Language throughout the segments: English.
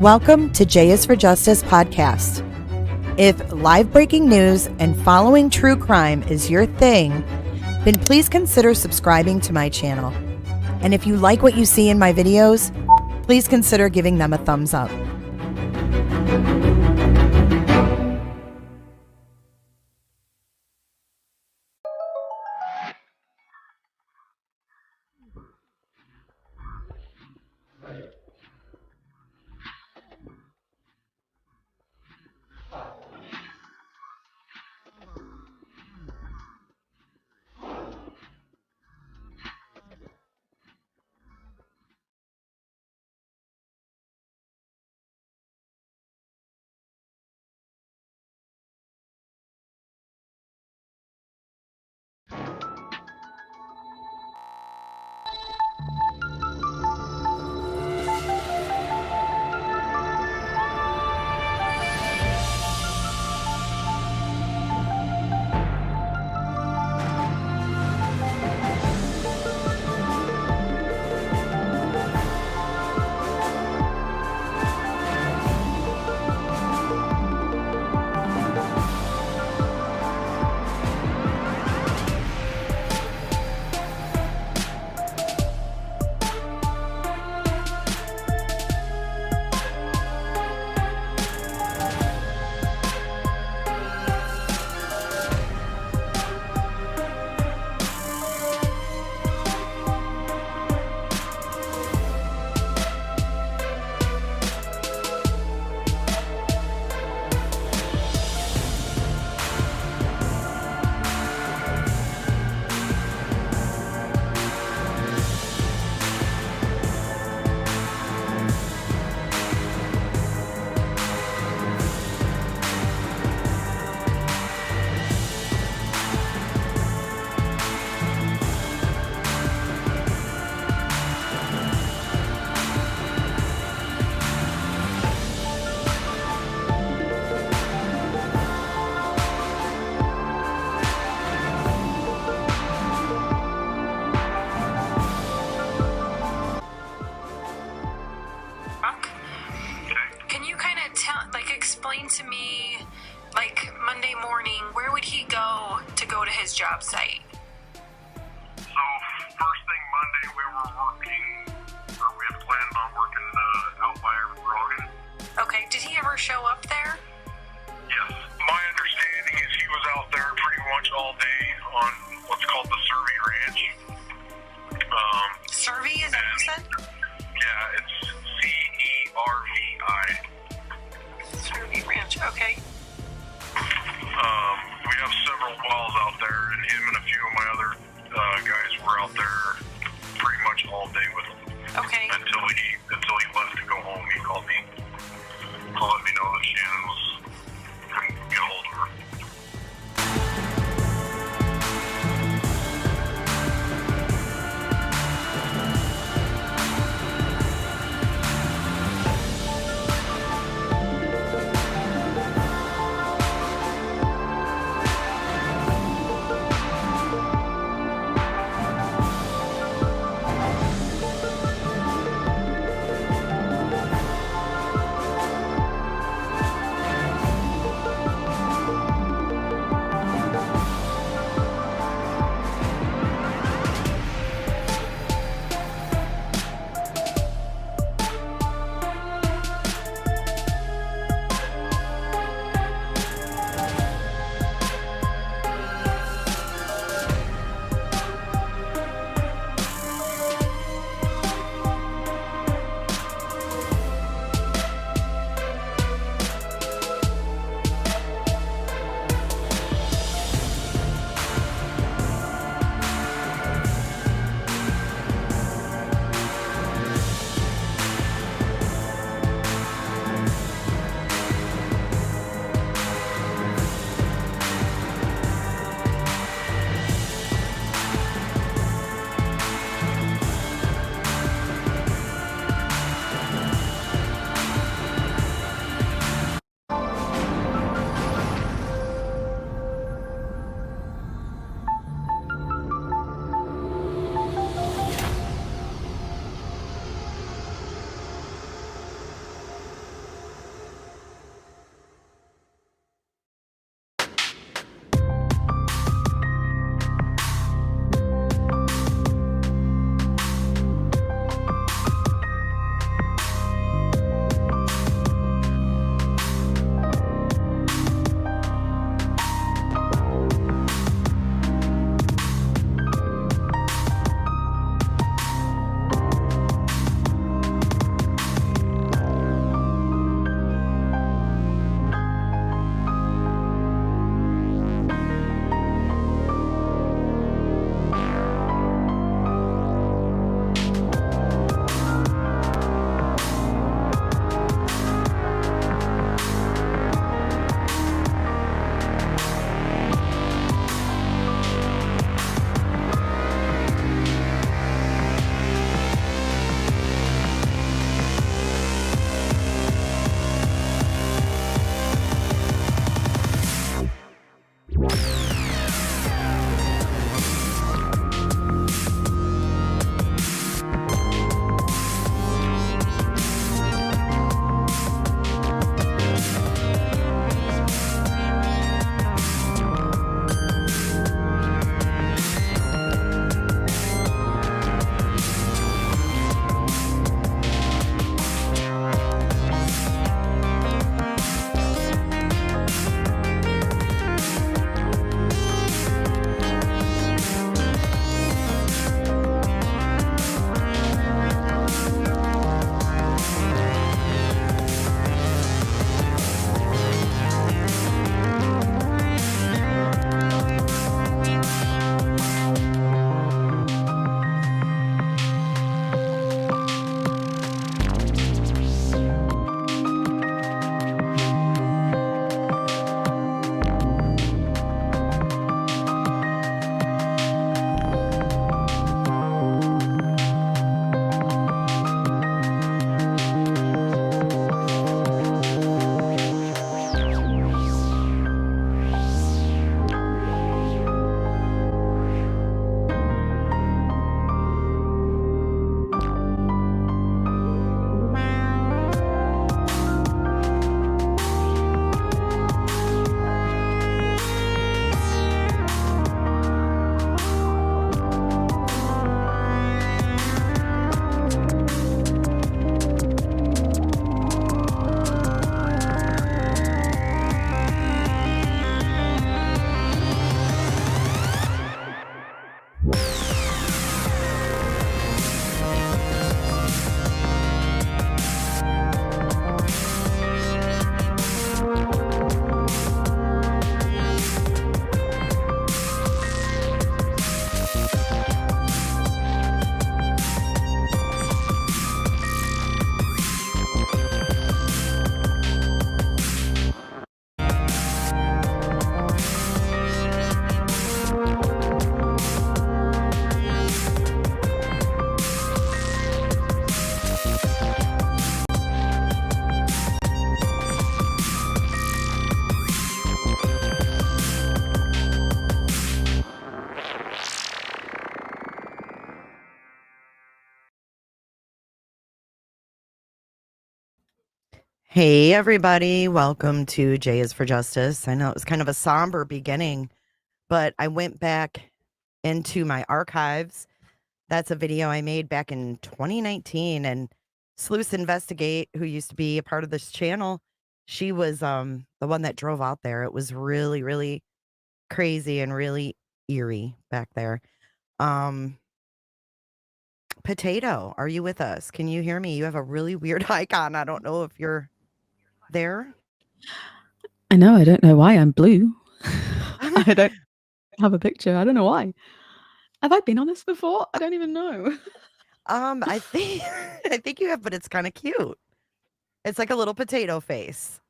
Welcome to J is for Justice podcast. If live breaking news and following true crime is your thing, then please consider subscribing to my channel. And if you like what you see in my videos, please consider giving them a thumbs up. Explain to me, like, Monday morning, where would he go to his job site? So, first thing Monday, we had planned on working out by Rogan. Okay, did he ever show up there? Yes. My understanding is he was out there pretty much all day on what's called the Survey Ranch. Survey, is that what you said? Yeah, it's Cervi. Survey Ranch, okay. We have several wells out there, and him and a few of Hey, everybody. Welcome to J is for Justice. I know it was kind of a somber beginning, but I went back into my archives. That's a video I made back in 2019. And Sleuth Investigate, who used to be a part of this channel, she was the one that drove out there. It was really, really crazy and really eerie back there. Potato, are you with us? Can you hear me? You have a really weird icon. I don't know if you're there. I know. I don't know why I'm blue. I don't have a picture. I don't know why. Have I been on this before? I don't even know. I think I think you have, but it's kind of cute. It's like a little potato face.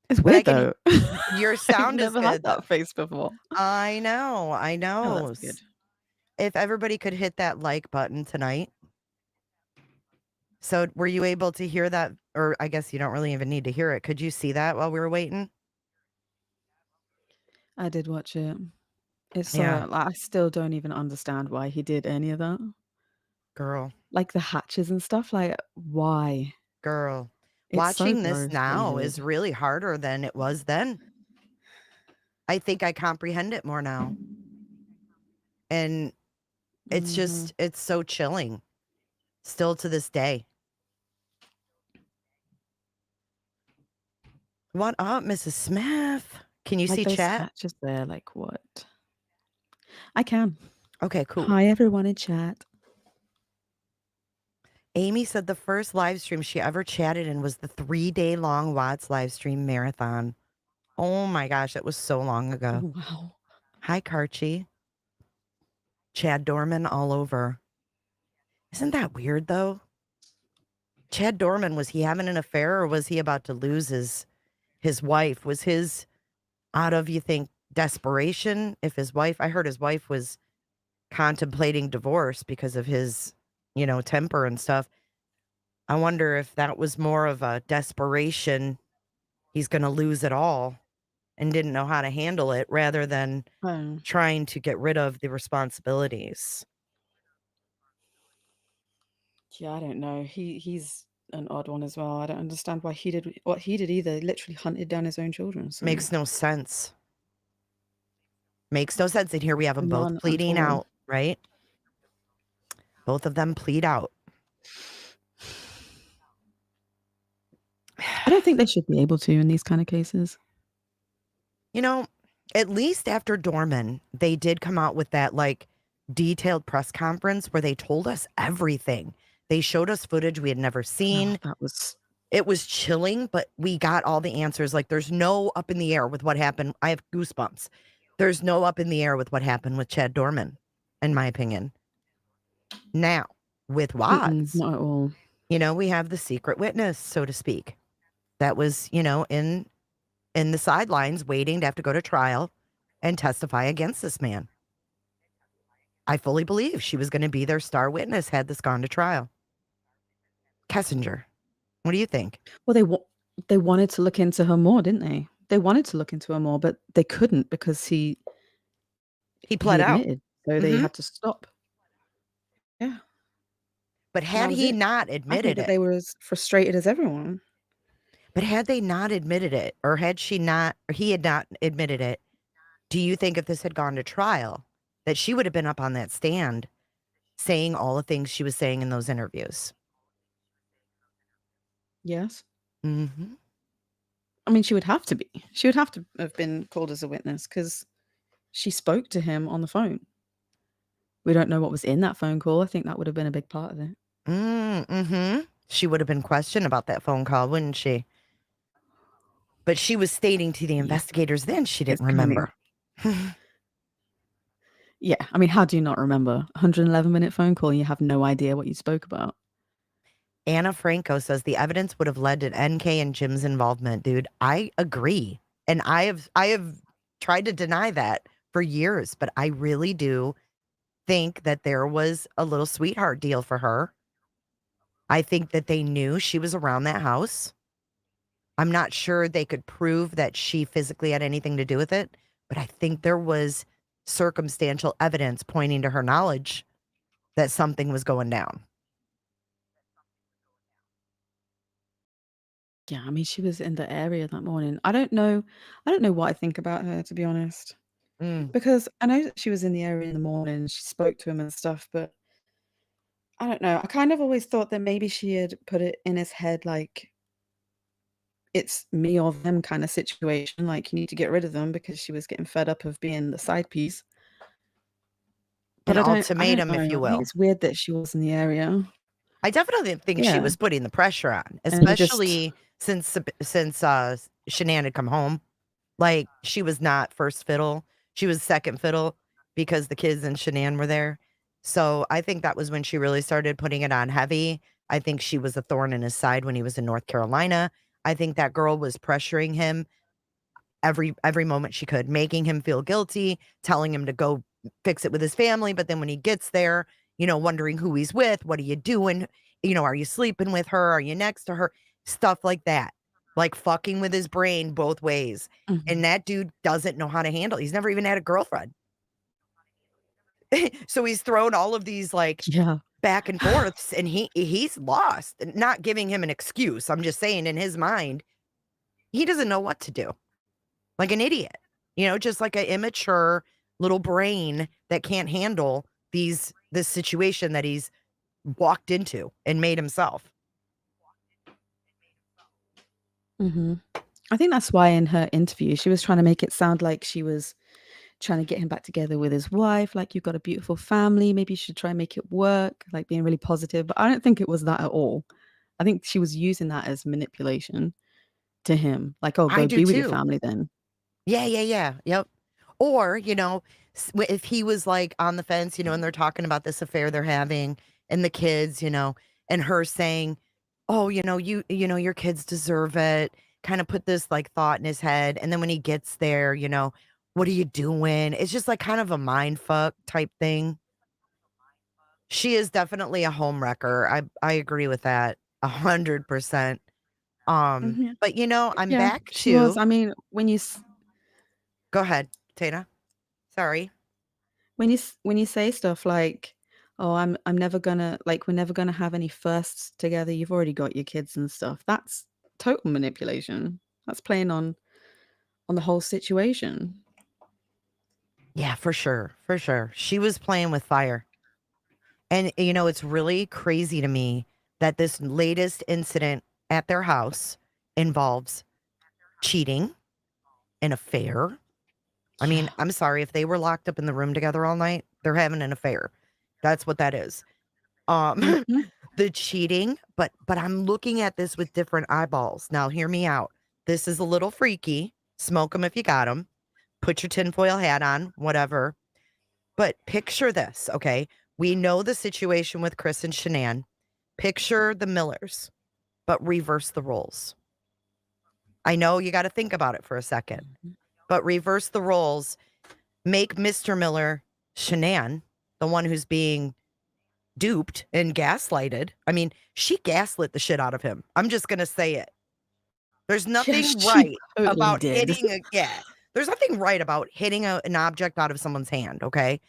It's But I weird can though. your I've sound is never had good though. that face before. I know, I Oh, know. that's good. If everybody could hit that like button tonight. So were you able to hear that? Or I guess you don't really even need to hear it. Could you see that while we were waiting? I did watch it. It's Yeah. I still don't even understand why he did any of that. Girl. Like the hatches and stuff. Like why? Girl. It's so Watching this gross what he now did. is really harder than it was then. I think I comprehend it more now. And it's Mhm. just it's so chilling still to this day. What up, Mrs. Smith? Can you Like see those chat? hatches there. Like what? I can. Okay, cool. Hi everyone in chat. Amy said the first live stream she ever chatted in was the 3-day long Watts live stream marathon. Oh my gosh, it was so long ago. Oh wow. Hi, Karchi. Chad Dorman all over. Isn't that weird though? Chad Dorman, was he having an affair or was he about to lose his wife? Was his out of, you think, desperation? If his wife, I heard his wife was contemplating divorce because of his, temper and stuff. I wonder if that was more of a desperation. He's going to lose it all and didn't know how to handle it rather than Oh. trying to get rid of the responsibilities. Yeah, I don't know. He's an odd one as well. I don't understand why he did what he did either. He literally hunted down his own children. So Makes no sense. Makes no sense. And here we have them both none at pleading all. out, right? Both of them plead out. I don't think they should be able to in these kind of cases. At least after Dorman, they did come out with that detailed press conference where they told us everything. They showed us footage we had never Oh, seen. that was It was chilling, but we got all the answers. Like, there's no up in the air with what happened. I have goosebumps. There's no up in the air with what happened with Chad Dorman, in my opinion. Now, with Watts, not at all. we have the secret witness, so to speak, that was, in the sidelines waiting to have to go to trial and testify against this man. I fully believe she was going to be their star witness had this gone to trial. Kessinger, what do you think? Well, they wanted to look into her more, didn't they? They wanted to look into her more, but they couldn't because He he pled out. admitted. So they had to stop. Yeah. But And that had was he it. not I think admitted that it, they were as frustrated as everyone. but had they not admitted it, or had she not, or he had not admitted it, do you think if this had gone to trial, that she would have been up on that stand saying all the things she was saying in those interviews? Yes. Mm-hmm. I mean, she would have to be. She would have to have been called as a witness because she spoke to him on the phone. We don't know what was in that phone call. I think that would have been a big part of it. Mm-hmm. She would have been questioned about that phone call, wouldn't she? But she was stating to the Yeah. investigators then she It's didn't kind of remember. yeah. I mean, how do you not remember 111-minute phone call and you have no idea what you spoke about? Anna Franco says the evidence would have led to NK and Jim's involvement, dude. I agree. And I have tried to deny that for years, but I really do think that there was a little sweetheart deal for her. I think that they knew she was around that house. I'm not sure they could prove that she physically had anything to do with it, but I think there was circumstantial evidence pointing to her knowledge that something was going down. Yeah, I mean, she was in the area that morning. I don't know what I think about her, to be honest. Mm. Because I know that she was in the area in the morning, she spoke to him and stuff, but I don't know. I kind of always thought that maybe she had put it in his head like it's me or them kind of situation, like you need to get rid of them because she was getting fed up of being the side piece. But An I don't ultimatum, if you know. I think will. it's weird that she was in the area. I definitely think she Yeah. was putting the pressure on, And he just especially since Shanann had come home. Like, she was not first fiddle. She was second fiddle because the kids and Shanann were there. So I think that was when she really started putting it on heavy. I think she was a thorn in his side when he was in North Carolina. I think that girl was pressuring him every moment she could, making him feel guilty, telling him to go fix it with his family. But then when he gets there, wondering who he's with, what are you doing? Are you sleeping with her? Are you next to her? Stuff like that. Like fucking with his brain both ways. And Mhm. that dude doesn't know how to handle. He's never even had a girlfriend. So he's thrown all of these like Yeah. back and forths and he's lost. Not giving him an excuse. I'm just saying in his mind, he doesn't know what to do. Like an idiot, just like an immature little brain that can't handle this situation that he's walked into and made himself. Mhm. I think that's why in her interview, she was trying to make it sound like she was trying to get him back together with his wife, like, "You've got a beautiful family, maybe you should try and make it work," like, being really positive, but I don't think it was that at all. I think she was using that as manipulation to him, like, "Oh, I go do be with your too. family then." Yeah, yeah, yeah. Yep. Or, if he was like on the fence, and they're talking about this affair they're having and the kids, and her saying, "Oh, your kids deserve it." Kind of put this like thought in his head. And then when he gets there, what are you doing? It's just like kind of a mind fuck type thing. She is definitely a home wrecker. I agree with that 100%. Mhm. But I'm Yeah, back she was. to I mean, go ahead, Tana. Sorry. when you say stuff like, "Oh, I'm never gonna like, we're never gonna have any firsts together, you've already got your kids and stuff," that's total manipulation. That's playing on the whole situation. Yeah, for sure. For sure. She was playing with fire. And it's really crazy to me that this latest incident at their house involves cheating, an affair. I mean, Yeah. I'm sorry if they were locked up in the room together all night, they're having an affair. That's what that is. Mhm. The cheating, but I'm looking at this with different eyeballs. Now, hear me out. This is a little freaky. Smoke them if you got them. Put your tinfoil hat on, whatever. But picture this, okay? We know the situation with Chris and Shanann. Picture the Millers, but reverse the roles. I know you got to think about it for a second, Mhm. but reverse the roles. Make Mr. Miller Shanann, the one who's being duped and gaslighted. I mean, she gaslit the shit out of him. I'm just going to say it. There's Yes, nothing she right totally about did. hitting a, yeah, there's nothing right about hitting an object out of someone's hand, okay?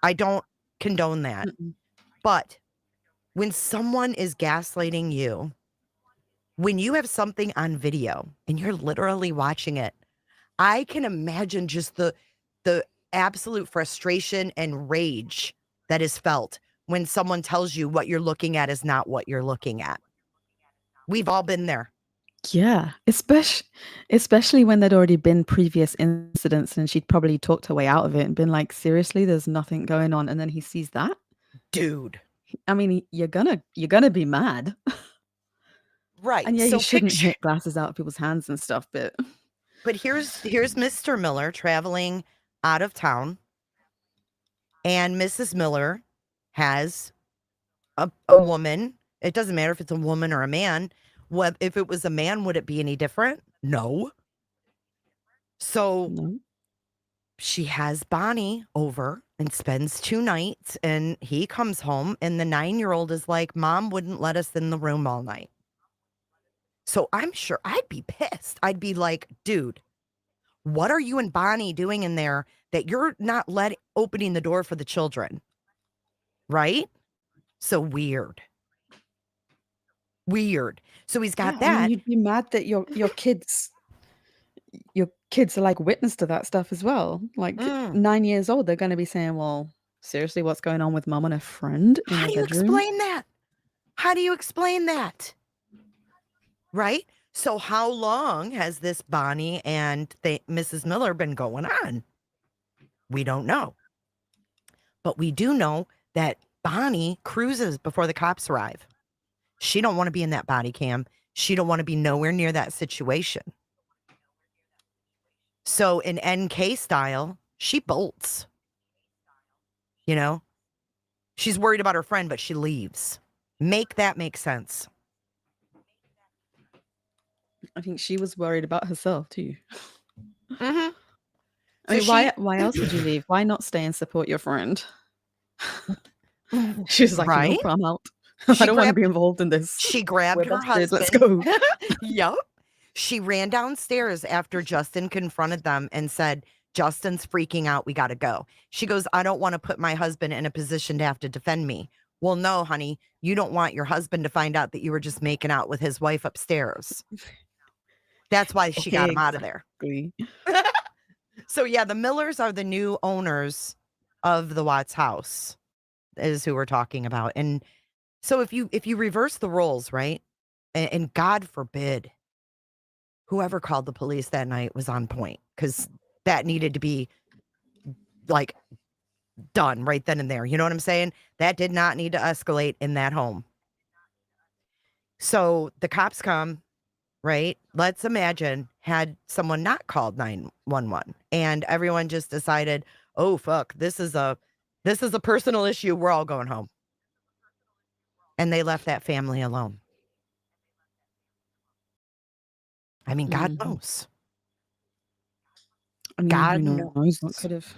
I don't condone that. Mm-mm. But when someone is gaslighting you, when you have something on video and you're literally watching it, I can imagine just the absolute frustration and rage that is felt when someone tells you what you're looking at is not what you're looking at. We've all been there. Yeah, especially when there'd already been previous incidents and she'd probably talked her way out of it and been like, "Seriously, there's nothing going on," and then he sees that? Dude. I mean, you're gonna be mad. Right. And yeah, you So shouldn't picture hit glasses out of people's hands and stuff, but but here's Mr. Miller traveling out of town and Mrs. Miller has a woman. It doesn't matter if it's a woman or a man. What if it was a man, would it be any different? No. So no. she has Bonnie over and spends 2 nights and he comes home and the 9-year-old is like, Mom wouldn't let us in the room all night. So I'm sure I'd be pissed. I'd be like, dude, what are you and Bonnie doing in there that you're not opening the door for the children? Right? So weird. Weird. So he's got Yeah, I mean, that. you'd be mad that your kids are like witness to that stuff as well. Like Mm. 9 years old, they're going to be saying, "Well, seriously, what's going on with mom and a friend in How her do you bedroom?" explain that? How do you explain that? Right? So how long has this Bonnie and Mrs. Miller been going on? We don't know. But we do know that Bonnie cruises before the cops arrive. She don't want to be in that body cam. She don't want to be nowhere near that situation. So in NK style, she bolts. You know, she's worried about her friend, but she leaves. Make that make sense. I think she was worried about herself too. Mm-hmm. I mean, why else would you leave? Why not stay and support your friend? She was like, Right? "Nope, I'm out. I She don't want to grabbed be involved in this. she We're grabbed her busted. Let's husband. go." Yep. She ran downstairs after Justin confronted them and said, Justin's freaking out. We got to go. She goes, I don't want to put my husband in a position to have to defend me. Well, no, honey, you don't want your husband to find out that you were just making out with his wife upstairs. That's why she got him out of there. Exactly. So, yeah, the Millers are the new owners of the Watts house, is who we're talking about. And so if you reverse the roles, right? And God forbid whoever called the police that night was on point, because that needed to be like done right then and there. You know what I'm saying? That did not need to escalate in that home. So the cops come, right? Let's imagine had someone not called 911 and everyone just decided, oh fuck, this is a personal issue. We're all going home. And they left that family alone. I mean, God Mhm. knows. I mean, God who knows what knows. could have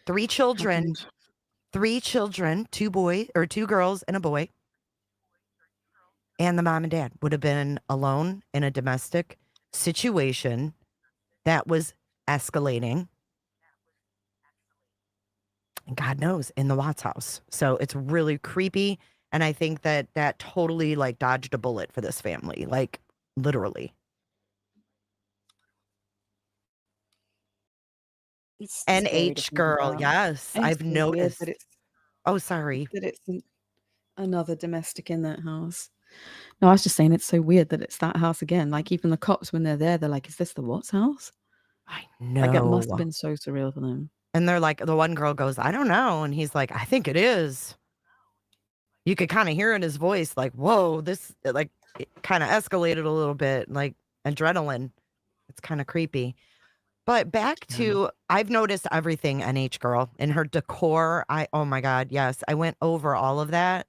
Three children, happened. 2 girls and a boy. And the mom and dad would have been alone in a domestic situation that was escalating. And God knows, in the Watts house. So it's really creepy. And I think that totally like dodged a bullet for this family, like literally. It's scary to NH think girl, about. yes, And it's I've so weird noticed. Oh, sorry. that it's another domestic in that house. No, I was just saying it's so weird that it's that house again. Like even the cops when they're there, they're like, "Is this the Watts house?" I Like it must have know. been so surreal for them. And they're like, the one girl goes, I don't know. And he's like, I think it is. You could kind of hear in his voice, like, whoa, this like it kind of escalated a little bit, like adrenaline. It's kind of creepy. But back Yeah. to, I've noticed everything NH girl in her decor. Oh my God, yes. I went over all of that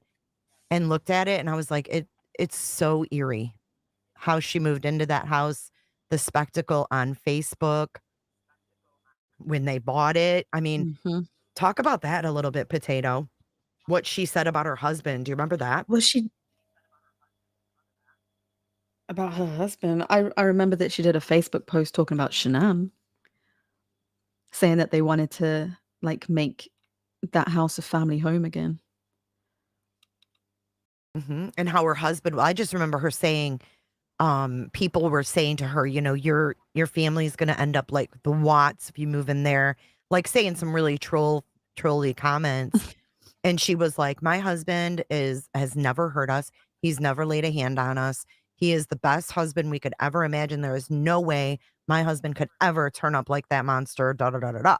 and looked at it and I was like, it's so eerie how she moved into that house, the spectacle on Facebook when they bought it. I mean, Mhm. talk about that a little bit, Potato. What she said about her husband. Do you remember that? Was she about her husband? I remember that she did a Facebook post talking about Shanann, saying that they wanted to like make that house a family home again. And how her husband, I just remember her saying, people were saying to her, you know, your family's gonna end up like the Watts if you move in there, like saying some really trolly comments. And she was like, my husband has never hurt us. He's never laid a hand on us. He is the best husband we could ever imagine. There is no way my husband could ever turn up like that monster. Da da da da da.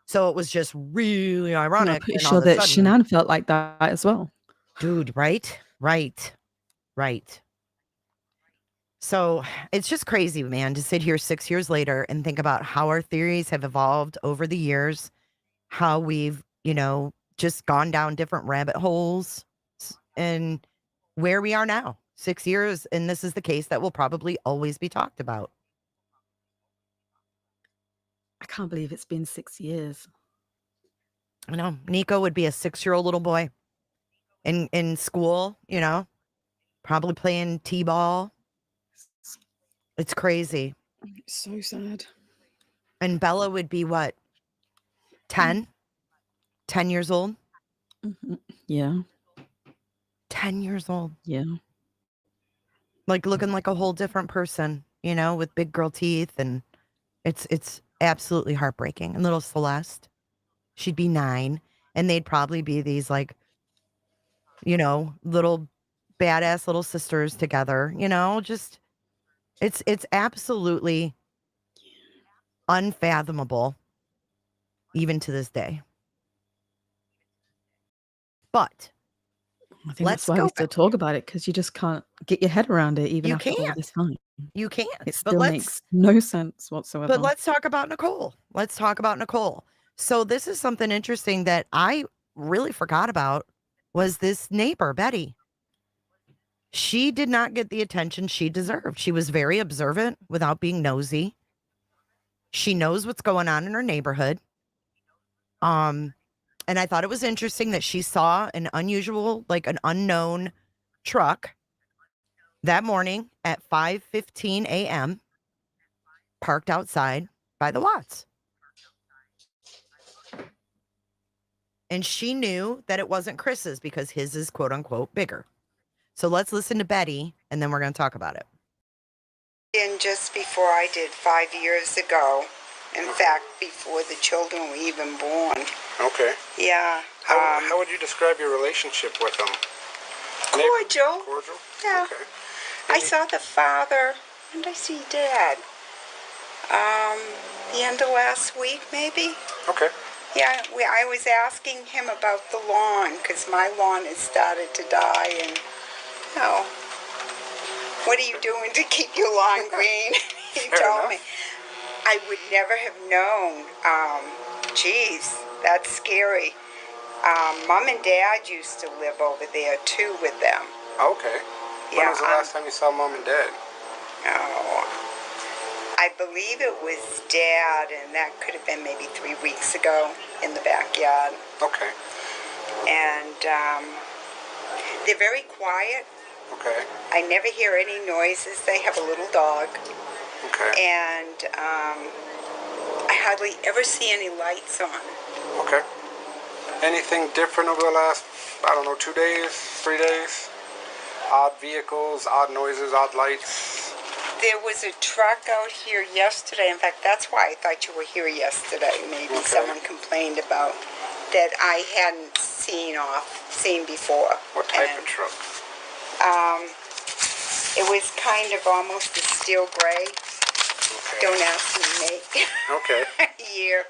So it was just really And I'm ironic pretty when all sure of a that sudden, Shanann felt like that as well. dude, right? Right. Right. So it's just crazy, man, to sit here 6 years later and think about how our theories have evolved over the years, how we've, just gone down different rabbit holes and where we are now, 6 years. And this is the case that will probably always be talked about. I can't believe it's been 6 years. I know Nico would be a 6-year-old little boy in school, probably playing t-ball. It's crazy. It's so sad. And Bella would be what, 10? 10 years old? Mhm. Yeah. 10 years old. Yeah. like looking like a whole different person, you know, with big girl teeth, and it's absolutely heartbreaking. And little Celeste, she'd be 9, and they'd probably be these like, you know, little badass little sisters together, you know, just it's absolutely unfathomable even to this day. But I think that's let's why we go still back. talk about it, because you just can't get your head around it even You after all can't. this time. You can't. It But still makes no sense whatsoever. let's talk about Nicole. Let's talk about Nicole. So this is something interesting that I really forgot about was this neighbor, Betty. She did not get the attention she deserved. She was very observant without being nosy. She knows what's going on in her neighborhood. And I thought it was interesting that she saw an unusual, like an unknown truck that morning at 5:15 a.m. parked outside by the Watts. And she knew that it wasn't Chris's because his is quote unquote bigger. So let's listen to Betty and then we're going to talk about it. And just before I did 5 years ago, in fact, before the children were even born. Okay. Yeah. How would you describe your relationship with them? Cordial. Cordial? Yeah. Okay. I saw the father. When did I see Dad? The end of last week, maybe? Okay. Yeah, I was asking him about the lawn, because my lawn has started to die, and, you know, what are you doing to keep your lawn green? He Fair told enough. me. I would never have known. Geez, that's scary. Mom and Dad used to live over there, too, with them. Okay. When Yeah, was the last time you saw Mom and Dad? Oh, I believe it was Dad, and that could have been maybe 3 weeks ago in the backyard. Okay. And they're very quiet. Okay. I never hear any noises. They have a little dog. Okay. And I hardly ever see any lights on. Okay. Anything different over the last, 2 days, 3 days? Odd vehicles, odd noises, odd lights? There was a truck out here yesterday. In fact, that's why I thought you were here yesterday. Maybe Okay. someone complained about that I hadn't seen before. What type And, of truck? it was kind of almost a steel gray. Okay. Don't ask me make Okay. year.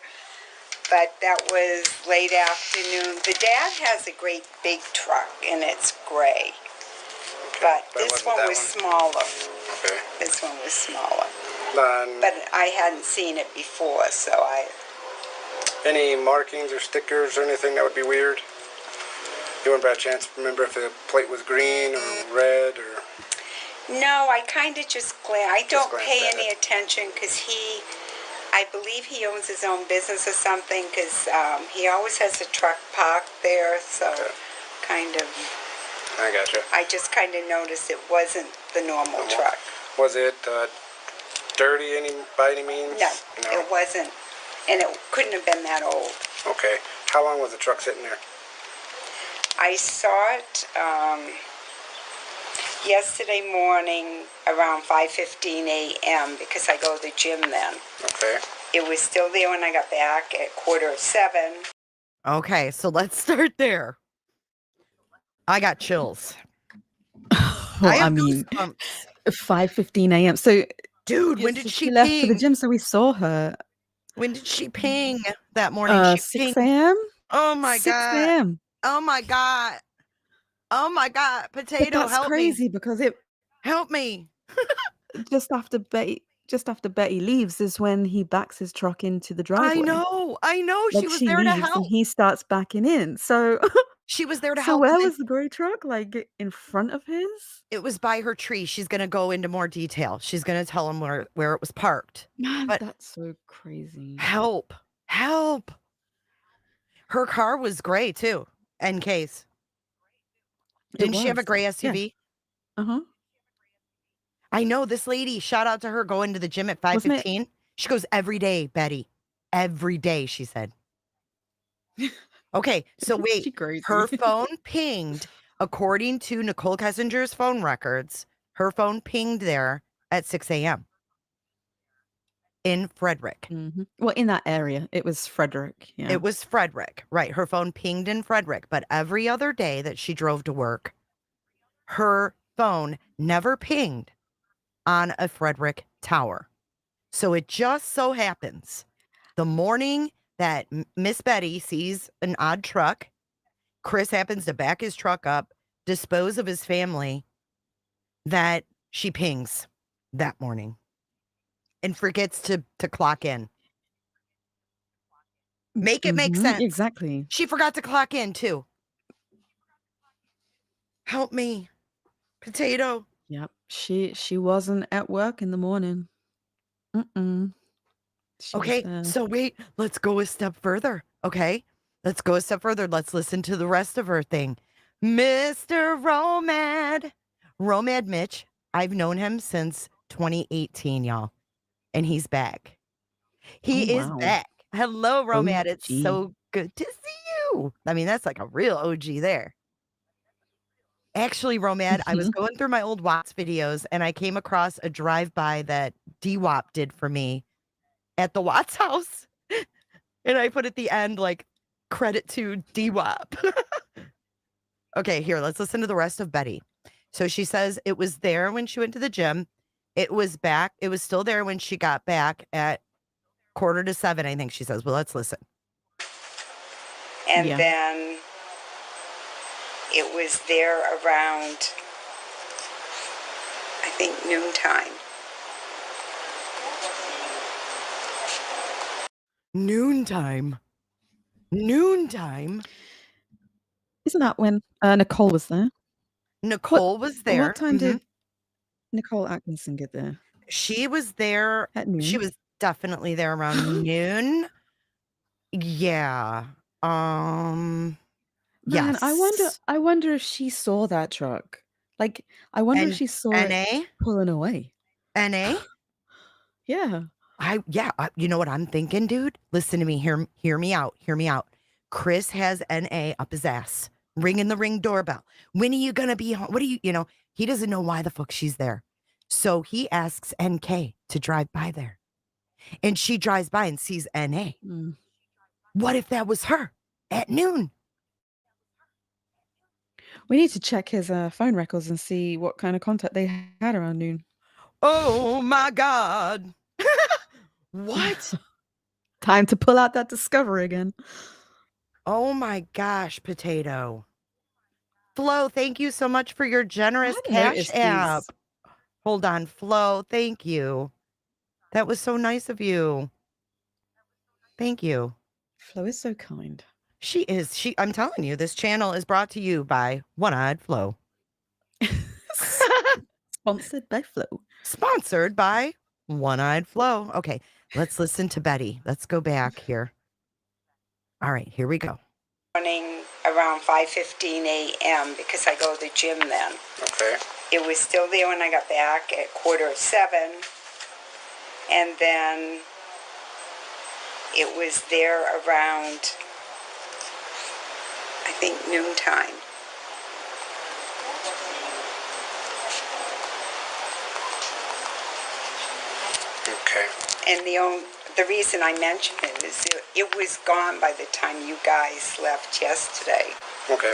But that was late afternoon. The Dad has a great big truck, and it's gray. But That this wasn't one that was one. smaller. Okay. This one was smaller. Then But I hadn't seen it before, so any markings or stickers or anything that would be weird? You wouldn't by a chance remember if the plate was green or red or... No, I kind of just I don't glanced pay at any it. attention because I believe he owns his own business or something because he always has a truck parked there, so Okay. kind of, I gotcha. I just kind of noticed it wasn't the normal truck. Was it dirty by any means? No, it wasn't, and it couldn't have been that old. Okay. How long was the truck sitting there? I saw it yesterday morning around 5:15 a.m. because I go to the gym then. Okay. It was still there when I got back at 6:45. Okay, so let's start there. I got chills. Well, I have mean, goosebumps. 5:15 a.m. So, Dude, when yes, did so she left for the ping? gym? So we saw her. When did she ping that morning? She 6 pinged. a.m. Oh my 6 god. a.m. Oh my god. Oh my god. But Potato, that's help crazy me. because it Help me. just after Betty leaves is when he backs his truck into the driveway. I know. She Like was she there to leaves and help. he starts backing in. So She was there to so help. where and then was the gray truck? Like in front of his? it was by her tree. She's gonna go into more detail. She's gonna tell him where it was parked. Man, But that's so crazy. help. Help. Her car was gray too. NK's. Didn't she have a was. gray Yeah. SUV? Uh-huh. I know this lady, shout out to her going to the gym at Wasn't it 5:15. She goes every day, Betty. Every day, she said. Okay, so she wait. crazy? Her phone pinged, according to Nicole Kessinger's phone records, Her phone pinged there at 6 a.m. in Frederick. Well, in that area, it was Frederick. Yeah. It was Frederick, right? Her phone pinged in Frederick, but every other day that she drove to work, her phone never pinged on a Frederick tower. So it just so happens the morning that Miss Betty sees an odd truck, Chris happens to back his truck up, dispose of his family, that she pings that morning and forgets to clock in. Make it make sense. Exactly. She forgot to clock in too. Help me. Potato. Yep. She wasn't at work in the morning. She was Okay, there. so wait, let's go a step further. Okay, let's go a step further. Let's listen to the rest of her thing. Mr. Romad Mitch, I've known him since 2018, y'all, and he's back. He Oh, is wow. back. Hello, Romad. It's OG. so good to see you. I mean, that's like a real OG there. Actually, Romad, I was going through my old Watts videos and I came across a drive-by that D-Wop did for me at the Watts house. And I put at the end, like, credit to D-Wop. Okay, here, let's listen to the rest of Betty. So she says it was there when she went to the gym. It was back. It was still there when she got back at 6:45, I think she says. Well, let's listen. And Yeah. then it was there around, I think, noontime. Noontime. Isn't that when Nicole was there? Nicole was there. What time did Nicole Atkinson get there? She was there. At noon? She was definitely there around noon. Yeah. Man, Yes. I wonder if she saw that truck. Like, I wonder if she saw it NA? pulling away. NA? Yeah. You know what I'm thinking, dude? Listen to me. Hear me out. Hear me out. Chris has NA up his ass, ringing the Ring doorbell. When are you gonna be home? What are you? He doesn't know why the fuck she's there. So he asks NK to drive by there. And she drives by and sees NA. What if that was her at noon? We need to check his phone records and see what kind of contact they had around noon. Oh my God. What? Time to pull out that Discovery again. Oh my gosh, Potato. Flo, thank you so much for your generous cash app. Hold on, Flo, thank you. That was so nice of you. Thank you. Flo is so kind. She is. I'm telling you, this channel is brought to you by One-Eyed Flo. Sponsored by Flo. Sponsored by One-Eyed Flo. Okay, let's listen to Betty. Let's go back here. All right, here we go. Morning around 5:15 a.m. because I go to the gym then. Okay. It was still there when I got back at 6:45, and then it was there around, I think, noontime. Okay. And the reason I mention it is it was gone by the time you guys left yesterday. Okay.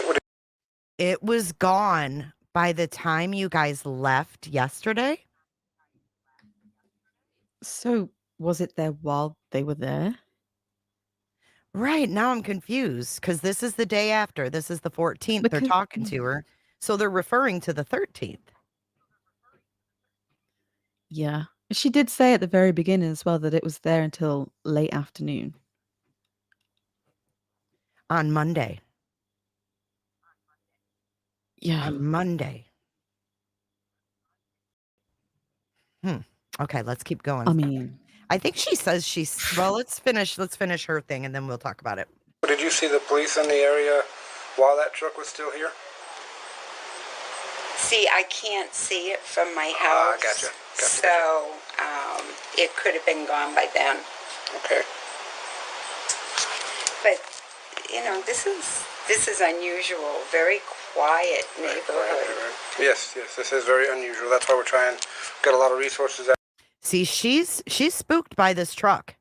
It was gone by the time you guys left yesterday? So, was it there while they were there? Right, now I'm confused because this is the day after. This is the 14th. They're talking to her. So they're referring to the 13th. Yeah. She did say at the very beginning as well that it was there until late afternoon. On Monday. Yeah. On Monday. Okay, let's keep going. I mean, I think she says let's finish her thing and then we'll talk about it. Did you see the police in the area while that truck was still here? See, I can't see it from my house. Gotcha. So it could have been gone by then. Okay. But this is unusual. Very quiet Right, neighborhood. right. Yes, this is very unusual. That's why we're trying. Got a lot of resources. See, she's spooked by this truck.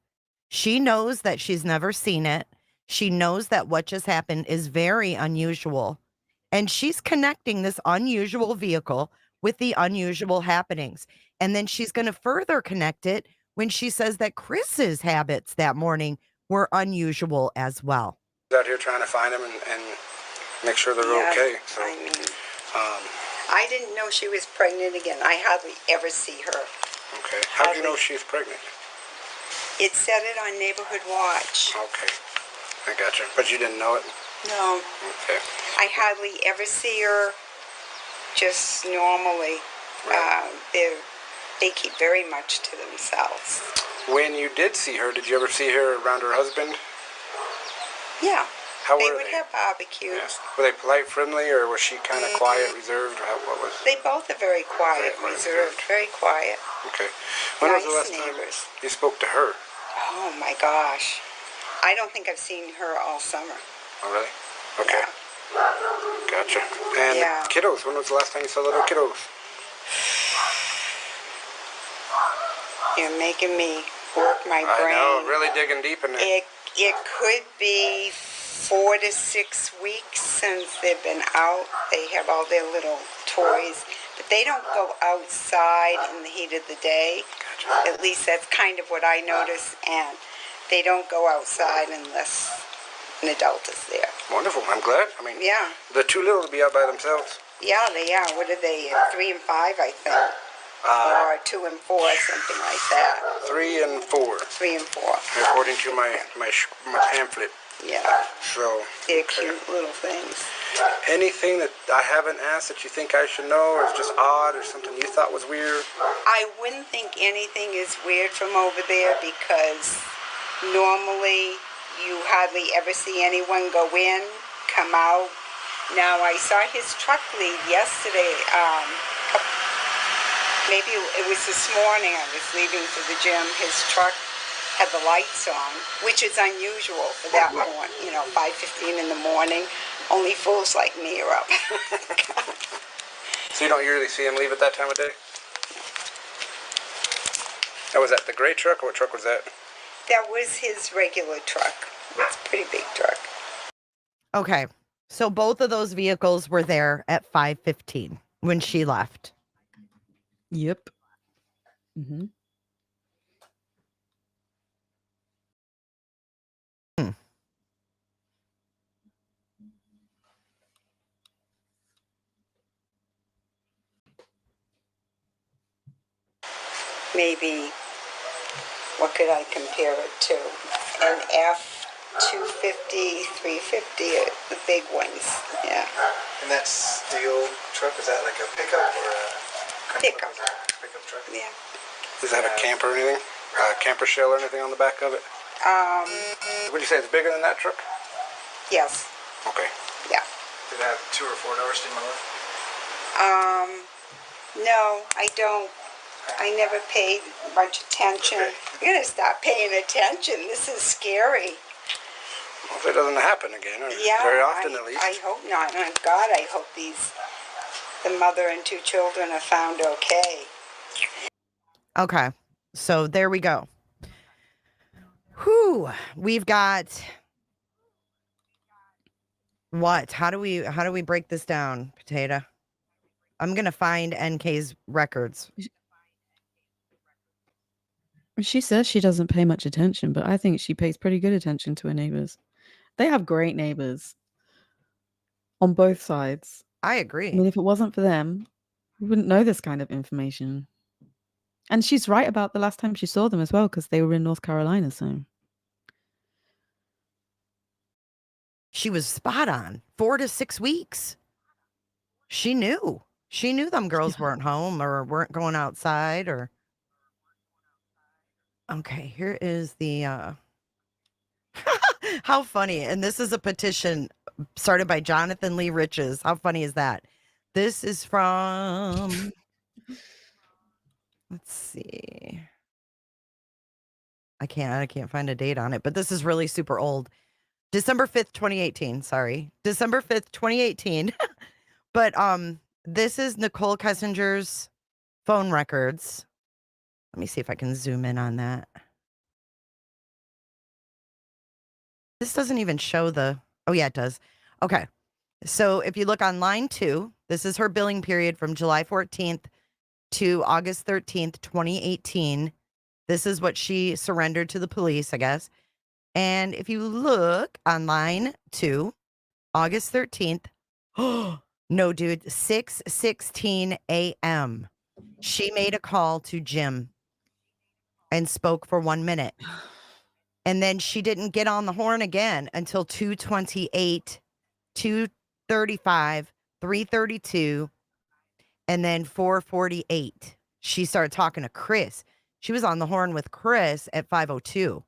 She knows that she's never seen it. She knows that what just happened is very unusual. And she's connecting this unusual vehicle with the unusual happenings. And then she's going to further connect it when she says that Chris's habits that morning were unusual as well. Out here trying to find them and make sure they're Yeah, okay. So, I mean, I didn't know she was pregnant again. I hardly ever see her. okay. How do you know she's pregnant? It said it on Neighborhood Watch. Okay, I gotcha. But you didn't know it? No, Okay. I hardly ever see her. Just normally, Right. they keep very much to themselves. When you did see her, did you ever see her around her husband? Yeah. How They were would they? have barbecues. Yeah. Were they polite, friendly, or was she kind of quiet, reserved? What was? They both are very quiet, Very quiet, reserved, very quiet. Okay. When was the Nice last time neighbors. you spoke to her? Oh my gosh. I don't think I've seen her all summer. Oh, really? Okay. Yeah. Gotcha. And Yeah. the kiddos, when was the last time you saw little kiddos? You're making me work my brain. I know, really digging deep in there. It could be 4 to 6 weeks since they've been out. They have all their little toys, but they don't go outside in the heat of the day. Gotcha. At least that's kind of what I notice, and they don't go outside unless an adult is there. Wonderful. I'm glad. I mean, Yeah, the two little to be out by themselves. yeah, they are. What are they? 3 and 5, I think, or 2 and 4, something like that. 3 and 4, 3 and 4. according to my pamphlet. Yeah, So, they're okay. cute little things. Anything that I haven't asked that you think I should know, or is just odd, or something you thought was weird? I wouldn't think anything is weird from over there because normally you hardly ever see anyone go in, come out. Now, I saw his truck leave yesterday. Maybe it was this morning. I was leaving for the gym. His truck had the lights on, which is unusual for that morning. 5:15 in the morning. Only fools like me are up. So you don't usually see him leave at that time of day? Oh, was that the gray truck, or what truck was that? That was his regular truck. It's a pretty big truck. Okay. So both of those vehicles were there at 5:15 when she left. Yep. Mm-hmm. Maybe, what could I compare it to? An F-250, 350, the big ones, yeah. And that's the old truck? Is that like a pickup or a Pickup. pickup truck? Yeah. Does that have a camper or anything? Camper shell or anything on the back of it? Would you say it's bigger than that truck? Yes, Okay. yeah. Did it have 2 or 4 doors, do you know? No, I don't. I never paid much attention. Okay. I'm gonna stop paying attention. This is scary. Well, if it doesn't happen again, or Yeah, very often at least. I hope not. And God, I hope the mother and 2 children are found okay. Okay. So there we go. Whew. We've got what? How do we break this down, Potato? I'm gonna find NK's records. She says she doesn't pay much attention, but I think she pays pretty good attention to her neighbors. They have great neighbors on both sides. I I agree. mean, if it wasn't for them, we wouldn't know this kind of information. And she's right about the last time she saw them as well, because they were in North Carolina. So She was spot on. 4 to 6 weeks. She knew. She knew them girls weren't home or weren't going outside or. Okay, here is the how funny. And this is a petition started by Jonathan Lee Riches. How funny is that? This is from let's see. I can't find a date on it, but this is really super old. December 5th, 2018. Sorry. December 5th, 2018. But this is Nicole Kessinger's phone records. Let me see if I can zoom in on that. This doesn't even show the... Oh, yeah, it does. Okay. So if you look on line 2, this is her billing period from July 14th to August 13th, 2018. This is what she surrendered to the police, I guess. And if you look on line 2, August 13th, no, dude, 6:16 a.m. She made a call to Jim and spoke for 1 minute. And then she didn't get on the horn again until 2:28, 2:35, 3:32, and then 4:48. She started talking to Chris. She was on the horn with Chris at 5:02.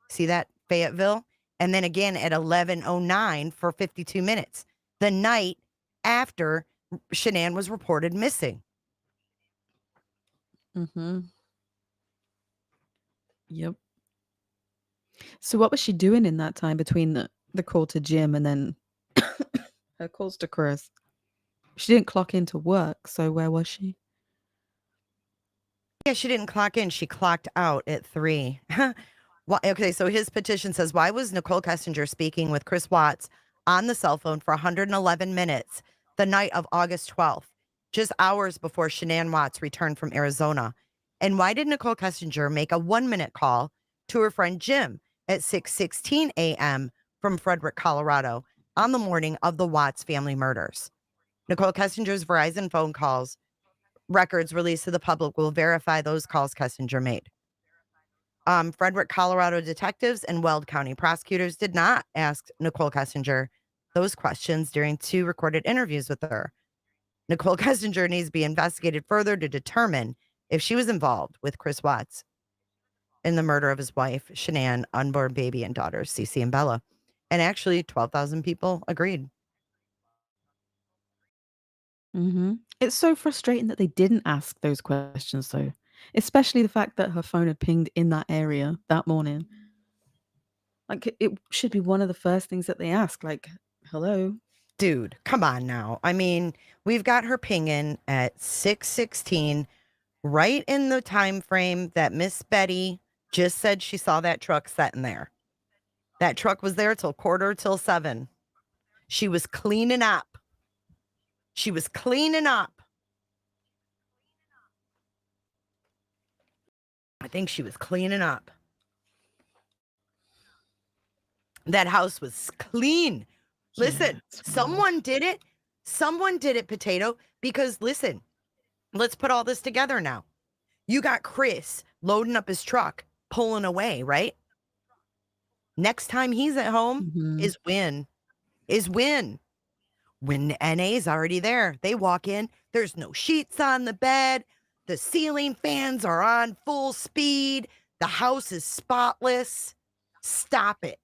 See that, Fayetteville? And then again at 11:09 for 52 minutes, the night after Shanann was reported missing. Mm-hmm. Yep. So what was she doing in that time between the call to Jim and then her calls to Chris? She didn't clock into work, so where was she? Yeah, she didn't clock in. She clocked out at 3. Okay, so his petition says, why was Nicole Kessinger speaking with Chris Watts on the cell phone for 111 minutes the night of August 12th, just hours before Shanann Watts returned from Arizona? And why did Nicole Kessinger make a 1-minute call to her friend Jim at 6:16 a.m. from Frederick, Colorado, on the morning of the Watts family murders? Nicole Kessinger's Verizon phone calls records released to the public will verify those calls Kessinger made. Frederick, Colorado detectives and Weld County prosecutors did not ask Nicole Kessinger those questions during 2 recorded interviews with her. Nicole Kessinger needs to be investigated further to determine if she was involved with Chris Watts in the murder of his wife, Shanann, unborn baby, and daughters, Cece and Bella. And actually, 12,000 people agreed. Mm-hmm. It's so frustrating that they didn't ask those questions, though. Especially the fact that her phone had pinged in that area that morning. Like, it should be one of the first things that they ask. Like, hello? Dude, come on now. I mean, we've got her pinging at 6:16, right in the time frame that Miss Betty just said she saw that truck sitting there. That truck was there till 6:45. She was cleaning up. She was cleaning up. I think she was cleaning up. That house was clean. Listen, someone did it. Someone did it, Potato, because listen, let's put all this together now. You got Chris loading up his truck, pulling away, right? Next time he's at home Mhm. is when NA's already there. They walk in, there's no sheets on the bed, the ceiling fans are on full speed, the house is spotless. Stop it.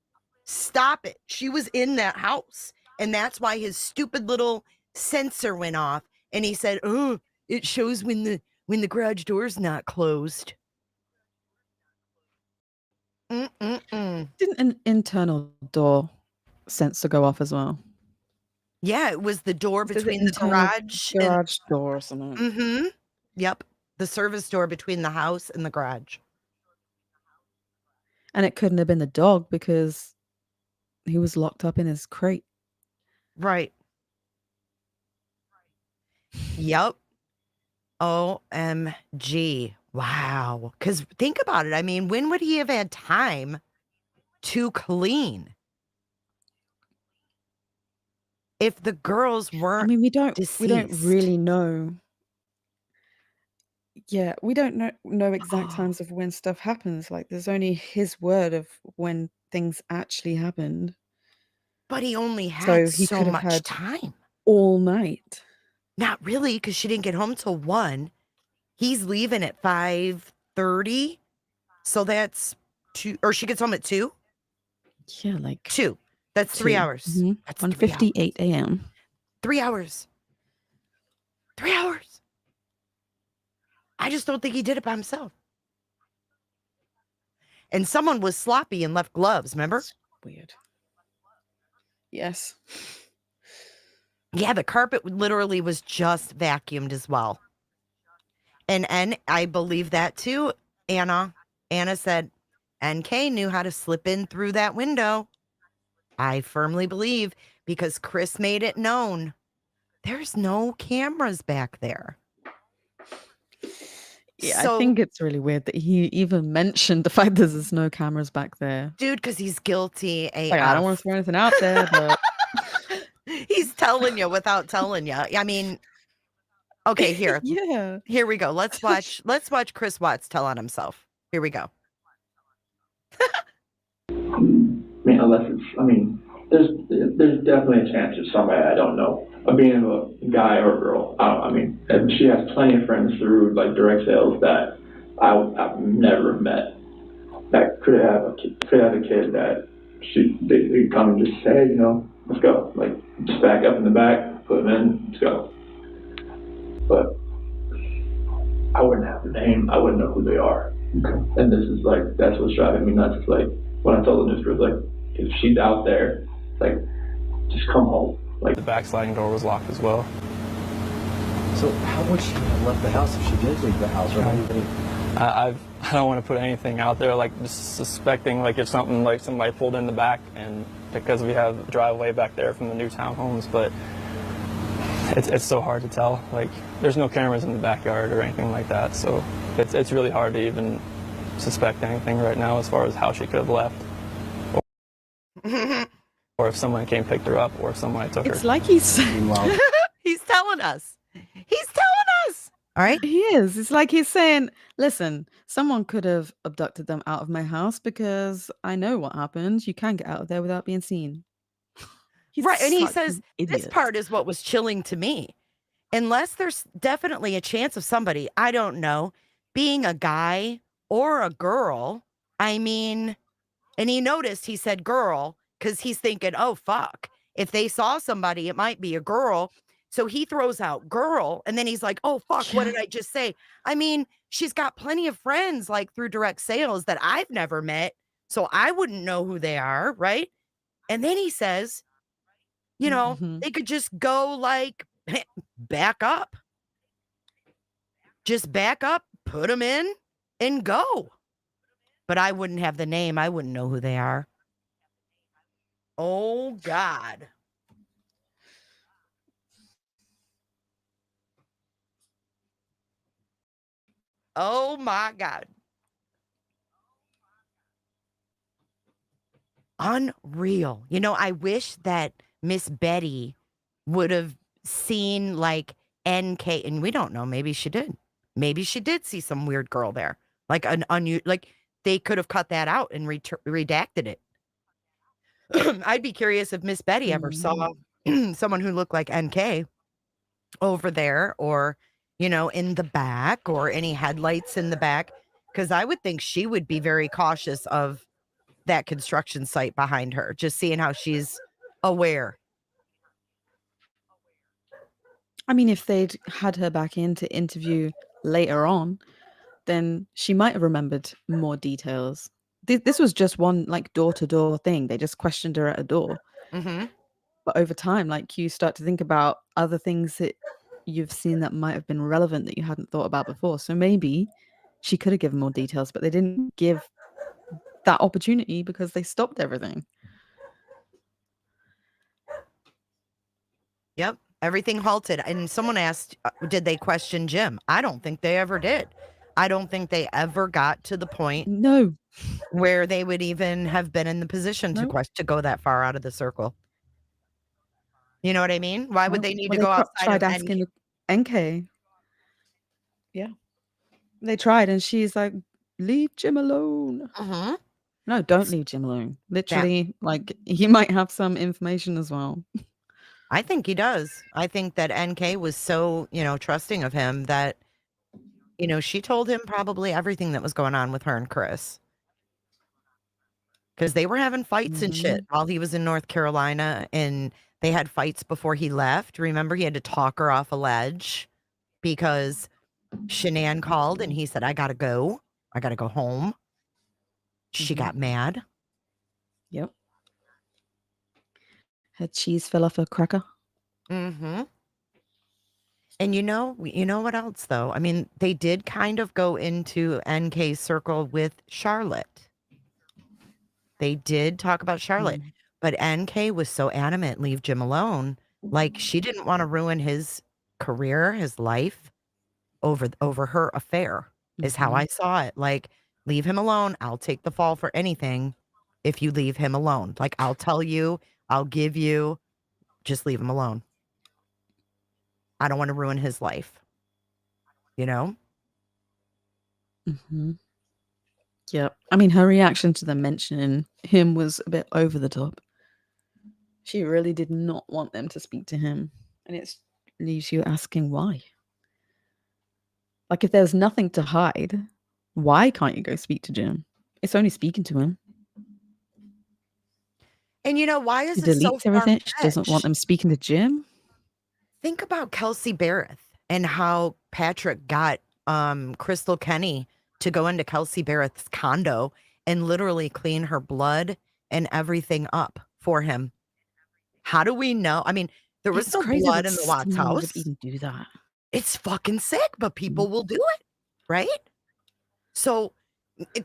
Stop it. She was in that house, and that's why his stupid little sensor went off, and he said, "Oh, it shows when the garage door's not closed." Mm-mm-mm. Didn't an internal door sensor go off as well? Yeah, it was the door Is it the between the internal garage and... garage door or something? Mm-hmm. Yep. The service door between the house and the garage. And it couldn't have been the dog because he was locked up in his crate. Right. Yep. OMG. Wow. Because think about it. I mean, when would he have had time to clean if the girls I weren't mean, we don't deceased? really know. Yeah, we don't know exact times of when stuff happens. Like, there's only his word of when things actually happened. But he only had So he so could have much had time. all night. Not really, because she didn't get home till 1. He's leaving at 5:30. So that's 2, or she gets home at 2? Yeah, like 2. That's 3 2. hours. Mhm. That's 3 hours. 1:58 a.m. 3 hours. 3 hours. I just don't think he did it by himself. And someone was sloppy and left gloves, remember? Weird. Yes. Yeah, the carpet literally was just vacuumed as well. And I believe that too, Anna. Anna said NK knew how to slip in through that window. I firmly believe because Chris made it known there's no cameras back there. Yeah, I So, think it's really weird that he even mentioned the fact that there's no cameras back there. dude, because he's guilty AF. Like, I don't want to throw anything out there, but he's telling you without telling you. I mean, okay, here. yeah. Here we go. Let's watch Chris Watts tell on himself. Here we go. I mean, there's definitely a chance of somebody I don't know of being a guy or a girl. And she has plenty of friends through like direct sales that I've never met that could have a kid that they come and just say, you know, let's go, like just back up in the back, put them in, let's go. But I wouldn't have the name, I wouldn't know who they are. Okay. And this is like, that's what's driving me nuts. It's like when I told the news crew, like, if she's out there, like, just come home. Like, the back sliding door was locked as well. So how would she have left the house if she did leave the house? Or anybody? I don't want to put anything out there, like just suspecting like if something like somebody pulled in the back, and because we have a driveway back there from the new townhomes, but it's so hard to tell. Like there's no cameras in the backyard or anything like that, so it's really hard to even suspect anything right now as far as how she could have left. Or if someone came picked her up, or if somebody took her. It's like he's He's telling us. He's telling us. All right. He is. It's like he's saying, listen, someone could have abducted them out of my house because I know what happened. You can't get out of there without being seen. He's Right. And he such says, an this idiot. part is what was chilling to me. Unless there's definitely a chance of somebody, I don't know, being a guy or a girl. I mean, and he noticed he said girl because he's thinking, oh, fuck. If they saw somebody, it might be a girl. So he throws out girl, and then he's like, oh, fuck, what did I just say? I mean, she's got plenty of friends like through direct sales that I've never met, so I wouldn't know who they are, right? And then he says, you know, they could just go like back up. Just back up, put them in, and go. But I wouldn't have the name. I wouldn't know who they are. Oh, God. Oh, my God. Unreal. You know, I wish that Miss Betty would have seen like NK, and we don't know. Maybe she did. Maybe she did see some weird girl there. Like like they could have cut that out and redacted it. I'd be curious if Miss Betty ever saw someone who looked like NK over there, or, you know, in the back, or any headlights in the back. Because I would think she would be very cautious of that construction site behind her, just seeing how she's aware. I mean, if they'd had her back in to interview later on, then she might have remembered more details. This was just one like door-to-door thing. They just questioned her at a door. Mm-hmm. But over time, like you start to think about other things that you've seen that might have been relevant that you hadn't thought about before. So maybe she could have given more details, but they didn't give that opportunity because they stopped everything. Yep. Everything halted. And someone asked, did they question Jim? I don't think they ever did. I don't think they ever got to the point No. where they would even have been in the position Nope. to go that far out of the circle. You know what I mean? Why would they need to Well, go outside tried of asking NK. Yeah. They tried, and she's like, leave Jim alone. Mm-hmm. No, don't leave Jim alone. Literally, like, he might have some information as well. I think he does. I think that NK was so, you know, trusting of him that, you know, she told him probably everything that was going on with her and Chris. Because they were having fights and shit while he was in North Carolina, and they had fights before he left. Remember, he had to talk her off a ledge because Shanann called and he said, I gotta go. I gotta go home. She got mad. Yep. Her cheese fell off a cracker. Mm-hmm. And you know what else though? I mean, they did kind of go into NK's circle with Charlotte. They did talk about Charlotte, but NK was so adamant, leave Jim alone. Like she didn't want to ruin his career, his life over her affair. Is how I saw it. Like, leave him alone. I'll take the fall for anything if you leave him alone. Like, I'll tell you, I'll give you, just leave him alone. I don't want to ruin his life. You know? Yep. I mean, her reaction to them mentioning him was a bit over the top. She really did not want them to speak to him. And it leaves you asking why. Like, if there's nothing to hide, why can't you go speak to Jim? It's only speaking to him. And you know, why is She it so deletes everything. She doesn't want far-fetched? them speaking to Jim. Think about Kelsey Barrett and how Patrick got Crystal Kenny to go into Kelsey Barrett's condo and literally clean her blood and everything up for him. How do we know? I mean, there was It's no crazy blood that in the Watts someone would house. even do that. It's fucking sick, but people will do it, right? So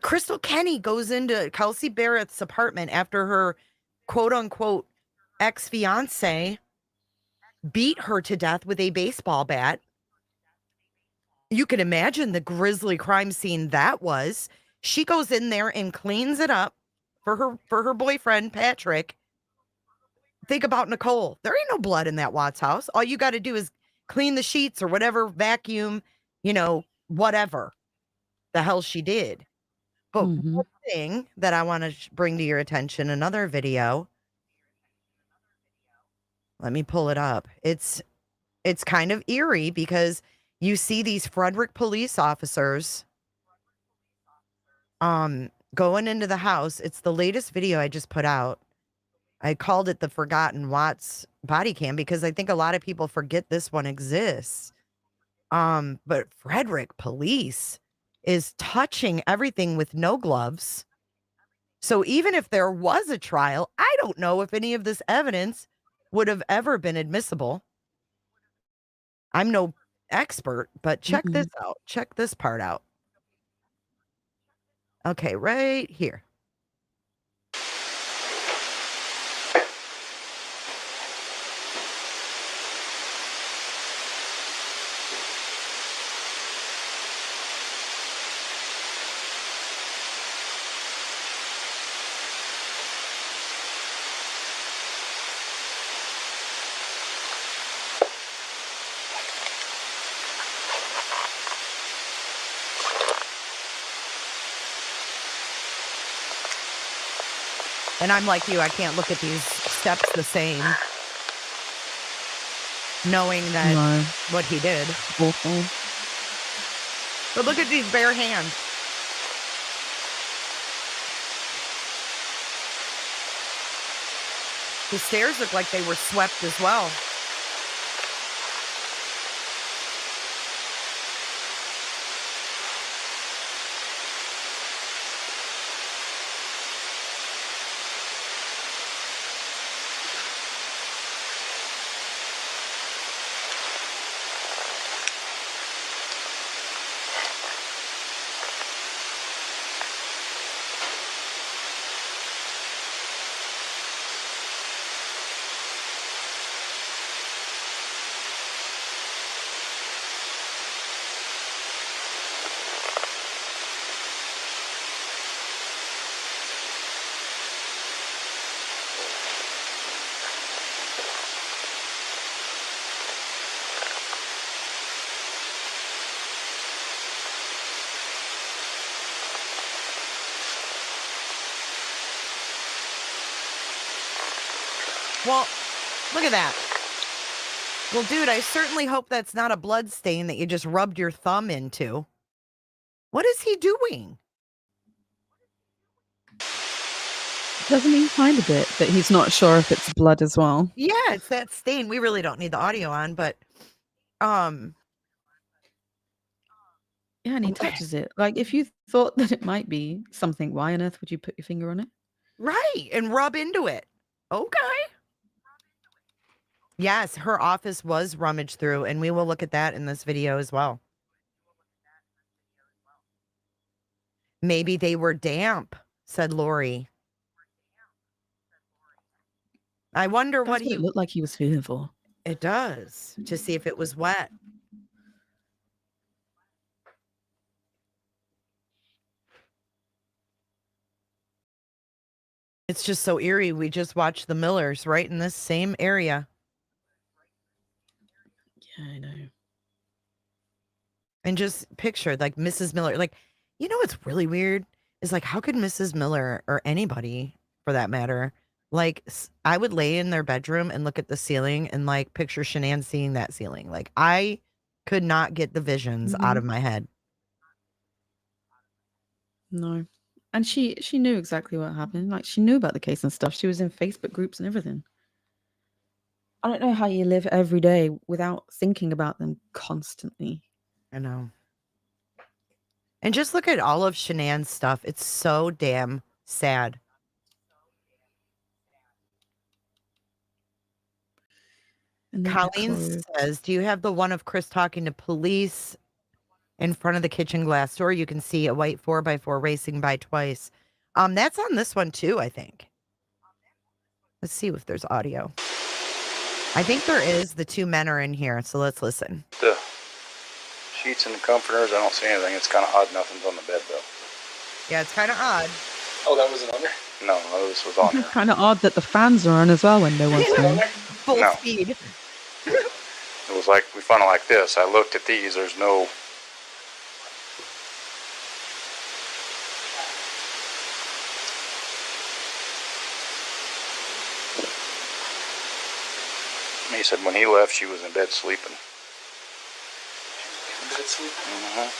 Crystal Kenny goes into Kelsey Barrett's apartment after her quote unquote ex-fiance beat her to death with a baseball bat. You can imagine the grisly crime scene that was. She goes in there and cleans it up for her boyfriend Patrick. Think about Nicole. There ain't no blood in that Watts house. All you got to do is clean the sheets or whatever, vacuum, whatever the hell she did. But one thing that I want to bring to your attention, another video. Let me pull it up. It's kind of eerie because you see these Frederick police officers going into the house. It's the latest video I just put out. I called it the Forgotten Watts body cam because I think a lot of people forget this one exists. But Frederick police is touching everything with no gloves. So even if there was a trial, I don't know if any of this evidence would have ever been admissible. I'm no expert, but check this out. Check this part out. Okay, right here. And I'm like you, I can't look at these steps the same, knowing that what he did. Awful. But look at these bare hands. The stairs look like they were swept as well. Well, look at that. Well, dude, I certainly hope that's not a blood stain that you just rubbed your thumb into. What is he doing? Doesn't he find a bit that he's not sure if it's blood as well? Yeah, it's that stain. We really don't need the audio on, but Yeah, and he touches it. Like, if you thought that it might be something, why on earth would you put your finger on it? Right, and rub into it. Okay. Yes, her office was rummaged through, and we will look at that in this video as well. Maybe they were damp, said Lori. I wonder That's what it looked like he was feeling for. It does, to see if it was wet. It's just so eerie. We just watched the Millers right in this same area. Yeah, I know. And just picture like Mrs. Miller. Like, you know what's really weird is like, how could Mrs. Miller or anybody for that matter, like, I would lay in their bedroom and look at the ceiling and like picture Shanann seeing that ceiling. Like, I could not get the visions out of my head. No. And she knew exactly what happened. Like, she knew about the case and stuff. She was in Facebook groups and everything. I don't know how you live every day without thinking about them constantly. I know. And just look at all of Shanann's stuff. It's so damn sad. Colleen says, do you have the one of Chris talking to police in front of the kitchen glass door? You can see a white 4x4 racing by twice. That's on this one too, I think. Let's see if there's audio. I think there is. The two men are in here, so let's listen. The sheets and the comforters, I don't see anything. It's kind of odd nothing's on the bed, though. Yeah, it's kind of odd. Oh, that wasn't on there? No, this was on there. Kind of odd that the fans are on as well when no one's home. Full speed. It was like, we found it like this. I looked at these, there's no... He said when he left, she was in bed sleeping. In bed sleeping? Mm-hmm.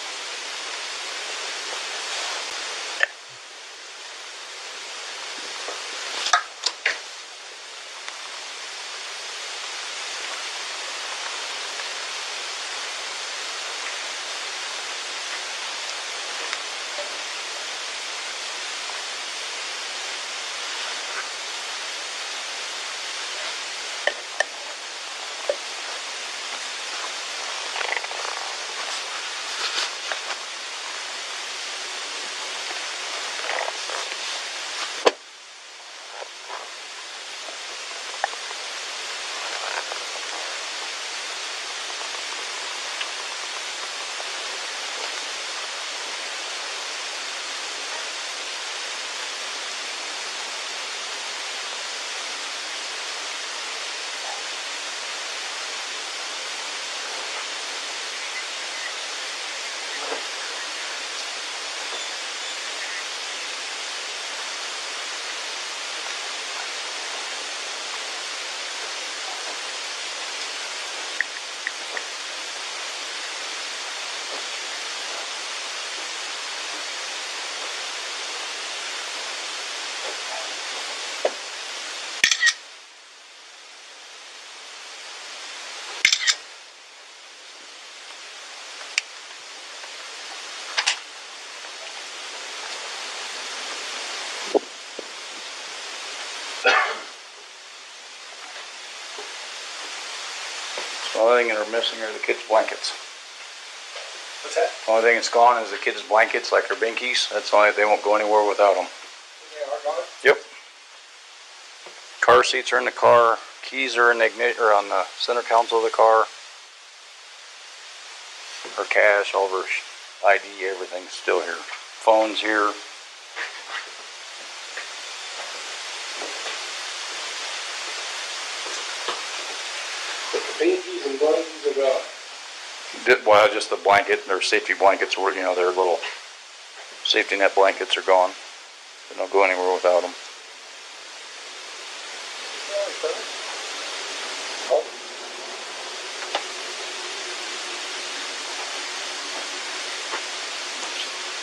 The only thing that are missing are the kids' blankets. What's that? The only thing that's gone is the kids' blankets, like their binkies. That's why they won't go anywhere without them. They are gone? Yep. Car seats are in the car. Keys are in the or on the center console of the car. Her cash, all of her ID, everything's still here. Phone's here. But the binkies and blankets are gone. Well, just the blanket, their safety blankets were, their little safety net blankets are gone. They don't go anywhere without them.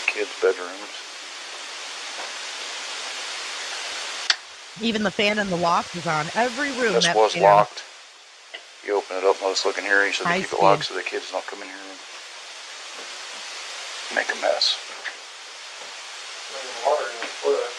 Kids' bedrooms. Even the fan in the loft is on. Every room. This that was fan. locked. You open it up, let's look in here. You said High to keep it speed. locked so the kids don't come in here and make a mess. Water in the toilet.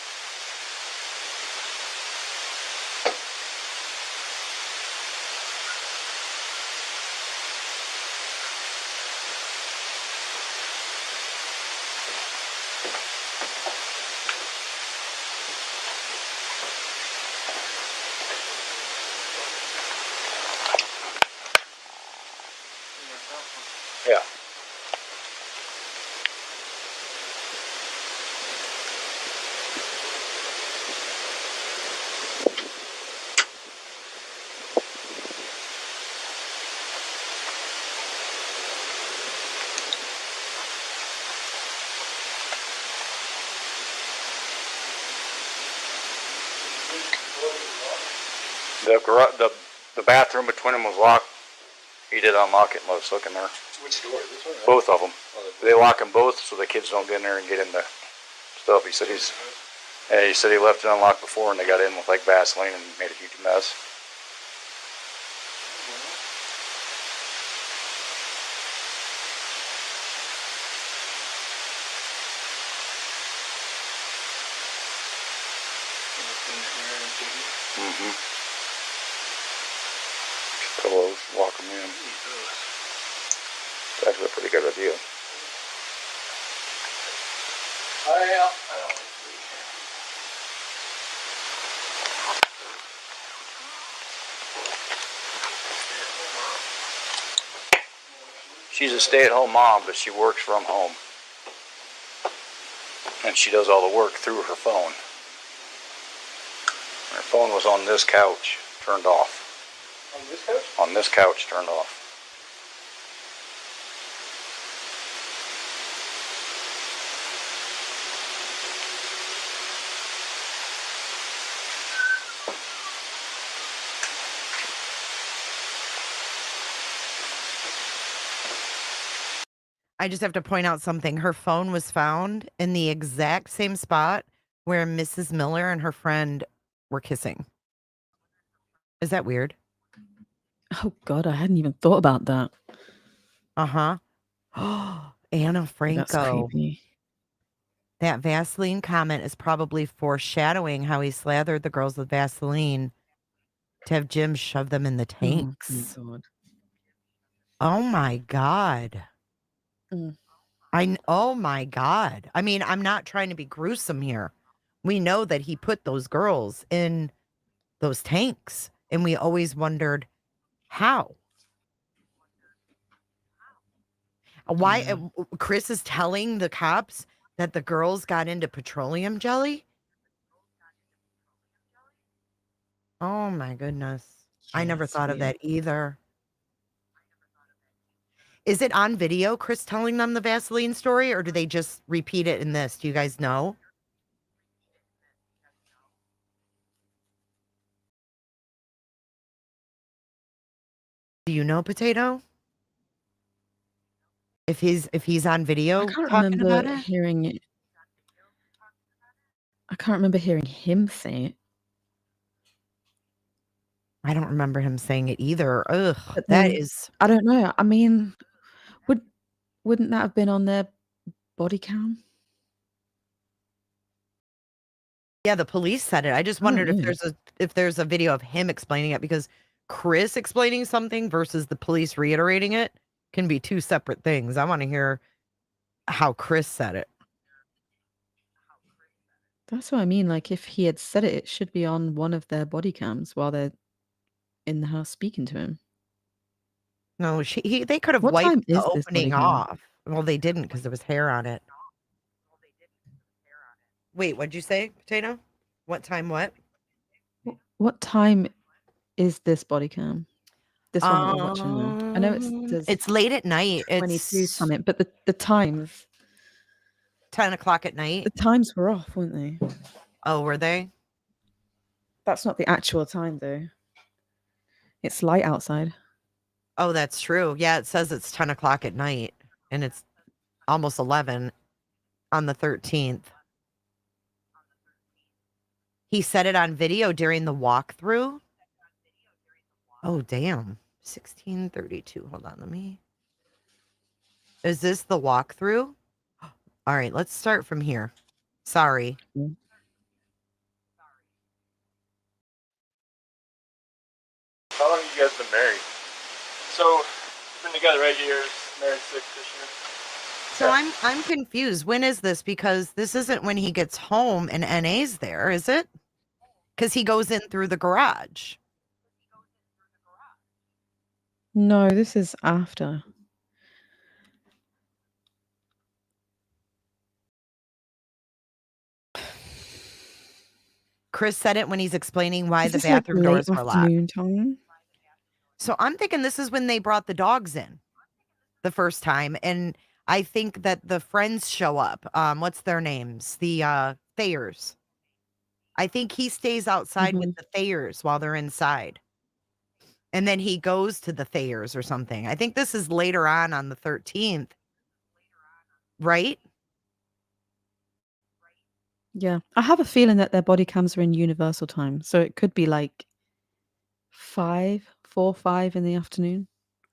The bathroom between them was locked. He did unlock it and let us look in there. Which door? This one? Both of them. They lock them both so the kids don't get in there and get into stuff. He said he left it unlocked before and they got in with like Vaseline and made a huge mess. Mm-hmm. Pillows, lock them in. It's actually a pretty good idea. She's a stay-at-home mom, but she works from home. And she does all the work through her phone. Her phone was on this couch, turned off. On this couch? On this couch, turned off. I just have to point out something. Her phone was found in the exact same spot where Mrs. Miller and her friend were kissing. Is that weird? Oh God, I hadn't even thought about that. Uh-huh. Anna That's Franco. creepy. That Vaseline comment is probably foreshadowing how he slathered the girls with Vaseline to have Jim shove them in the Oh my tanks. God. Oh my God. Mm. Oh my God. I mean, I'm not trying to be gruesome here. We know that he put those girls in those tanks, and we always wondered how. Why Yeah. Chris is telling the cops that the girls got into petroleum jelly? Oh my goodness. I Yeah, never it's thought of weird. that either. Is it on video, Chris telling them the Vaseline story, or do they just repeat it in this? Do you guys know? Do you know, Potato? If he's on I video can't talking about remember it? hearing it. I can't remember hearing him say it. I don't remember him saying it either. Ugh, But that then is I don't know. I mean, wouldn't that have been on their body cam? yeah, the police said it. I just I don't wondered know. if there's a video of him explaining it because Chris explaining something versus the police reiterating it can be two separate things. I want to hear how Chris said it. That's what I mean. Like, if he had said it, it should be on one of their body cams while they're in the house speaking to him. No, they could have What wiped time the is this body opening cam? off. Well, they didn't because there was hair on it. Wait, what'd you say, Potato? What time? What? What time is this body cam? This one that we're watching now. I know it says It's late at night. 22 It's something, but the times, 10 o'clock at night. the times were off, weren't they? Oh, were they? That's not the actual time though. It's light outside. Oh, that's true. Yeah, it says it's 10 o'clock at night and it's almost 11 on the 13th. He said it on video during the walkthrough. Oh, damn. 1632. Hold on, let me. Is this the walkthrough? All right, let's start from here. Sorry. How long have you guys been married? So, been together 8 years, married 6 this year. So I'm confused. When is this? Because this isn't when he gets home and NA's there, is it? Because he goes in through the garage. No, this is after. Chris said it when he's explaining why Is the this like bathroom late doors were locked. afternoon time? So I'm thinking this is when they brought the dogs in the first time. And I think that the friends show up. What's their names? The Thayers. I think he stays outside with the Thayers while they're inside. And then he goes to the Thayers or something. I think this is later on the 13th. Right? Yeah. I have a feeling that their body cams are in universal time. So it could be like 4 or 5 in the afternoon.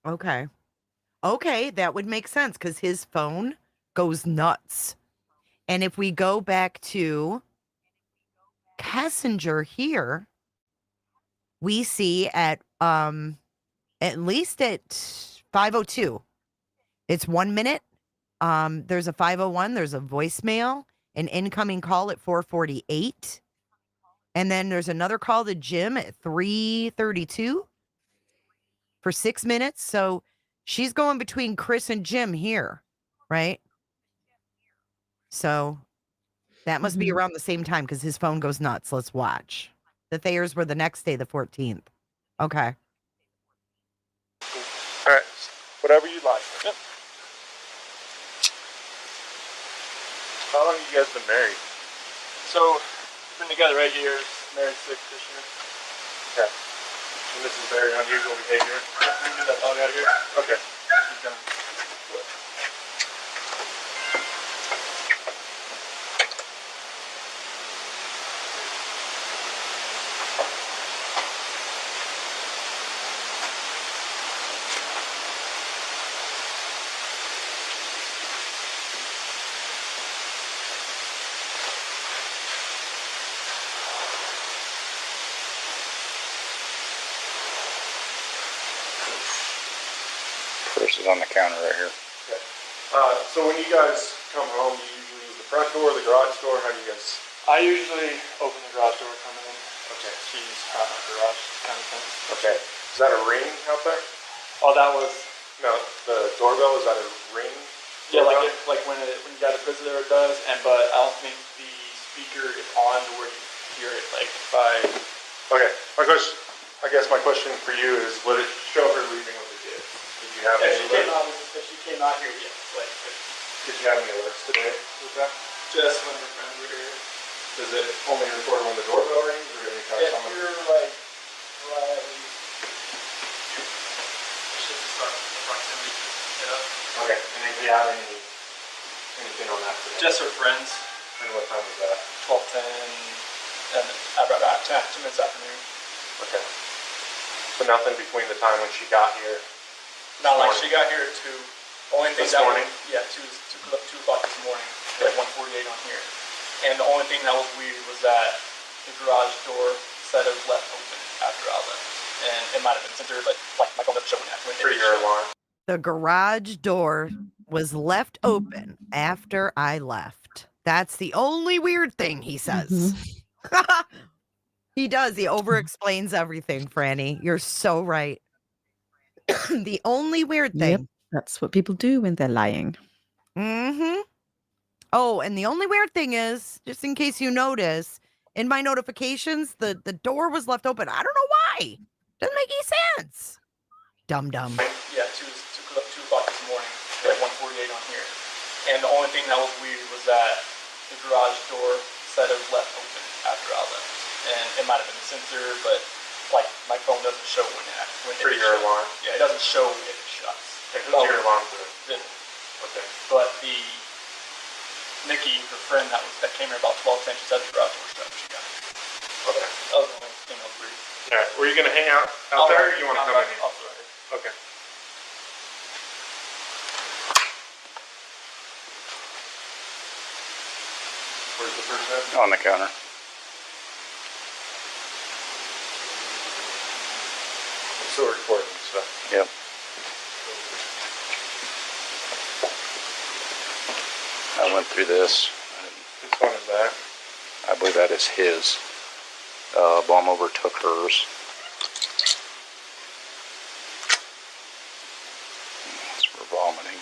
Okay. Okay, that would make sense because his phone goes nuts. And if we go back to Kessinger here, we see at least at 5:02. It's 1 minute. There's a 5:01, there's a voicemail, an incoming call at 4:48. And then there's another call to Jim at 3:32 for 6 minutes. So she's going between Chris and Jim here, right? So that must be around the same time because his phone goes nuts. Let's watch. The Thayers were the next day, the 14th. Okay. All right, whatever you like. Yep. How long have you guys been married? So, been together 8 years, married 6 this year. Okay. And this is very unusual behavior. Can you get that dog out of here? Okay. She's gonna... Purse is on the counter right here. Okay. So when you guys come home, you usually use the front door, the garage door? How do you guys? I usually open the garage door coming in. Okay. She's out in the garage kind of thing. Okay. Is that a ring out there? Oh, that was... No, the doorbell, is that a ring? Yeah, doorbell? like when you got a visitor, it does. But I don't think the speaker is on to where you hear it. Like by... Okay. I guess my question for you is, would it show her leaving with the kids? Did you have any alerts? If she came out here, yes. Did you have any alerts today with that? Just when her friends were here. Does it only record when the doorbell rings, or any time If someone? you're like right at least, should just start proximity. Okay. And did you have anything on that today? Just her friends. And what time was that? 12:10 and about 2 minutes afternoon. Okay. So nothing between the time when she got here. Not like she got here at 2. Only thing This that morning? Yeah, 2 o'clock this morning. Like 1:48 on here. And the only thing that was weird was that the garage door said it was left open after I left. And it might have been censored, but like my phone doesn't show when For your alarm. The garage door was left open after I left. That's the only weird thing he says. He does. He over explains everything, Franny. You're so right. The only weird thing. Yep, that's what people do when they're lying. Oh, and the only weird thing is, just in case you notice, in my notifications, the door was left open. I don't know why. Doesn't make any sense. Dum. Yeah, 2 o'clock this morning. Like 1:48 on here. And the only thing that was weird was that the garage door said it was left open after I left. And it might have been censored, but like my phone doesn't show when For it your shuts. alarm? Yeah, it doesn't show if it shuts. Okay, who's your alarm for? Okay. But the Nikki, her friend that came here about 12:10, she said the garage door shut when she got here. Okay. That was the only thing that was weird. All right. Were you going to hang out there, or you want to come in here? Okay. Where's the first head? On the counter. Still recording stuff. Yep. I went through this. Which one is that? I believe that is his. Bomb overtook hers. It's for vomiting.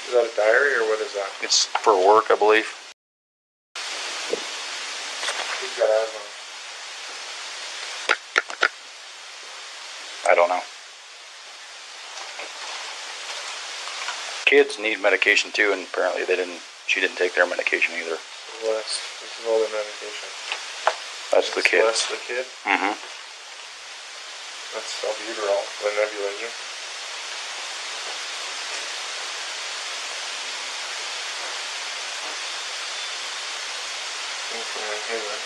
Is that a diary, or what is that? It's for work, I believe. Who's got asthma? I don't know. Kids need medication too, and apparently she didn't take their medication either. Celeste. This is all their medication. That's the kid. Celeste, the kid? Mm-hmm. That's albuterol, the nebulizer. Inhaler.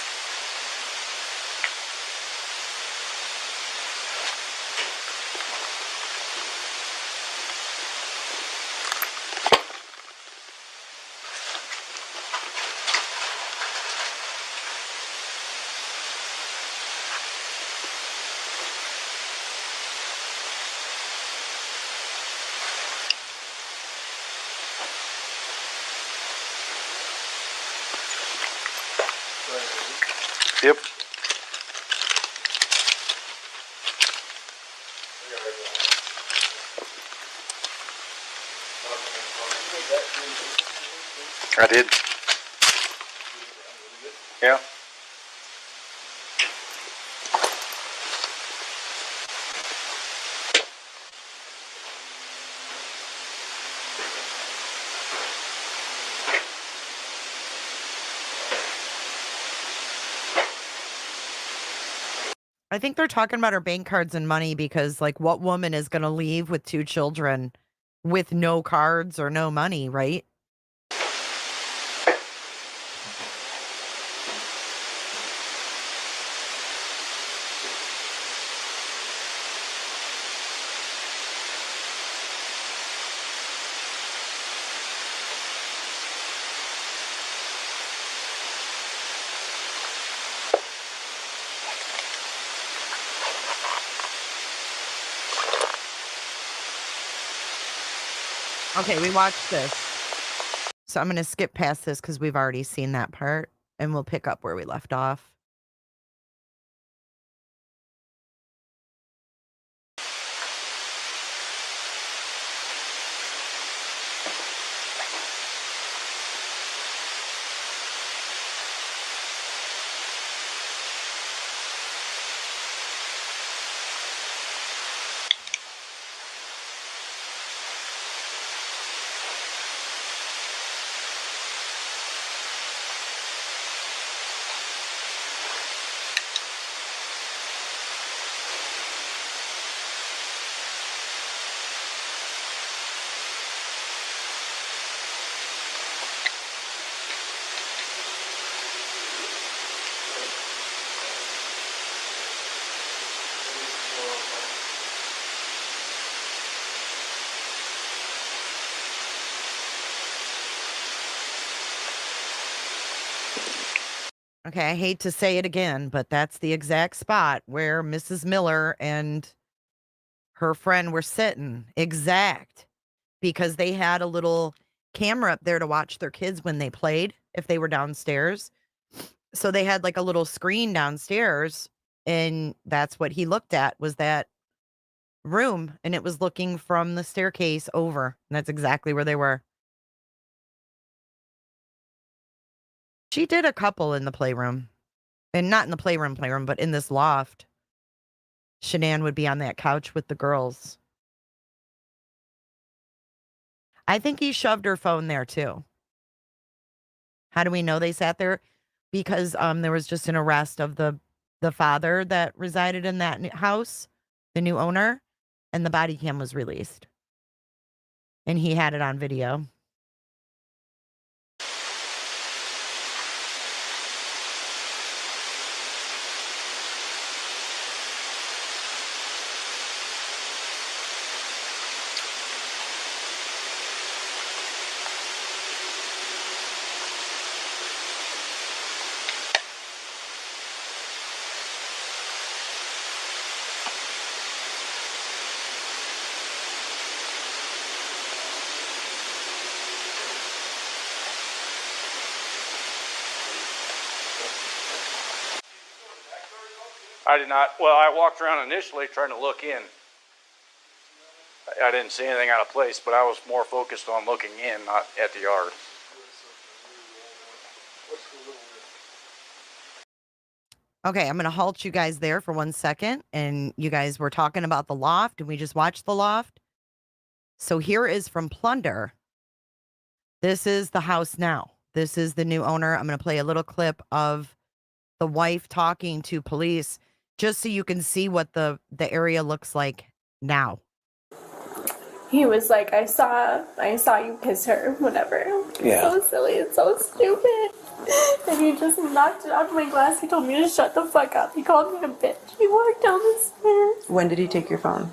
Yep. I did. Yeah. I think they're talking about her bank cards and money because, like, what woman is going to leave with 2 children with no cards or no money, right? Okay, we watched this. So I'm going to skip past this because we've already seen that part and we'll pick up where we left off. Okay, I hate to say it again, but that's the exact spot where Mrs. Miller and her friend were sitting. Exact. Because they had a little camera up there to watch their kids when they played, if they were downstairs. So they had like a little screen downstairs, and that's what he looked at, was that room, and it was looking from the staircase over. And that's exactly where they were. She did a couple in the playroom. And not in the playroom, but in this loft. Shanann would be on that couch with the girls. I think he shoved her phone there too. How do we know they sat there? Because there was just an arrest of the father that resided in that house, the new owner, and the body cam was released. And he had it on video. I did not. Well, I walked around initially trying to look in. I didn't see anything out of place, but I was more focused on looking in, not at the yard. Okay, I'm going to halt you guys there for 1 second. And you guys were talking about the loft, and we just watched the loft. So here is from Plunder. This is the house now. This is the new owner. I'm going to play a little clip of the wife talking to police just so you can see what the area looks like now. He was like, I saw you kiss her, whatever. Yeah. So silly, it's so stupid. And he just knocked it out of my glass. He told me to shut the fuck up. He called me a bitch. He walked down the stairs. When did he take your phone?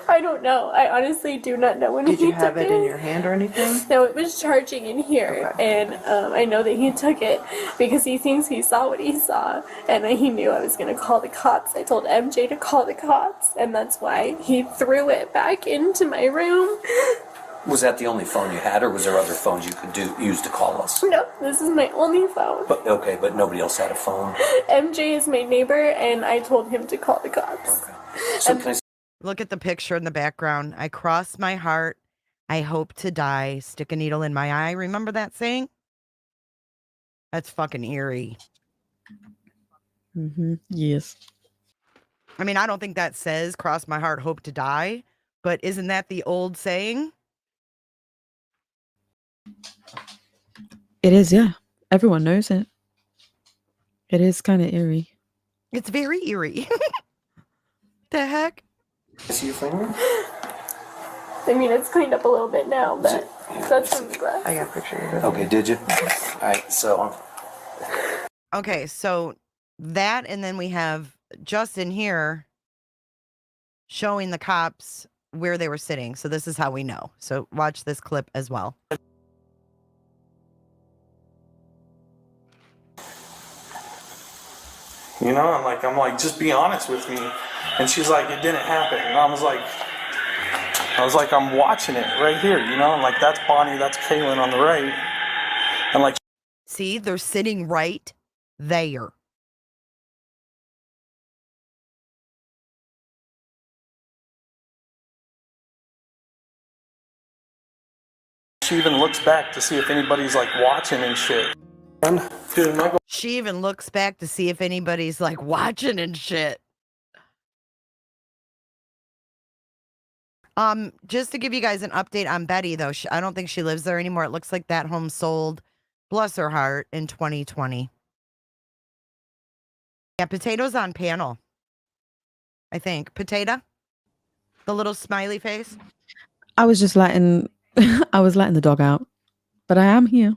I don't know. I honestly do not know when he took it. Did you have it in your hand or anything? No, it was charging in here. Okay. And I know that he took it because he thinks he saw what he saw. And he knew I was going to call the cops. I told MJ to call the cops. And that's why he threw it back into my room. Was that the only phone you had, or was there other phones you could use to call us? No, this is my only phone. But okay, but nobody else had a phone. MJ is my neighbor, and I told him to call the cops. Okay. So look at the picture in the background. I cross my heart. I hope to die. Stick a needle in my eye. Remember that saying? That's fucking eerie. Yes. I mean, I don't think that says cross my heart, hope to die. But isn't that the old saying? It is, yeah. Everyone knows it. It is kind of eerie. It's very eerie. The heck? See your finger? I mean, it's cleaned up a little bit now, but that's from the glass. I got a picture of it. Okay, did you? All right, so. Okay, so that, and then we have Justin here showing the cops where they were sitting. So this is how we know. So watch this clip as well. You know, I'm like, just be honest with me. And she's like, it didn't happen. And I was like, I'm watching it right here, you know? I'm like, that's Bonnie, that's Kaylin on the right. And like, see, they're sitting right there. she even looks back to see if anybody's like watching and shit. Dude, she even looks back to see if anybody's like watching and shit. Just to give you guys an update on Betty, though, I don't think she lives there anymore. It looks like that home sold, bless her heart, in 2020. Yeah, Potato's on panel, I think. Potato? The little smiley face? I was just letting the dog out, but I am here.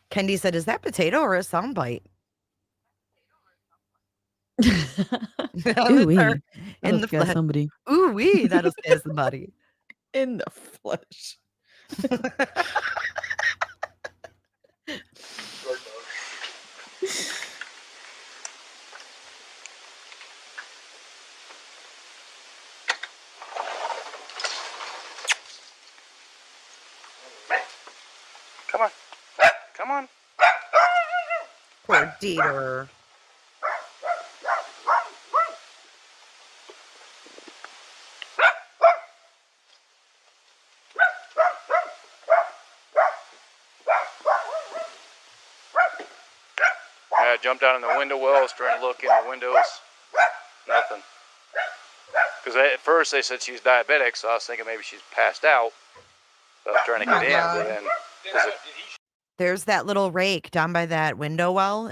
Kendi said, is that Potato or a soundbite? Ooh-wee. In the flesh. Somebody. Ooh-wee, that'll scare somebody. In the flesh. Come on. Come on. Poor Dieter. I jumped out in the window wells, trying to look in the windows. Nothing. Because at first they said she was diabetic, so I was thinking maybe she's passed out. So I was trying to get in, but then... There's that little rake down by that window well.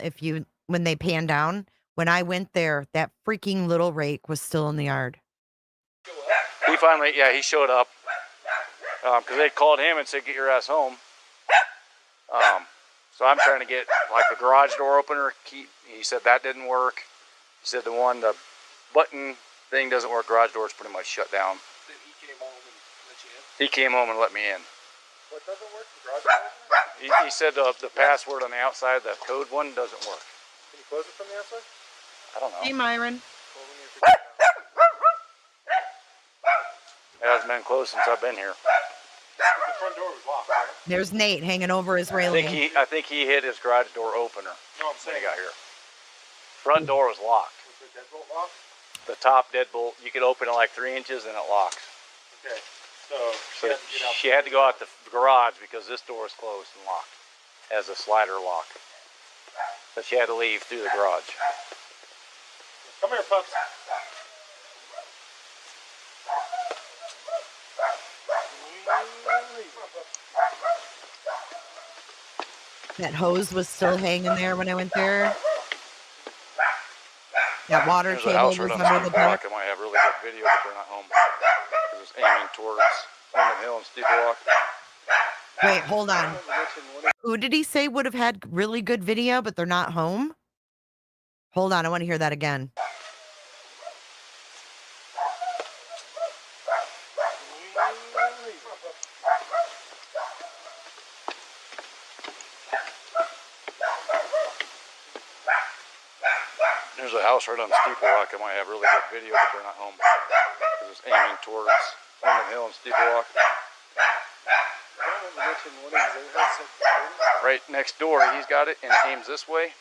When they pan down, when I went there, that freaking little rake was still in the yard. He showed up. Because they called him and said, get your ass home. So I'm trying to get like the garage door opener key. He said that didn't work. He said the button thing doesn't work. Garage door's pretty much shut down. Then he came home and let you in? He came home and let me in. What doesn't work? The garage door? He said the password on the outside, the code one, doesn't work. Can you close it from the outside? I don't know. Hey, Myron. It hasn't been closed since I've been here. The front door was locked, right? There's Nate hanging over his railing. I think he hit his garage door opener when he got here. Front door was locked. Was the deadbolt locked? The top deadbolt, you could open it like 3 inches and it locks. Okay. So she had to go out the garage because this door is closed and locked as a slider lock. So she had to leave through the garage. Come here, pups. That hose was still hanging there when I went there. That water There's a table house was right on under the Steeple Rock. deck. I might have really good video, but they're not home. It was aiming towards Linden Hill and Steeple Rock. Wait, hold on. Who did he say would have had really good video, but they're not home? Hold on, I want to hear that again. There's a house right on Steeple Rock. I might have really good video, but they're not home. It was aiming towards Linden Hill and Steeple Rock. Right next door, he's got it, and it aims this way.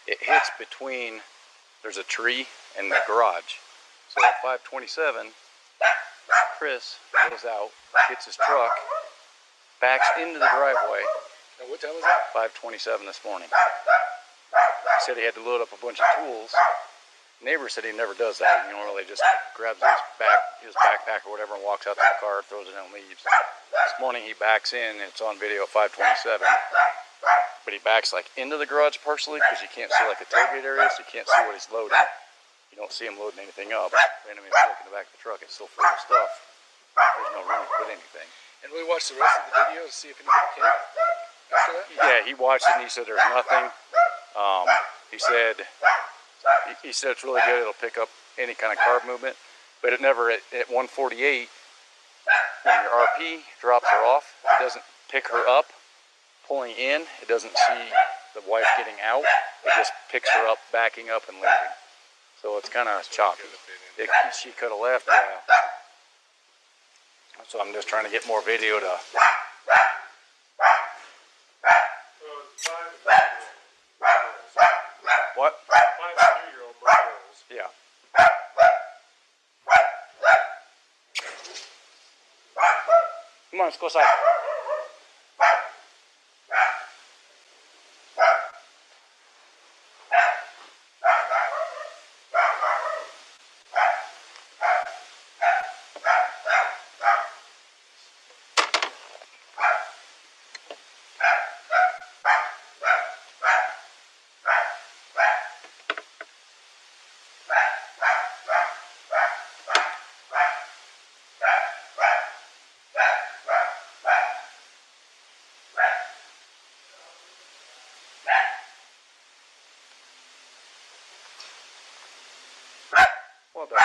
It hits between, there's a tree and the garage. So at 527, Chris goes out, gets his truck, backs into the driveway. And what time was that? 527 this morning. He said he had to load up a bunch of tools. Neighbor said he never does that. He normally just grabs his backpack or whatever and walks out to the car, throws it in and leaves. This morning he backs in, and it's on video at 527. But he backs like into the garage partially because you can't see like the tailgate area, so you can't see what he's loading. You don't see him loading anything up. And I mean, if you look in the back of the truck, it's still full of stuff. There's no room to put anything. And we watched the rest of the video to see if anybody came after that? Yeah, he watched it and he said there's nothing. He said it's really good. It'll pick up any kind of carb movement, but it never at 148 when your RP drops her off, it doesn't pick her up pulling in. It doesn't see the wife getting out. It just picks her up, backing up and leaving. So it's kind of choppy. She could have left. Yeah. So I'm just trying to get more video to. What? 5 3-year-old girls. Yeah. Come on, let's go outside. Well done.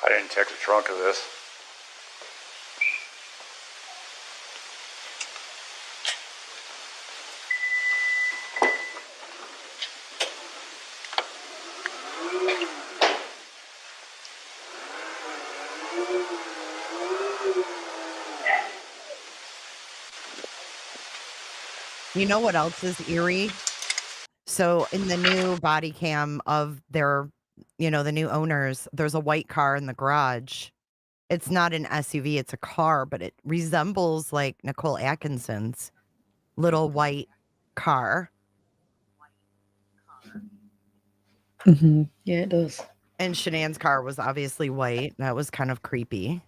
I didn't check the trunk of this. You know what else is eerie? So in the new body cam of their, the new owners, there's a white car in the garage. It's not an SUV, it's a car, but it resembles like Nicole Atkinson's little white car. Yeah, it does. And Shanann's car was obviously white. That was kind of creepy.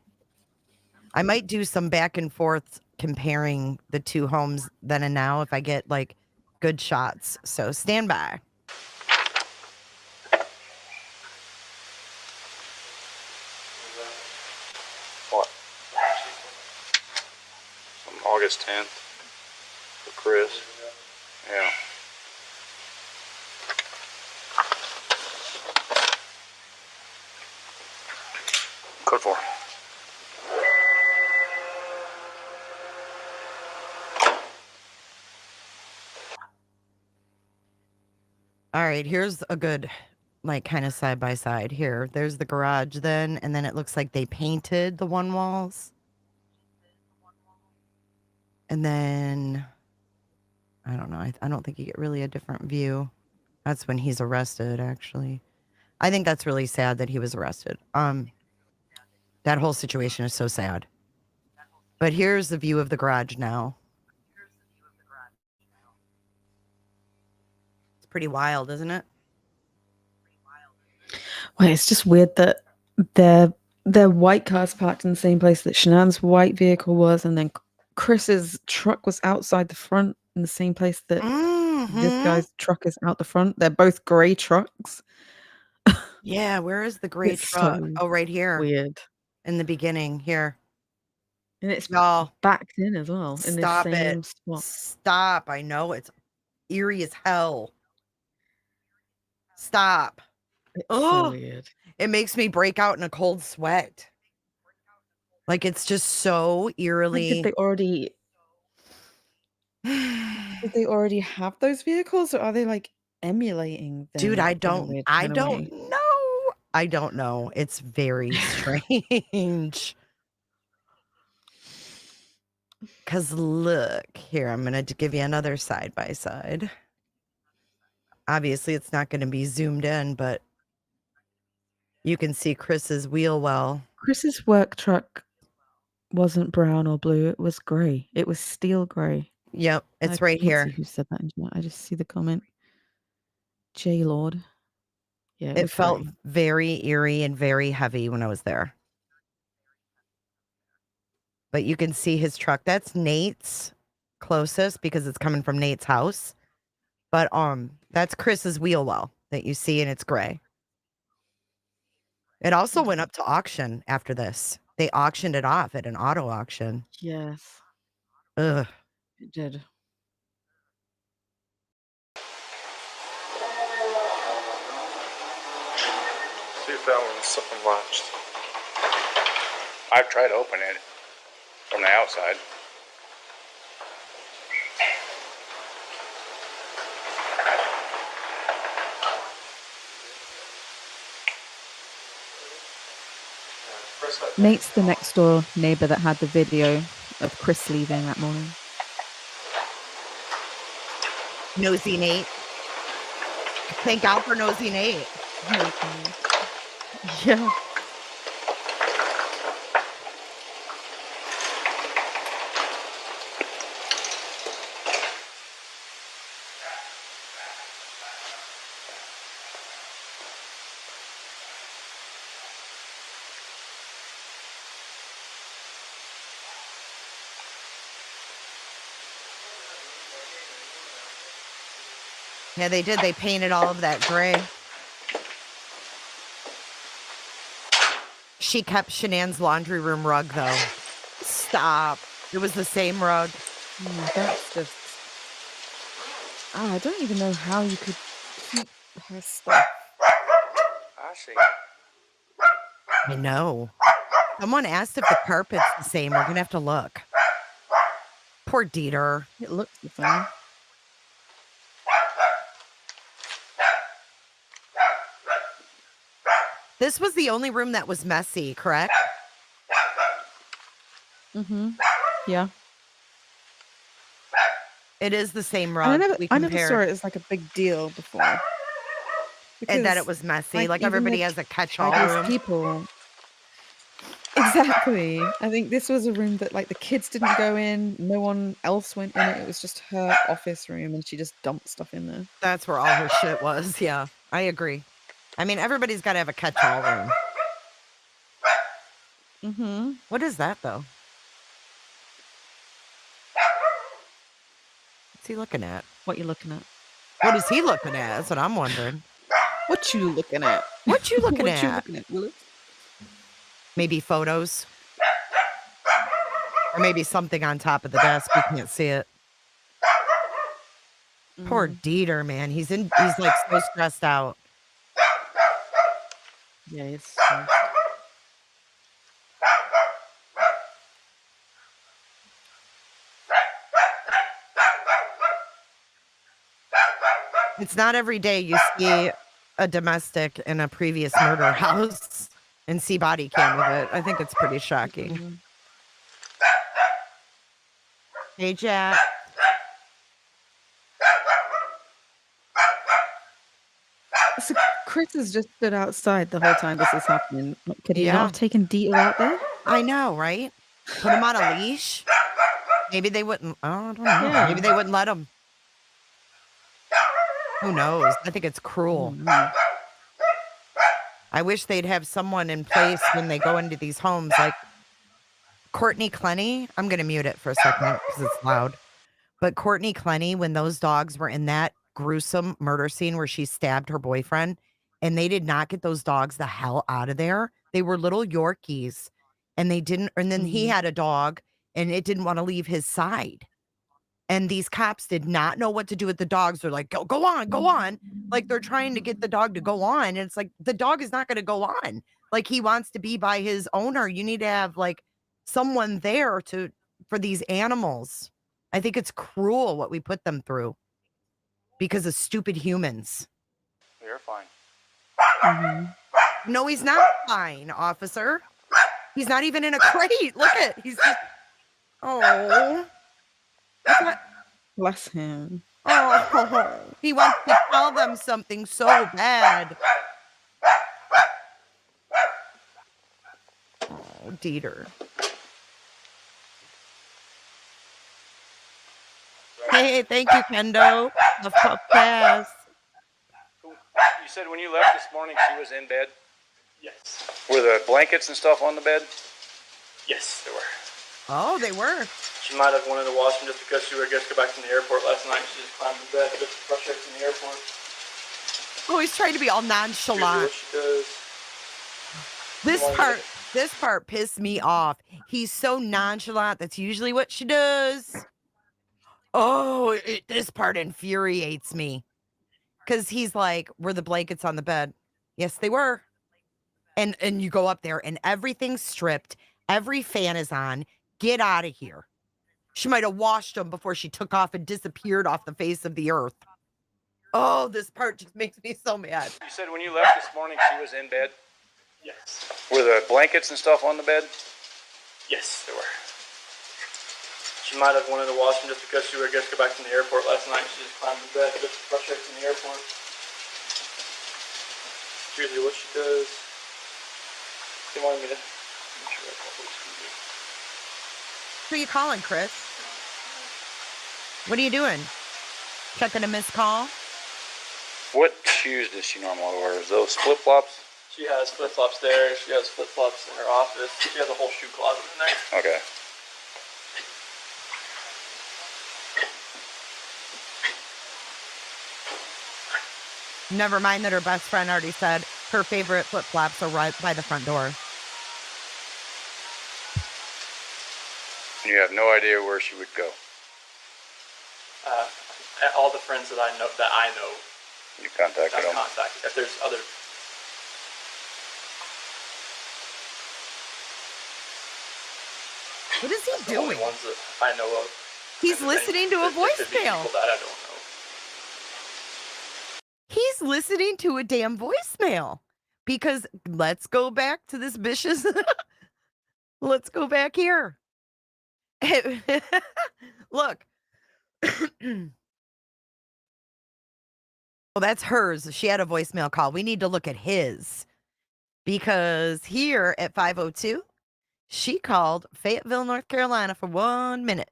I might do some back and forth comparing the two homes then and now if I get like good shots. So stand by. What? August 10th for Chris. Yeah. Code 4. All right, here's a good, like, kind of side by side here. There's the garage then, and then it looks like they painted the one walls. And then, I don't know. I don't think you get really a different view. That's when he's arrested, actually. I think that's really sad that he was arrested. That whole situation is so sad. But here's the view of the garage now. It's pretty wild, isn't it? Well, it's just weird that their white car's parked in the same place that Shanann's white vehicle was, and then Chris's truck was outside the front in the same place that this guy's truck is out the front. They're both gray trucks. Yeah, where is the gray It's truck? so Oh, right here. weird. In the beginning, here. And it's Y'all, backed in as well. In the stop same it. spot. Stop. I know it's eerie as hell. Stop. It's Oh, so weird. it makes me break out in a cold sweat. Like, it's just so Like, eerily. did they already have those vehicles, or are they like emulating them? Dude, I in a don't weird kind of way? know. I don't know. It's very strange. Because look, here, I'm going to give you another side by side. Obviously, it's not going to be zoomed in, but you can see Chris's wheel well. Chris's work truck wasn't brown or blue. It was gray. It was steel gray. Yep, it's I right can't here. see who said that in chat. I just see the comment. J Lord. Yeah, It was felt gray. very eerie and very heavy when I was there. But you can see his truck. That's Nate's closest because it's coming from Nate's house. But that's Chris's wheel well that you see, and it's gray. It also went up to auction after this. They auctioned it off at an auto auction. Yes, Ugh. it did. See if that one's unlatched. I've tried to open it from the outside. Nate's the next door neighbor that had the video of Chris leaving that morning. Nosy Nate. Thank God for Nosy Nate. Yeah. Yeah, they did. They painted all of that gray. She kept Shanann's laundry room rug, though. Stop. It was the same rug. That's just... I don't even know how you could keep her stuff. I see. I know. Someone asked if the carpet's the same. We're going to have to look. Poor Dieter. It looks the same. This was the only room that was messy, correct? Mm-hmm. Yeah. It is the same And rug. We I never saw compared. it as like a big deal before. And that it Because was messy. Like even everybody the has a catch-all tiniest room. people. Exactly. I think this was a room that like the kids didn't go in, no one else went in it. It was just her office room and she just dumped stuff in there. That's where all her shit was. Yeah, I agree. I mean, everybody's got to have a catch-all room. Mm-hmm. What is that, though? What's he looking at? What you looking at? What is he looking at? That's what I'm wondering. What you looking at? What you looking What at? you looking at, Willis? Maybe photos. Or maybe something on top of the desk. We can't see it. Poor Dieter, man. He's like so stressed out. Yeah, he's stressed. It's not every day you see a domestic in a previous murder house and see body cam of it. I think it's pretty shocking. Hey, Jack. So Chris has just stood outside the whole time this is happening. Could he not have taken Dieter out there? I know, right? Put him on a leash. Maybe they wouldn't. I don't know. Yeah. Maybe they wouldn't let him. Who knows? I think it's cruel. I wish they'd have someone in place when they go into these homes, like Courtney Clenny. I'm going to mute it for a second because it's loud. But Courtney Clenny, when those dogs were in that gruesome murder scene where she stabbed her boyfriend, and they did not get those dogs the hell out of there. They were little Yorkies, and they didn't. And then he had a dog, and it didn't want to leave his side. And these cops did not know what to do with the dogs. They're like, go on. Like they're trying to get the dog to go on. And it's like, the dog is not going to go on. Like he wants to be by his owner. You need to have like someone there for these animals. I think it's cruel what we put them through because of stupid humans. You're fine. No, he's not fine, officer. He's not even in a crate. Look at, he's just, oh. Bless him. Oh, he wants to tell them something so bad. Oh, Dieter. Hey, thank you, Kendo. The pup pass. You said when you left this morning she was in bed? Yes. Were the blankets and stuff on the bed? Yes, they were. Oh, they were. She might have wanted to wash them just because she would just go back from the airport last night. She just climbed in bed just to rush her from the airport. Oh, he's trying to be all nonchalant. She does. This part pissed me off. He's so nonchalant. That's usually what she does. Oh, this part infuriates me. Because he's like, were the blankets on the bed? Yes, they were. And you go up there and everything's stripped. Every fan is on. Get out of here. She might have washed them before she took off and disappeared off the face of the earth. Oh, this part just makes me so mad. You said when you left this morning she was in bed? Yes. Were the blankets and stuff on the bed? Yes, they were. She might have wanted to wash them just because she would just go back from the airport last night. She just climbed in bed just to rush her from the airport. It's usually what she does. They wanted me to make sure I call police. Who you calling, Chris? What are you doing? Checking a missed call? What shoes does she normally wear? Is those flip-flops? She has flip-flops there. She has flip-flops in her office. She has a whole shoe closet in there. Okay. Never mind that her best friend already said her favorite flip-flops are right by the front door. You have no idea where she would go. All the friends that I know, You contacted I've them? contacted. If there's other. What is he That's the only doing? ones that I know of. He's listening to a There could be voicemail. people that I don't know. He's listening to a damn voicemail. Because let's go back to this vicious. Let's go back here. Look, Well, that's hers. She had a voicemail call. We need to look at his because here at 5:02, she called Fayetteville, North Carolina for 1 minute.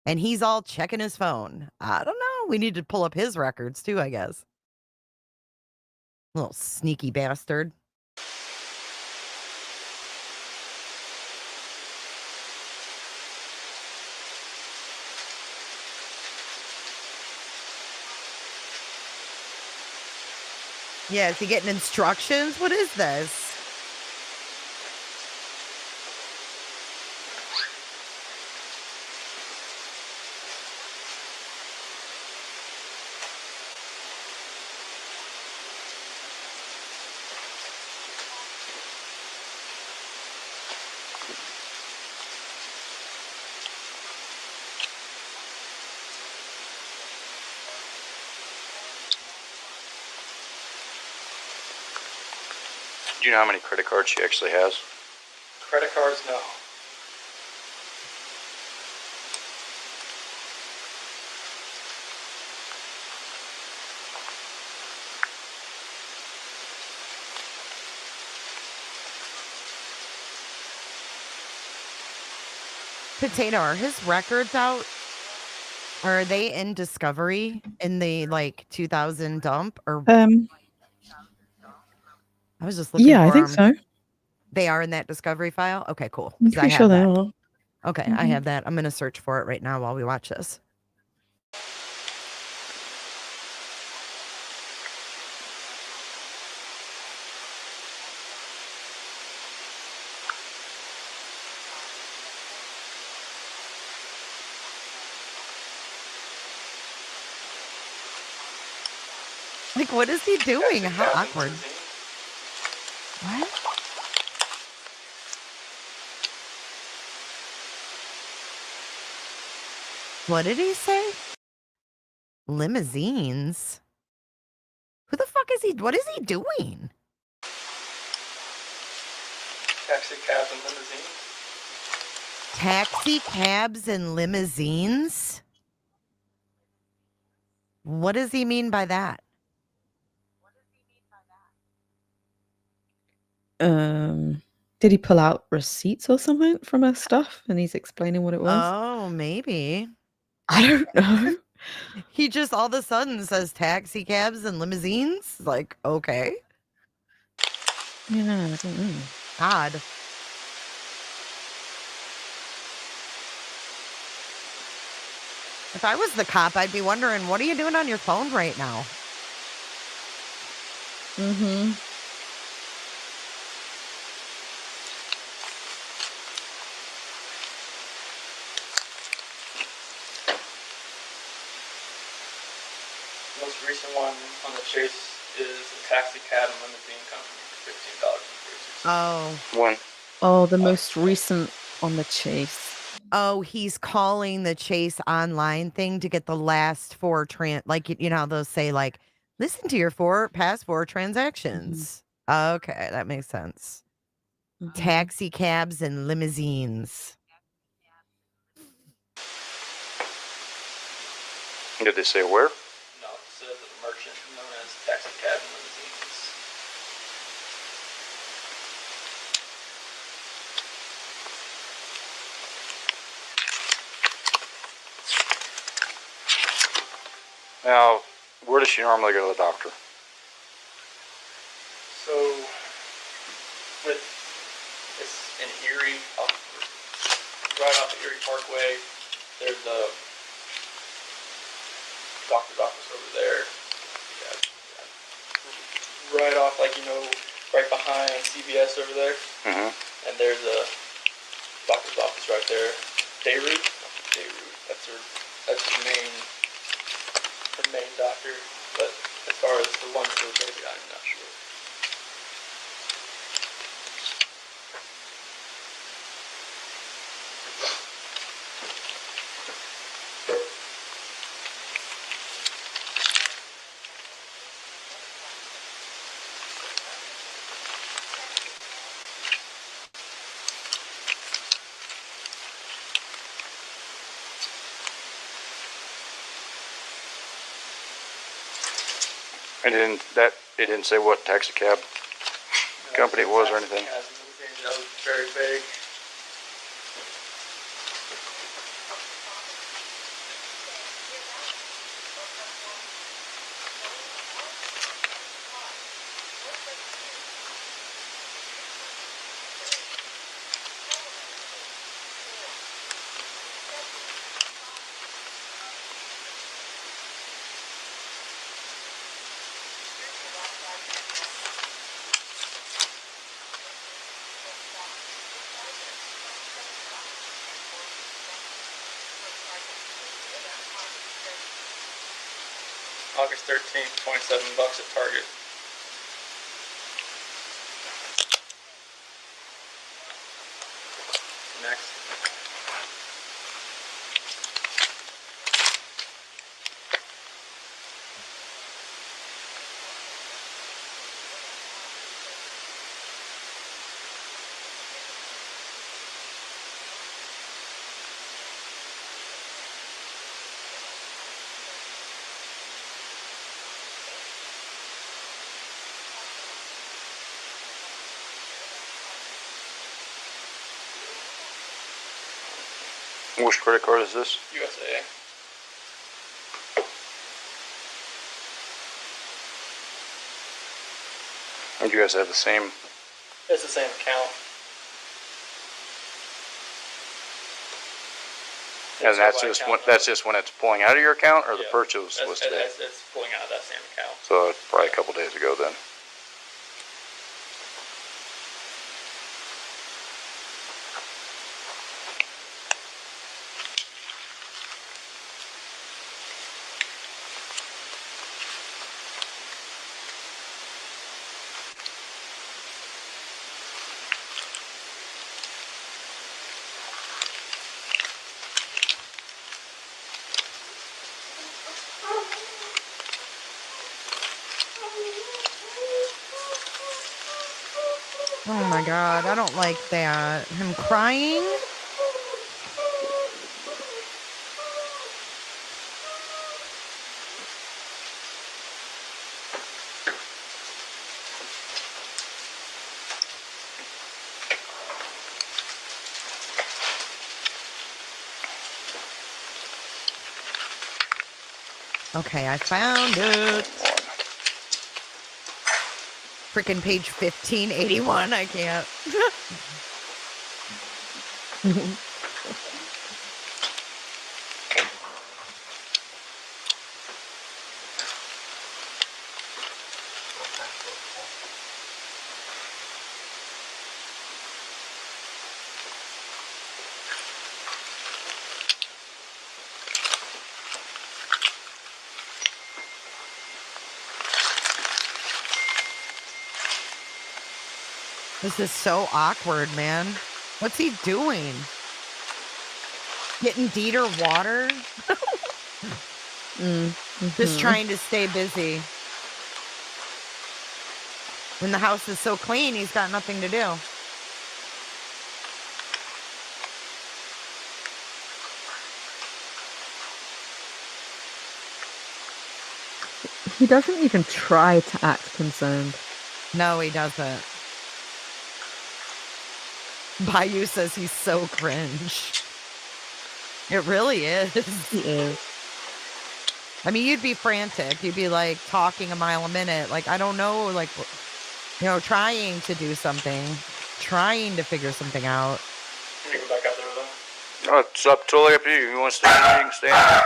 And he's all checking his phone. I don't know. We need to pull up his records too, I guess. Little sneaky bastard. Yeah, is he getting instructions? What is this? Do you know how many credit cards she actually has? Credit cards, no. Potato, are his records out? Or are they in Discovery in the like 2000 dump? Or I was just looking Yeah, for I think them. so. They are in that Discovery file? Okay, cool. I'm Because I pretty sure have they that. are. Okay, I have that. I'm going to search for it right now while we watch this. Like, what is he doing? How awkward. What? What did he say? Limousines? Who the fuck is he? What is he doing? Taxi cabs and limousines. Taxi cabs and limousines? What does he mean by that? Did he pull out receipts or something from her stuff and he's explaining what it was? Oh, maybe. I don't know. He just all of a sudden says taxi cabs and limousines. Like, okay. Yeah, I don't know. Odd. If I was the cop, I'd be wondering, what are you doing on your phone right now? Mm-hmm. Most recent one on the chase is a taxi cab and limousine company for $15.36. Oh. When? Oh, the most recent on the chase. Oh, he's calling the Chase online thing to get the last four like, you know, they'll say like, listen to your past four transactions. Okay, that makes sense. Taxi cabs and limousines. Did they say where? No, it says a merchant known as taxi cab and limousines. Now, where does she normally go to the doctor? So, it's in Erie, right off the Erie Parkway. There's a doctor's office over there. Yeah. Right off, like, right behind CVS over there. Mm-hmm. And there's a doctor's office right there. Dayrute. That's her main doctor. But as far as the one for the baby, I'm not sure. It didn't say what taxi cab company it was or anything. That was very vague. August 13th, $27 at Target. Next. Which credit card is this? USA. And you guys have the same? It's the same account. And that's just when it's pulling out of your account, or the purchase was today? It's pulling out of that same account. So probably a couple days ago then. Oh my God, I don't like that. Him crying. Okay, I found it. Freaking page 1581. I can't. This is so awkward, man. What's he doing? Getting Dieter water? Just trying to stay busy. When the house is so clean, he's got nothing to do. He doesn't even try to act concerned. No, he doesn't. Bayou says he's so cringe. It really is. He is. I mean, you'd be frantic. You'd be like talking a mile a minute. Like, I don't know, like, you know, trying to do something, trying to figure something out. Can you go back out there with them? No, it's totally up to you. You want to stand, you can stand.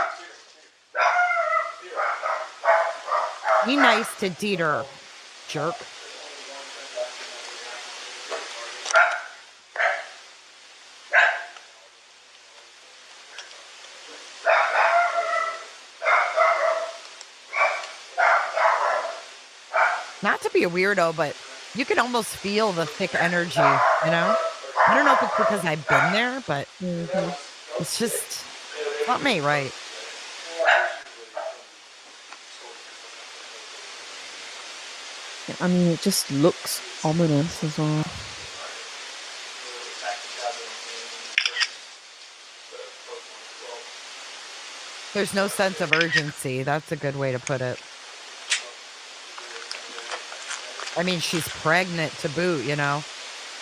Be nice to Dieter, jerk. Not to be a weirdo, but you can almost feel the thick energy, you know? I don't know if it's because I've been there, but it's just not me, right? I mean, it just looks ominous as well. There's no sense of urgency. That's a good way to put it. I mean, she's pregnant to boot, you know.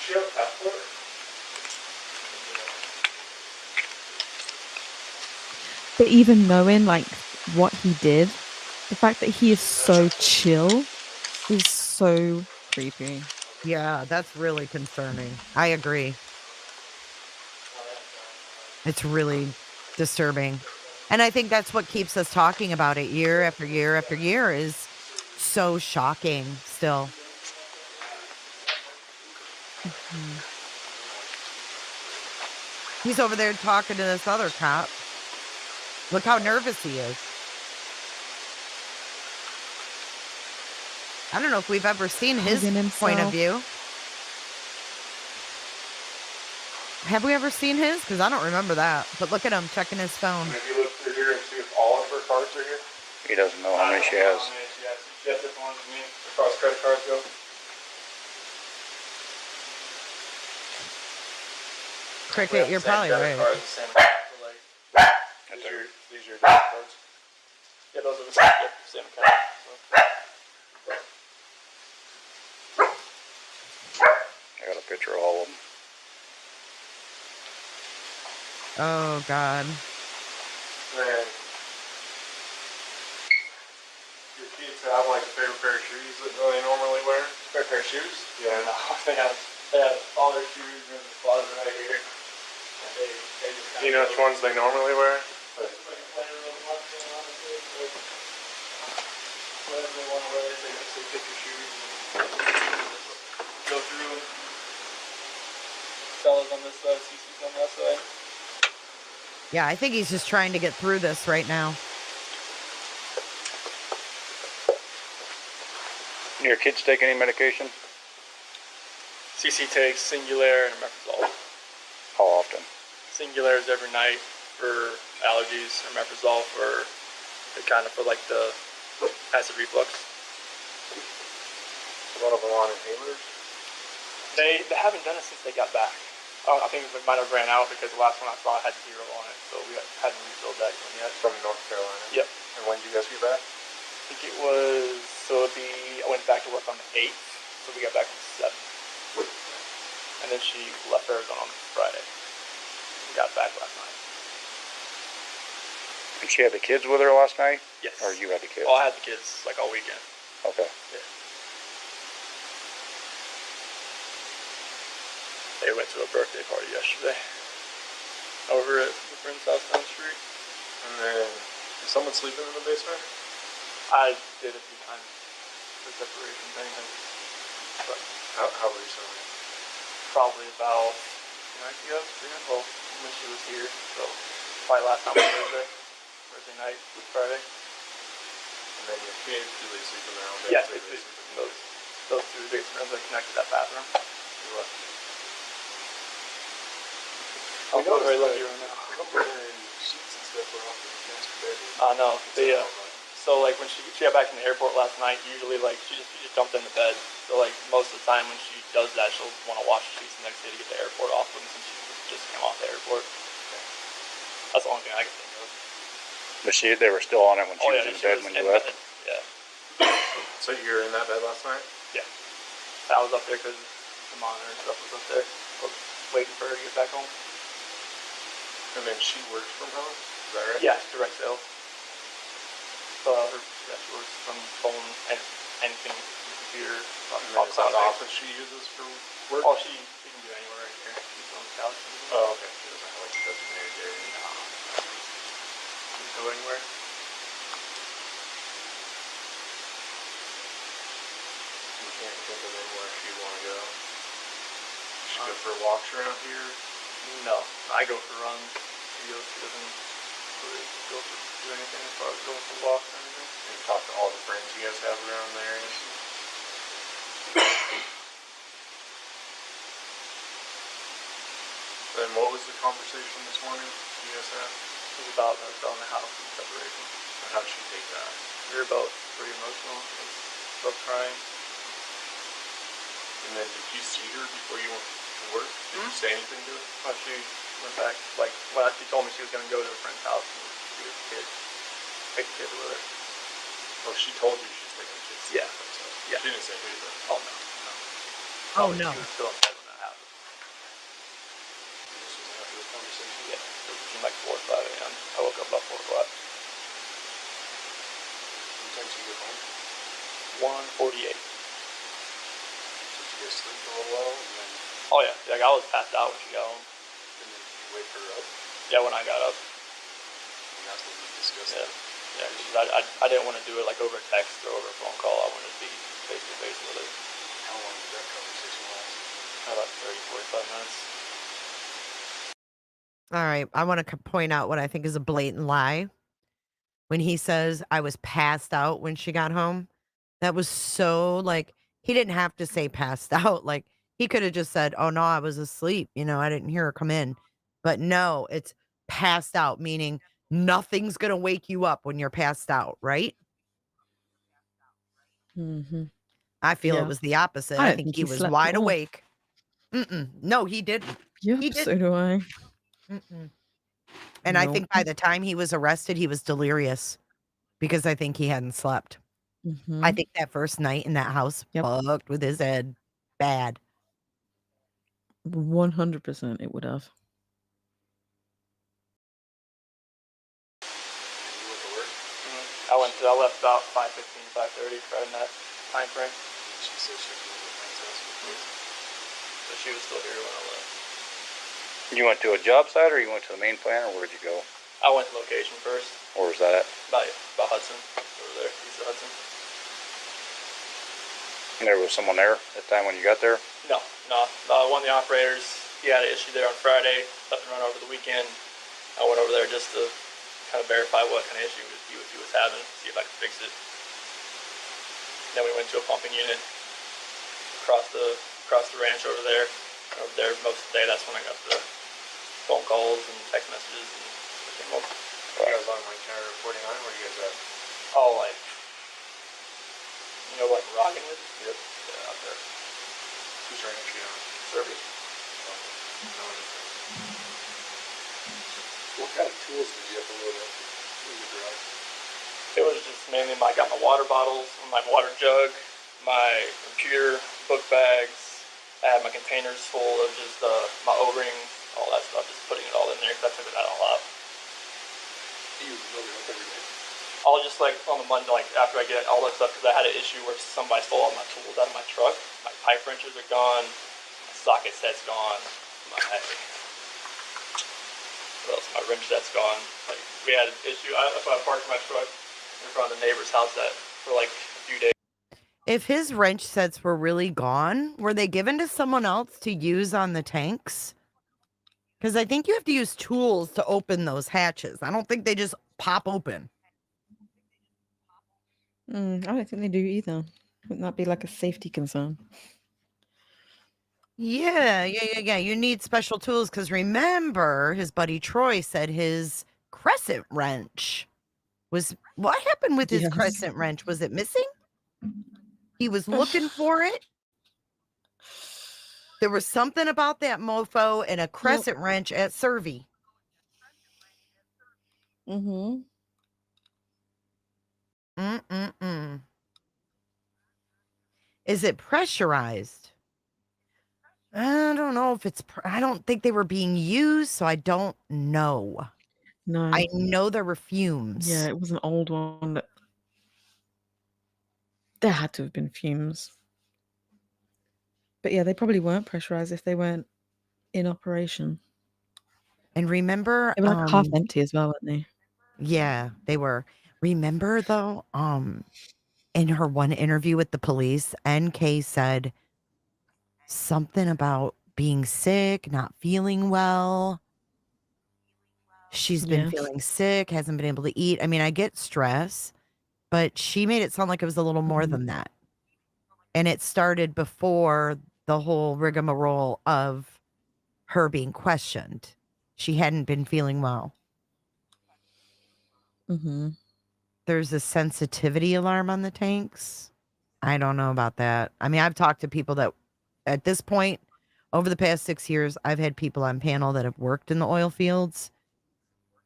She have a passport? But even knowing like what he did, the fact that he is so chill is so creepy. Yeah, that's really concerning. I agree. It's really disturbing. And I think that's what keeps us talking about it year after year after year is so shocking still. He's over there talking to this other cop. Look how nervous he is. I don't know if we've ever seen his point of view. Have we ever seen his? Because I don't remember that. But look at him checking his phone. If you look through here and see if all of her cards are here. He doesn't know how many she has. She has different ones than me. As far as credit cards go. Cricket, you're probably right. Cards, the same account, so like, these are your debit cards. Yeah, those are the same account. I got a picture of all of them. Oh, God. Then your kids have like a favorite pair of shoes that they normally wear? Favorite pair of shoes? Yeah. No, they have all their shoes in the closet right here. They just do you know which ones they normally wear? Whatever they want to wear, they pick your shoes and go through and fellas on this side, CC's on that side. Yeah, I think he's just trying to get through this right now. Your kids take any medication? CC takes Singular and Omeprazole. How often? Singular is every night for allergies, Omeprazole for like the acid reflux. A lot of them on inhalers? They haven't done it since they got back. I think it might have ran out because the last one I saw had 0 on it, so we hadn't refilled that one yet. From North Carolina? Yep. And when did you guys get back? I think it was, I went back to work on the 8th, so we got back on the 7th. And then she left Arizona on Friday. We got back last night. And she had the kids with her last night? Yes. Or you had the kids? Oh, I had the kids like all weekend. Okay. Yeah. They went to a birthday party yesterday over at the friend's house down the street. And then, is someone sleeping in the basement? I did a few times. The separation thing. But how recently? Probably about 2 nights ago, 3 nights. Well, when she was here. So probably last time was Thursday night, Friday. And then your kids, do they sleep in their own bed? Yes, they sleep in those two biggest rooms that connect to that bathroom. I'm very lucky right now. Sheets and stuff were off the master bedroom. No, so like when she got back from the airport last night, usually like she just jumped in the bed. So like most of the time when she does that, she'll want to wash the sheets the next day to get the airport off them since she just came off the airport. That's the only thing I can think of. But they were still on it when she was in bed when you left? Yeah. So you were in that bed last night? Yeah. I was up there because the monitor and stuff was up there. I was waiting for her to get back home. And then she works from home? Is that right? Yeah, direct sales. She works from phone and anything, computer. And then is that the office she uses for work? Oh, she can do anywhere right here. She's on the couch. Oh, okay. She doesn't have like a designated area. No. She can go anywhere. You can't think of anywhere she'd want to go. She go for walks around here? No, I go for runs. She doesn't really go for do anything as far as going for walks or anything. And you talk to all the friends you guys have around there. Then what was the conversation this morning you guys had? It was about selling the house and separation. And how did she take that? We were both pretty emotional. We were both crying. And then did you see her before you went to work? Did you say anything to her? Oh, she went back, like, well, she told me she was going to go to her friend's house and see the kids. Take the kids with her. Oh, she told you she's taking the kids? Yeah. Yeah. She didn't say who either. Oh, no. Oh, no. She was still in bed when that happened. This was after the conversation? Yeah. It was between like 4 or 5 a.m. I woke up about 4 o'clock. What time did you get home? 1:48. So did you guys sleep for a little while? And then... Oh, yeah. Like, I was passed out when she got home. And then did you wake her up? Yeah, when I got up. And that's when we discussed it. Yeah, I didn't want to do it like over text or over a phone call. I wanted to be face to face with her. How long did that conversation last? About 30, 45 minutes. All right. I want to point out what I think is a blatant lie. When he says I was passed out when she got home, that was so like, he didn't have to say passed out. Like, he could have just said, oh no, I was asleep. I didn't hear her come in. But no, it's passed out, meaning nothing's going to wake you up when you're passed out, right? Mm-hmm. I feel it Yeah. was the opposite. I I don't think think he he was slept at wide all. awake. No, he didn't. Yep, He so didn't. do I. And I No. think by the time he was arrested, he was delirious because I think he hadn't slept. I Mm-hmm. think that first night in that house Yep. fucked with his head bad. 100% it would have. I left about 5:15, 5:30, right in that time frame. She said she was going to friend's house with me. But she was still here when I left. You went to a job site or you went to the main plant, or where'd you go? I went to location first. Where was that at? About Hudson, over there, east of Hudson. And there was someone there at the time when you got there? No. One of the operators, he had an issue there on Friday, left and run over the weekend. I went over there just to kind of verify what kind of issue he was having, see if I could fix it. Then we went to a pumping unit across the ranch over there. Over there most of the day. That's when I got the phone calls and text messages and everything else. You guys on like County 49? Where you guys at? Oh, like like Rockinwood? Yep. Yeah, out there. Who's ranch you on? Service. What kind of tools did you have to load up in the garage? It was just mainly I got my water bottles, my water jug, my computer, book bags. I had my containers full of just my O-rings, all that stuff, just putting it all in there because I took it out a lot. You load it up every day? All just like on the Monday, like after I get all that stuff, because I had an issue where somebody stole all my tools out of my truck. My pipe wrenches are gone, my socket set's gone, what else? My wrench set's gone. Like we had an issue. That's why I parked my truck in front of the neighbor's house for like a few days. If his wrench sets were really gone, were they given to someone else to use on the tanks? Because I think you have to use tools to open those hatches. I don't think they just pop open. I don't think they do either. Wouldn't that be like a safety concern? Yeah. You need special tools because remember, his buddy Troy said his crescent wrench was... What happened with his Yes. crescent wrench? Was it missing? He was looking for it. There was something about that mofo and a crescent wrench at Servy. Mm-hmm. Is it pressurized? I don't know if it's... I don't think they were being used, so I don't know. No. I know there were fumes. Yeah, it was an old one. There had to have been fumes. But yeah, they probably weren't pressurized if they weren't in operation. And remember... They were like half empty as well, weren't they? Yeah, they were. Remember, though, in her one interview with the police, NK said something about being sick, not feeling well. She's been feeling sick, hasn't been able to eat. I mean, I get stress, but she made it sound like it was a little more than that. And it started before the whole rigmarole of her being questioned. She hadn't been feeling well. Mm-hmm. There's a sensitivity alarm on the tanks. I don't know about that. I mean, I've talked to people that at this point, over the past 6 years, I've had people on panel that have worked in the oil fields,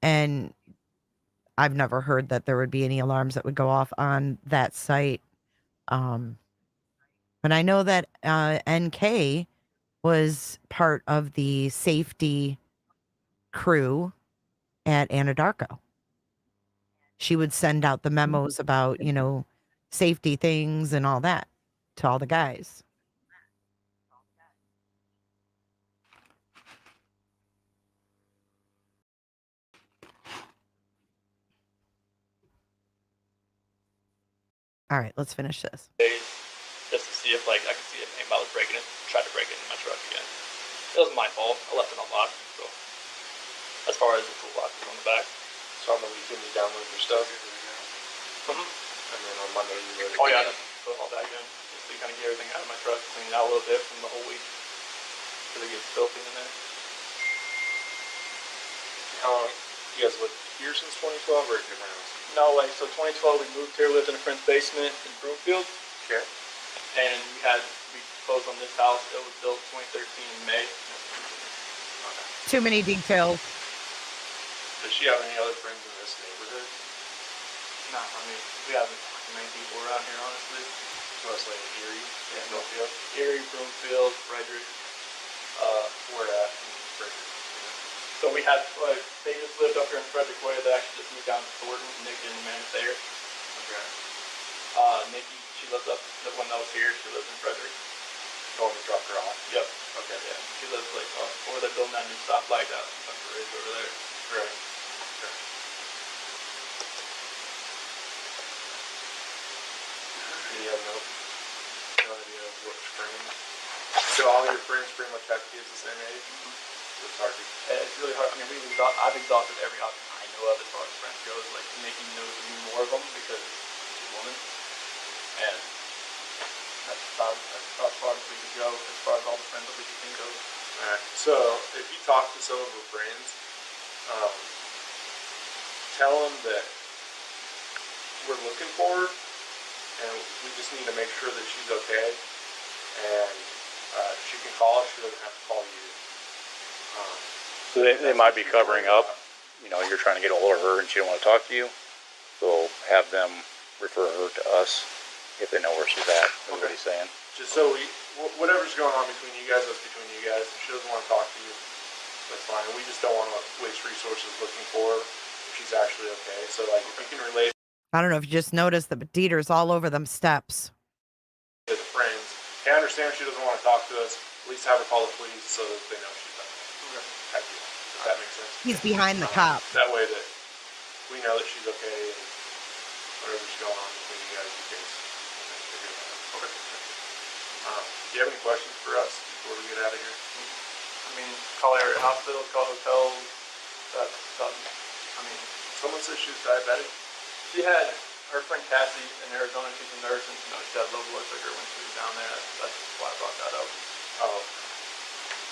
and I've never heard that there would be any alarms that would go off on that site. But I know that NK was part of the safety crew at Anadarko. She would send out the memos about, safety things and all that to all the guys. All right, let's finish this. Just to see if I could see if anybody was breaking it, tried to break it in my truck again. It wasn't my fault. I left it unlocked. So as far as the toolbox is on the back. So on the weekend you download your stuff. Mm-hmm. And then on Monday you load it. Oh yeah, put it all back in. Just to kind of get everything out of my truck, clean it out a little bit from the whole week. Because it gets filthy in there. How long? You guys lived here since 2012 or at different house? No, so 2012 we moved here, lived in a friend's basement in Broomfield. Okay. And we closed on this house. It was built 2013 in May. Okay. Too many details. Does she have any other friends in this neighborhood? No, we haven't too many people around here, honestly. Mostly in Erie, yeah, Broomfield. Erie, Broomfield, Frederick. Where at in Frederick? So we had, they just lived up here in Frederick Way. They actually just moved down to Thornton. Nick didn't manage there. Okay. Nikki, she lives up, the one that was here, she lives in Frederick. Going to drop her off? Yep. Okay. Yeah, she lives where they're building that new stoplight out in the bridge over there. Right. Okay. You have no idea of which friends? So all your friends pretty much have kids the same age? Mm-hmm. It's hard to... It's really hard. I've exhausted every option I know of as far as friends goes. Like, Nikki knows more of them because she's a woman. And that's about as far as we can go, as far as all the friends that we can think of. Alright, so if you talk to some of her friends, tell them that we're looking for her, and we just need to make sure that she's okay, and she can call us, she doesn't have to call you. So they might be covering up. You're trying to get a hold of her and she don't want to talk to you. So have them refer her to us if they know where she's at. Is what he's saying. Just so whatever's going on between you guys, that's between you guys. If she doesn't want to talk to you, that's fine. We just don't want to waste resources looking for her if she's actually okay. So if you can relate I don't know if you just noticed that, but Dieter's all over them steps. to the friends, I understand if she doesn't want to talk to us. At least have her call the police so that they know she's okay. Does that make sense? He's behind the cop. That way that we know that she's okay and whatever's going on between you guys, you can figure it out. Okay. Do you have any questions for us before we get out of here? Call area hospital, call hotels. Someone said she was diabetic. She had her friend Cassie in Arizona. She's a nurse, and she had low blood sugar when she was down there. That's why I brought that up. Oh.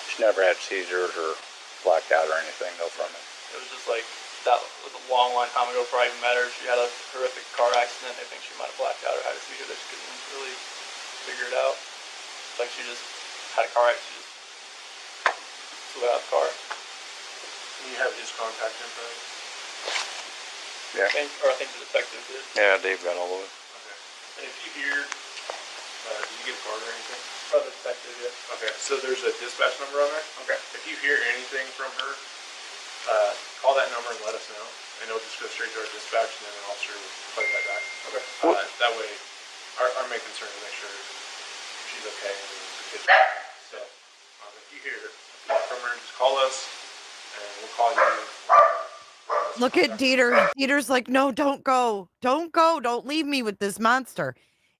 She never had seizures or blacked out or anything though from it. It was just like that was a long time ago before I even met her. She had a horrific car accident. They think she might have blacked out or had a seizure. They just couldn't really figure it out. It's like she just had a car accident. She just flew out of the car. You have his contact info? Yeah. I think the detective did. Yeah, Dave got all of it. Okay. And if you hear, did you get a card or anything? Brother detective, yeah. Okay, so there's a dispatch number on there? Okay. If you hear anything from her, call that number and let us know. And it'll just go straight to our dispatch and then an officer will play that back. Okay. That way, our main concern is to make sure she's okay and the kids are okay. So, if you hear from her, just call us and we'll call you. Look at Dieter. Dieter's like, no, don't go. Don't go. Don't leave me with this monster.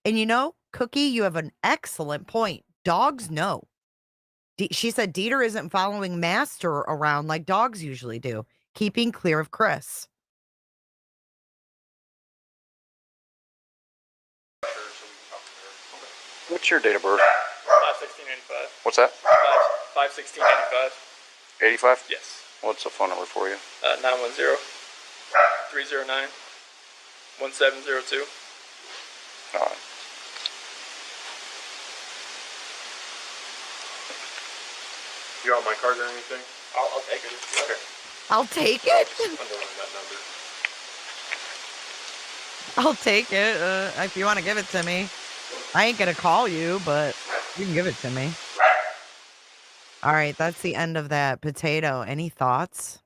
And Cookie, you have an excellent point. Dogs know. She said Dieter isn't following Master around like dogs usually do, keeping clear of Chris. What's your date of birth? 5/16/85. What's that? 5/16/85. 85? Yes. What's the phone number for you? 910-309-1702. All right. You want my card or anything? I'll take it. Okay. I'll take it. Underline that number. I'll take it if you want to give it to me. I ain't gonna call you, but you can give it to me. All right, that's the end of that potato. Any thoughts?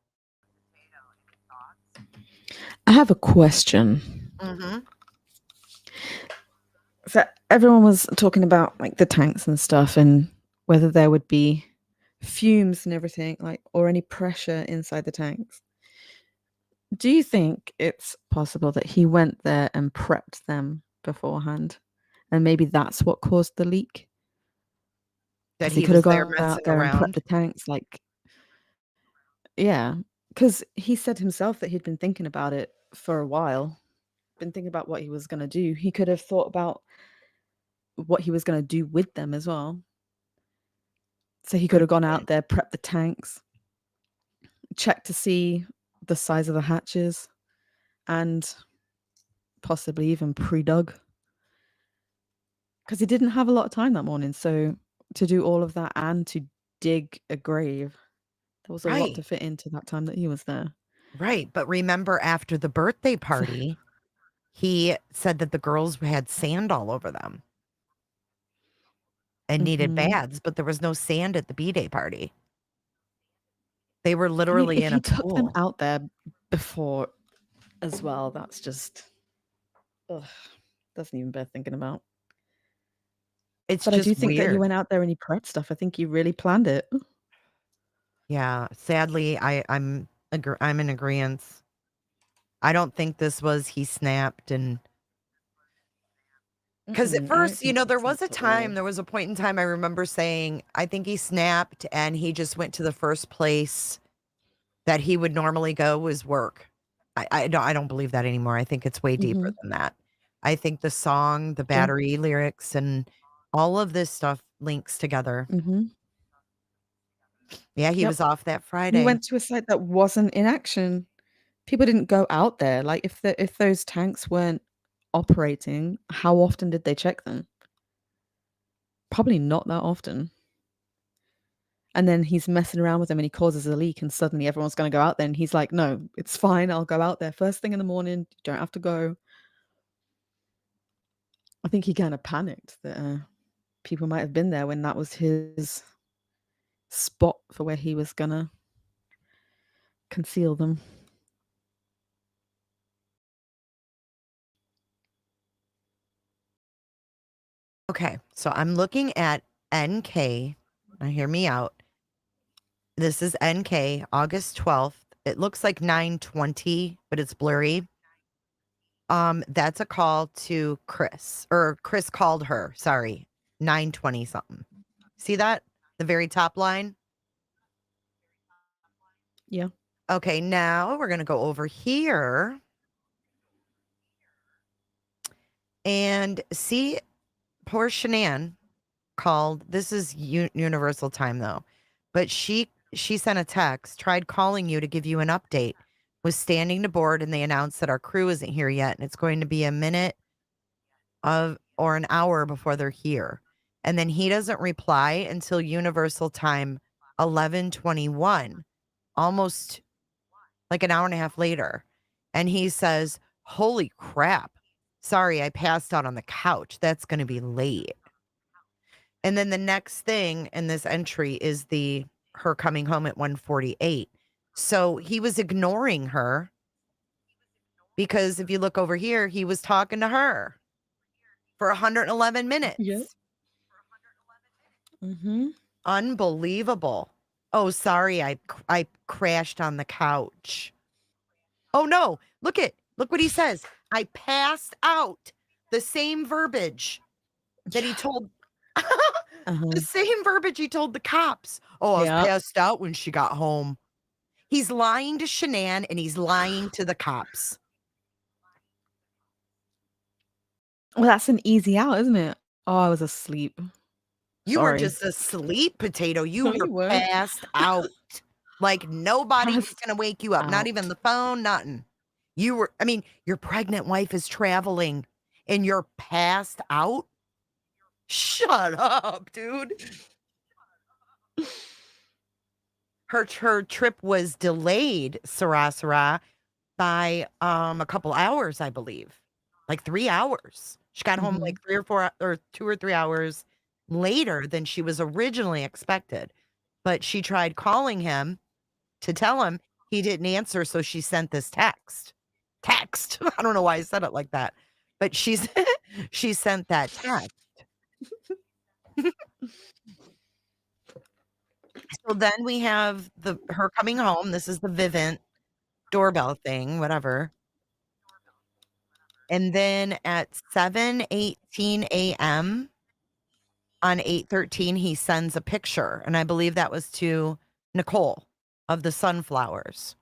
I have a question. Mm-hmm. So everyone was talking about like the tanks and stuff, and whether there would be fumes and everything, like, or any pressure inside the tanks. Do you think it's possible that he went there and prepped them beforehand, and maybe that's what caused the leak? That 'Cause he he could have was there gone messing out there and prepped around. the tanks, like, yeah, because he said himself that he'd been thinking about it for a while, been thinking about what he was gonna do. He could have thought about what he was gonna do with them as well. So he could Good have gone point. out there, prepped the tanks, checked to see the size of the hatches, and possibly even pre-dug. Because he didn't have a lot of time that morning, so to do all of that and to dig a grave, there was a lot Right. to fit into that time that he was there. Right. But remember, after the birthday party, he said that the girls had sand all over them and needed Mhm. baths, but there was no sand at the B-Day party. They were I mean, literally if in he a took them pool. out there before as well, that's just ugh, doesn't even bear thinking about. It's But I do just think that he weird. went out there and he prepped stuff. I think he really planned it. Yeah. Sadly, I'm in agreement. I don't think this was he snapped and because at Mm-mm, I don't first, think he there was a snapped at all. time, there was a point in time I remember saying, I think he snapped and he just went to the first place that he would normally go was work. I don't believe that anymore. I think it's way deeper Mhm. than that. I think the song, the Yeah. battery lyrics, and all of this stuff links together. Mhm. Yeah, he Yep. was off that He Friday. went to a site that wasn't in action. People didn't go out there. Like, if those tanks weren't operating, how often did they check them? Probably not that often. And then he's messing around with them and he causes a leak and suddenly everyone's gonna go out there and he's like, "No, it's fine. I'll go out there first thing in the morning. You don't have to go." I think he kinda panicked that, people might have been there when that was his spot for where he was gonna conceal them. Okay, so I'm looking at NK. Now hear me out. This is NK, August 12th. It looks like 9:20, but it's blurry. That's a call to Chris, or Chris called her, sorry, 9:20 something. See that? The very top line? Yeah. Okay, now we're gonna go over here and see poor Shanann called. This is universal time though. But she sent a text, tried calling you to give you an update. Was standing to board and they announced that our crew isn't here yet and it's going to be a minute of or an hour before they're here. And then he doesn't reply until universal time 11:21, almost like an hour and a half later. And he says, "Holy crap. Sorry, I passed out on the couch. That's going to be late." And then the next thing in this entry is her coming home at 1:48. So he was ignoring her because if you look over here, he was talking to her for 111 Yep. minutes. Mhm. Unbelievable. Oh, sorry, I crashed on the couch. Oh no, look what he says. I passed out. The same verbiage that he told the Uh-huh. same verbiage he told the cops. Oh, I was Yep. passed out when she got home. He's lying to Shanann and he's lying to the cops. Well, that's an easy out, isn't it? "Oh, I was asleep. You were Sorry." just asleep, potato. You No, were you weren't. passed out. Like nobody was Passed gonna wake you up, not even out. the phone, nothing. I mean, your pregnant wife is traveling and you're passed out? Shut up, dude. Her trip was delayed, Sarah, by a couple hours, I believe. Like 3 hours. She got home Mhm. like 3 or 4 or 2 or 3 hours later than she was originally expected. But she tried calling him to tell him, he didn't answer, so she sent this text. Text. I don't know why I said it like that, but she's she sent that text. So then we have her coming home. This is the Vivint doorbell thing, whatever. And then at 7:18 AM on 8:13, he sends a picture, and I believe that was to Nicole of the sunflowers,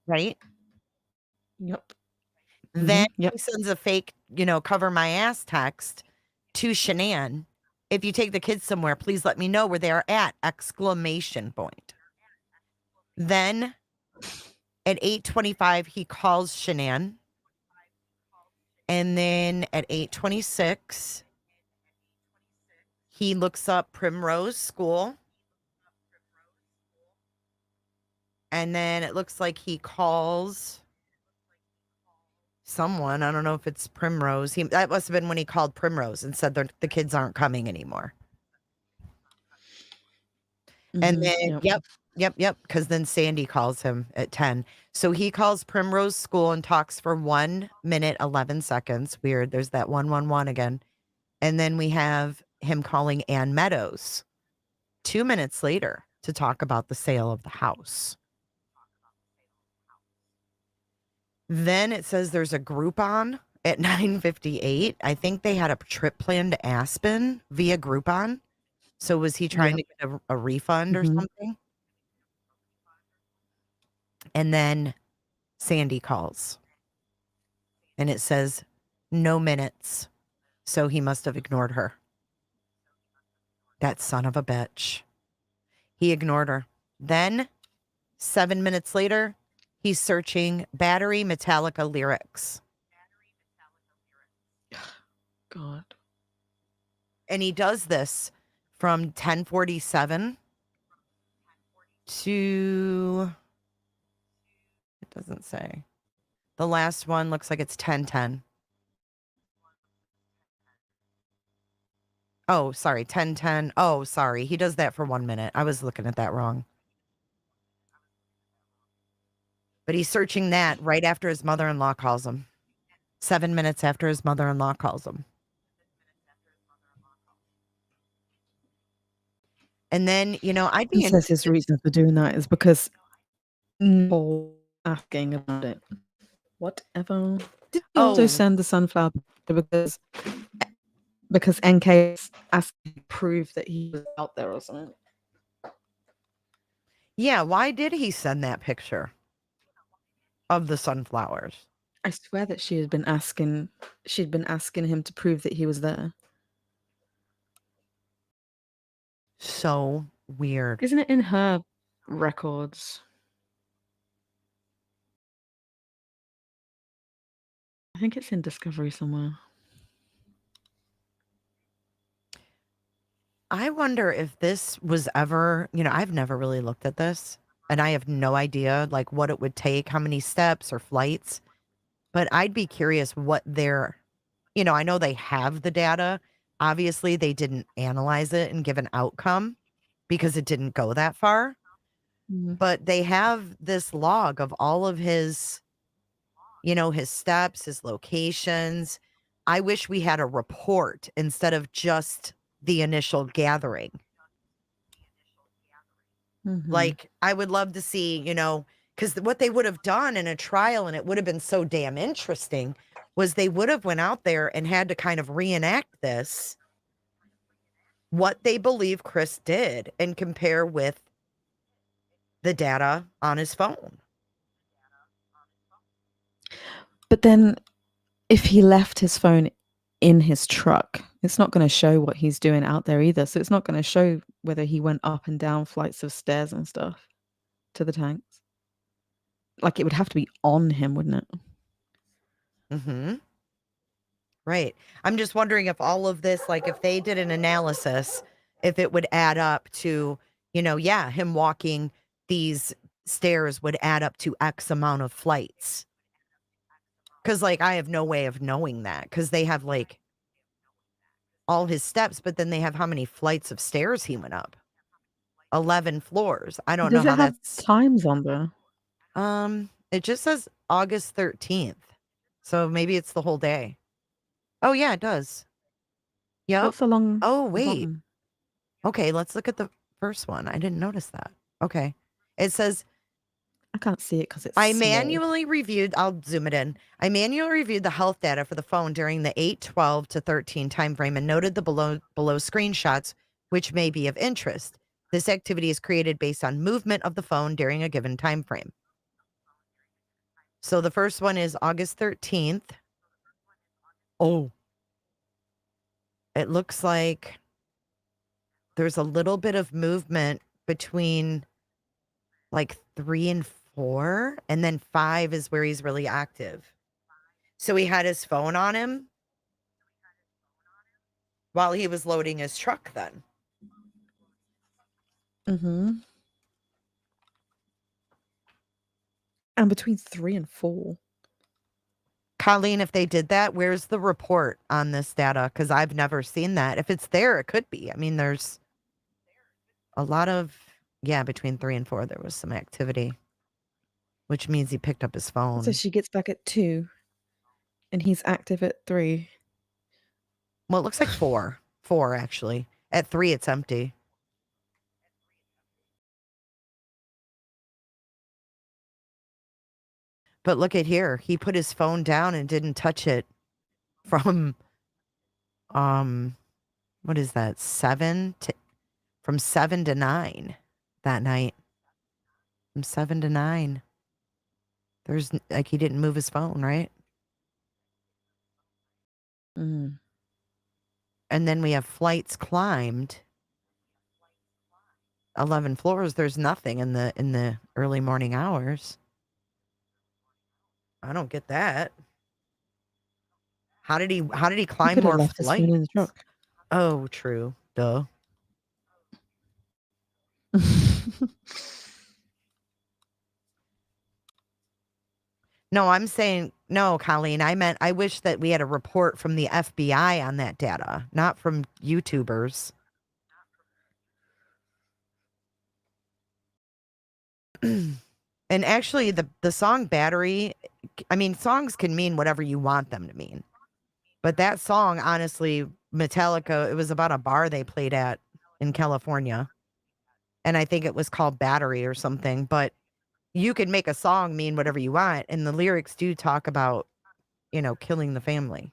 right? Yep. Then Yep. he sends a fake, cover my ass text to Shanann. If you take the kids somewhere, please let me know where they are at! Exclamation point. Then at 8:25, he calls Shanann. And then at 8:26, he looks up Primrose School. And then it looks like he calls someone. I don't know if it's Primrose. That must have been when he called Primrose and said the kids aren't coming anymore. And then, yep, because then Sandy calls him at 10. So he calls Primrose School and talks for 1 minute, 11 seconds. Weird. There's that 111 again. And then we have him calling Ann Meadows 2 minutes later to talk about the sale of the house. Then it says there's a Groupon at 9:58. I think they had a trip planned to Aspen via Groupon. So was he trying to get a refund or something? And then Sandy calls. And it says no minutes. So he must have ignored her. That son of a bitch. He ignored her. Then 7 minutes later, he's searching Battery Metallica lyrics. God. And he does this from 10:47 to, it doesn't say. The last one looks like it's 10:10. Oh, sorry, 10:10. Oh, sorry. He does that for 1 minute. I was looking at that wrong. But he's searching that right after his mother-in-law calls him. 7 minutes after his mother-in-law calls him. And then, I'd be He says his reason for doing that is because Nicole asking about it. Whatever. Did he also send the sunflower because NK is asking to prove that he was out there or something? Yeah, why did he send that picture of the sunflowers? I swear that she'd been asking him to prove that he was there. So weird. Isn't it in her records? I think it's in Discovery somewhere. I wonder if this was ever, I've never really looked at this and I have no idea like what it would take, how many steps or flights, but I'd be curious what their, I know they have the data. Obviously they didn't analyze it and give an outcome because it didn't go that far, but they have this log of all of his, his steps, his locations. I wish we had a report instead of just the initial gathering. Like, I would love to see, because what they would have done in a trial, and it would have been so damn interesting, was they would have went out there and had to kind of reenact this, what they believe Chris did, and compare with the data on his phone. But then if he left his phone in his truck, it's not going to show what he's doing out there either. So it's not going to show whether he went up and down flights of stairs and stuff to the tanks. Like it would have to be on him, wouldn't it? Mm-hmm. Right. I'm just wondering if all of this, like if they did an analysis, if it would add up to, him walking these stairs would add up to X amount of flights. Because, like, I have no way of knowing that because they have, like, all his steps, but then they have how many flights of stairs he went up. 11 floors. I don't know Does it how have that's. times on there? It just says August 13th. So maybe it's the whole day. Oh, yeah, it does. Yep. What's along Oh, the wait. bottom? Okay, let's look at the first one. I didn't notice that. Okay. It says, I can't see it because it's I small. manually reviewed, I'll zoom it in. I manually reviewed the health data for the phone during the 8/12 to 13 timeframe and noted the below screenshots, which may be of interest. This activity is created based on movement of the phone during a given time frame. So the first one is August 13th. Oh. It looks like there's a little bit of movement between like 3 and 4, and then 5 is where he's really active. So he had his phone on him while he was loading his truck then. Mm-hmm. And between 3 and 4. Colleen, if they did that, where's the report on this data? Because I've never seen that. If it's there, it could be. I mean, there's a lot of, yeah, between 3 and 4, there was some activity, which means he picked up his phone. So she gets back at 2, and he's active at 3. Well, it looks like 4. 4, actually. At 3, it's empty. But look at here. He put his phone down and didn't touch it from, what is that? 7 to 9 that night. From 7 to 9. There's, like, he didn't move his phone, right? Mm. And then we have flights climbed. 11 floors. There's nothing in the early morning hours. I don't get that. How did he He climb could have more left his phone flights? in the truck. Oh, true. Duh. No, I'm saying, no, Colleen, I meant I wish that we had a report from the FBI on that data, not from YouTubers. And actually, the song Battery, I mean, songs can mean whatever you want them to mean. But that song, honestly, Metallica, it was about a bar they played at in California. And I think it was called Battery or something. But you can make a song mean whatever you want. And the lyrics do talk about, killing the family.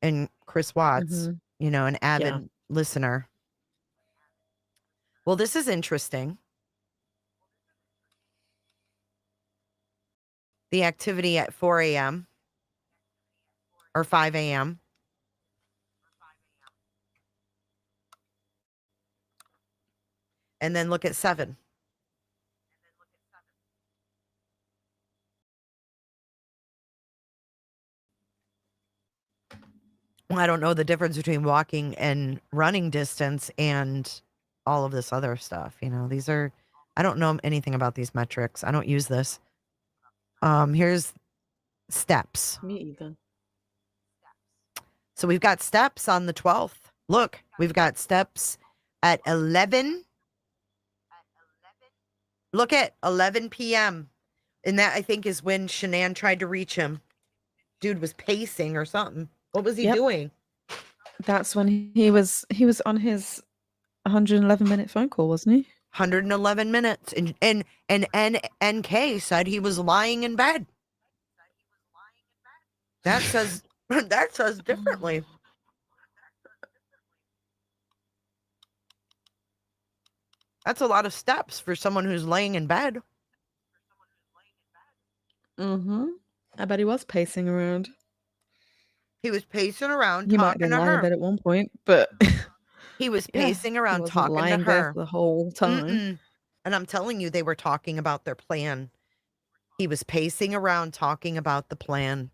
And Chris Watts, an avid listener. Well, this is interesting. The activity at 4 a.m. or 5 a.m. And then look at 7. Well, I don't know the difference between walking and running distance and all of this other stuff. These are, I don't know anything about these metrics. I don't use this. Here's steps. Me either. So we've got steps on the 12th. Look, we've got steps at 11. Look at 11 p.m. And that, I think, is when Shanann tried to reach him. Dude was pacing or something. What was he doing? That's when he was on his 111-minute phone call, wasn't he? 111 minutes. And NK said he was lying in bed. That says differently. That's a lot of steps for someone who's laying in bed. Mm-hmm. I bet he was pacing around. He was pacing around He might have talking been to lying in her. bed at one point, but He was yeah, pacing he around wasn't talking to lying there her the whole time. Mm-mm. And I'm telling you, they were talking about their plan. He was pacing around talking about the plan.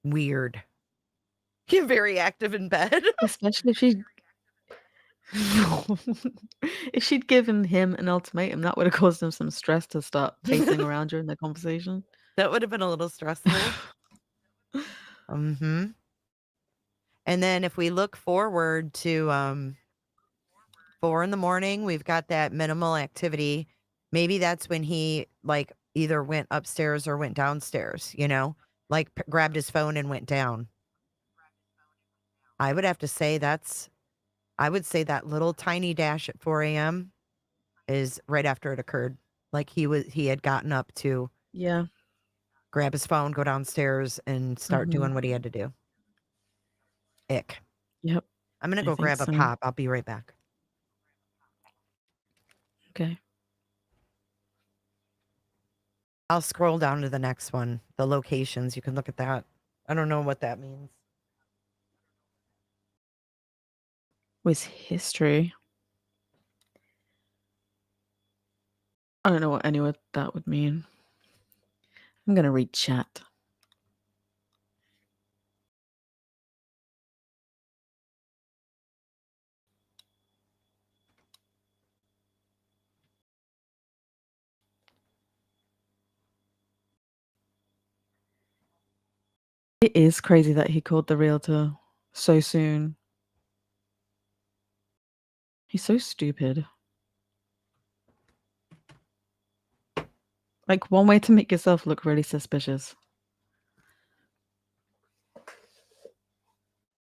Weird. He's very active in bed. Especially If she'd given him an ultimatum, that would have caused him some stress to start pacing around during the conversation. That would have been a little stressful. Mm-hmm. And then if we look forward to 4 in the morning, we've got that minimal activity. Maybe that's when he like either went upstairs or went downstairs, like grabbed his phone and went down. I would have to say I would say that little tiny dash at 4 a.m. is right after it occurred. Like he had gotten up to Yeah. grab his phone, go downstairs, and start doing what he had to do. Ick. Yep. I'm gonna I go think grab a so. pop. I'll be right back. Okay. I'll scroll down to the next one. The locations. You can look at that. I don't know what that means. Was history. I don't know what any of that would mean. I'm gonna read chat. It is crazy that he called the realtor so soon. He's so stupid. Like, one way to make yourself look really suspicious.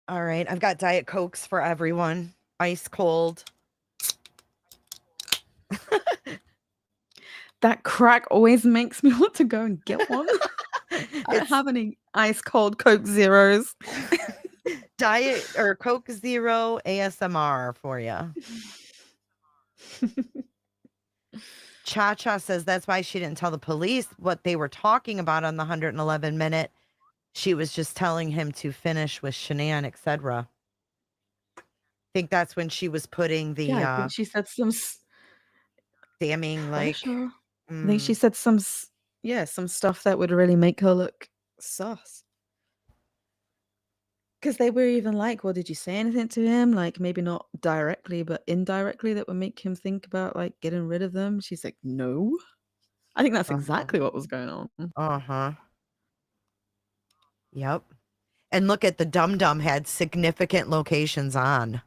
All right. I've got Diet Cokes for everyone. Ice cold. That crack always makes me want to go and get one. I don't have any ice cold Coke Zeros. Diet or Coke Zero ASMR for you. Cha says that's why she didn't tell the police what they were talking about on the 111 minute. She was just telling him to finish with Shanann, etc. I think that's when she was putting the Yeah, I think she said some damning pressure. I think she said some stuff that would really make her look sus. Because they were even like, well, did you say anything to him? Like, maybe not directly, but indirectly that would make him think about, like, getting rid of them? She's like, no. I think that's exactly what was going on. Uh-huh. Yep. And look at the Dum Dum had significant locations on.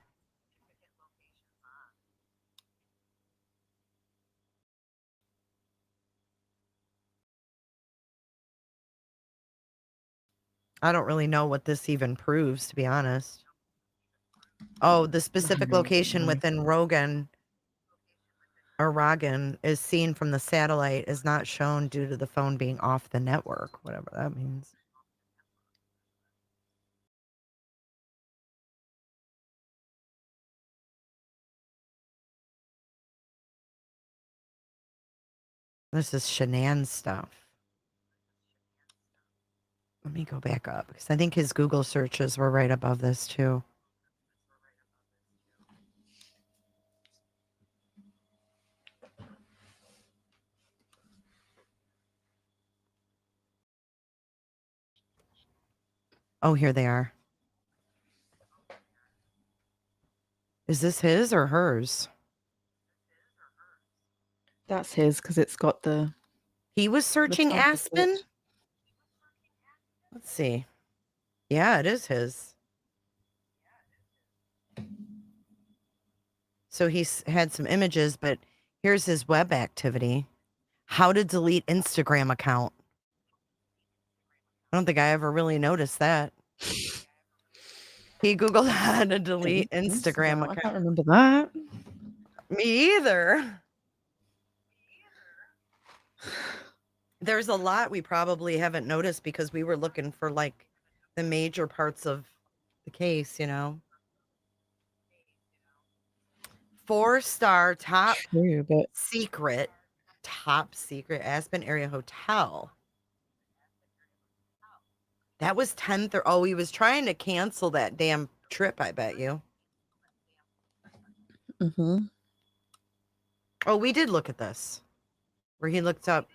I don't really know what this even proves, to be honest. Oh, the specific location within Rogan is seen from the satellite is not shown due to the phone being off the network, whatever that means. This is Shanann stuff. Let me go back up because I think his Google searches were right above this too. Oh, here they are. Is this his or hers? That's his because it's got the. He was searching Aspen? Let's see. Yeah, it is his. So he's had some images, but here's his web activity. How to delete Instagram account. I don't think I ever really noticed that. He Googled how to delete Instagram account. I can't remember that. Me either. There's a lot we probably haven't noticed because we were looking for like the major parts of the case, 4-star top secret Aspen area hotel. That was 10:30. Oh, he was trying to cancel that damn trip, I bet you. Mm-hmm. Oh, we did look at this. Where he looked up.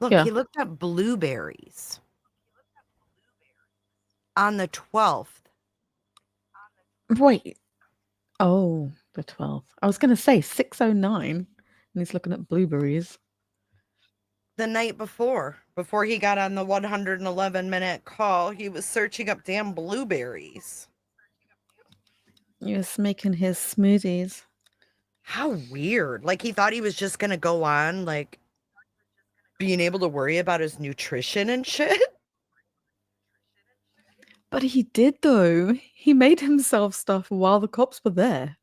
Look, Yeah. he looked up blueberries. On the 12th. Wait. Oh, the 12th. I was going to say 6:09, and he's looking at blueberries. The night before he got on the 111-minute call, he was searching up damn blueberries. He was making his smoothies. How weird. Like, he thought he was just going to go on, like, being able to worry about his nutrition and shit. But he did, though. He made himself stuff while the cops were there.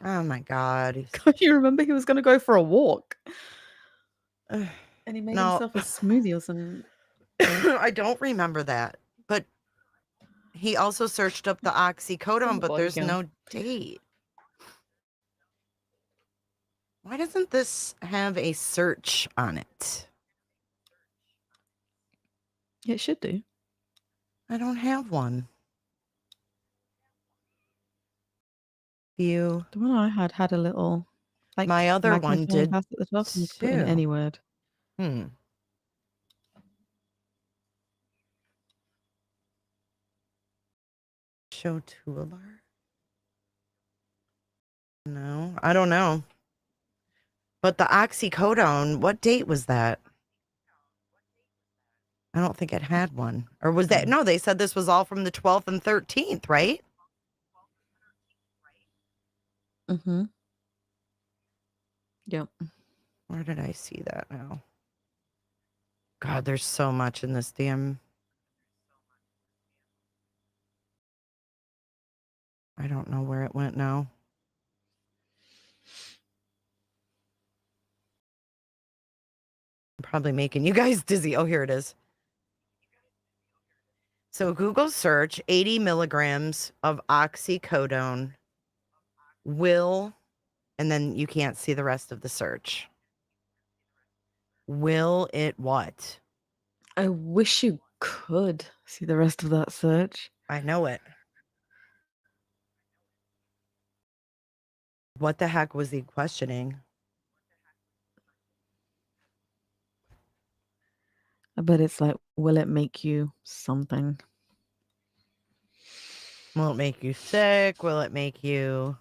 Oh, my God. You remember he was going to go for a walk? And he made No. himself a smoothie or something. I don't remember that. But he also searched up the oxycodone, but there's Bodycam. no date. Why doesn't this have a search on it? It should do. I don't have one. You. The one I had a little, like, My other one magnifying did glass at the top, and you could put in too. any word. Show toolbar? No, I don't know. But the oxycodone, what date was that? I don't think it had one. Or was that? No, they said this was all from the 12th and 13th, right? Mm-hmm. Yep. Where did I see that now? God, there's so much in this damn. I don't know where it went now. I'm probably making you guys dizzy. Oh, here it is. So Google search 80 milligrams of oxycodone will, and then you can't see the rest of the search. Will it what? I wish you could see the rest of that search. I know it. What the heck was he questioning? I bet it's like, will it make you something? Will it make you sick? Will it make you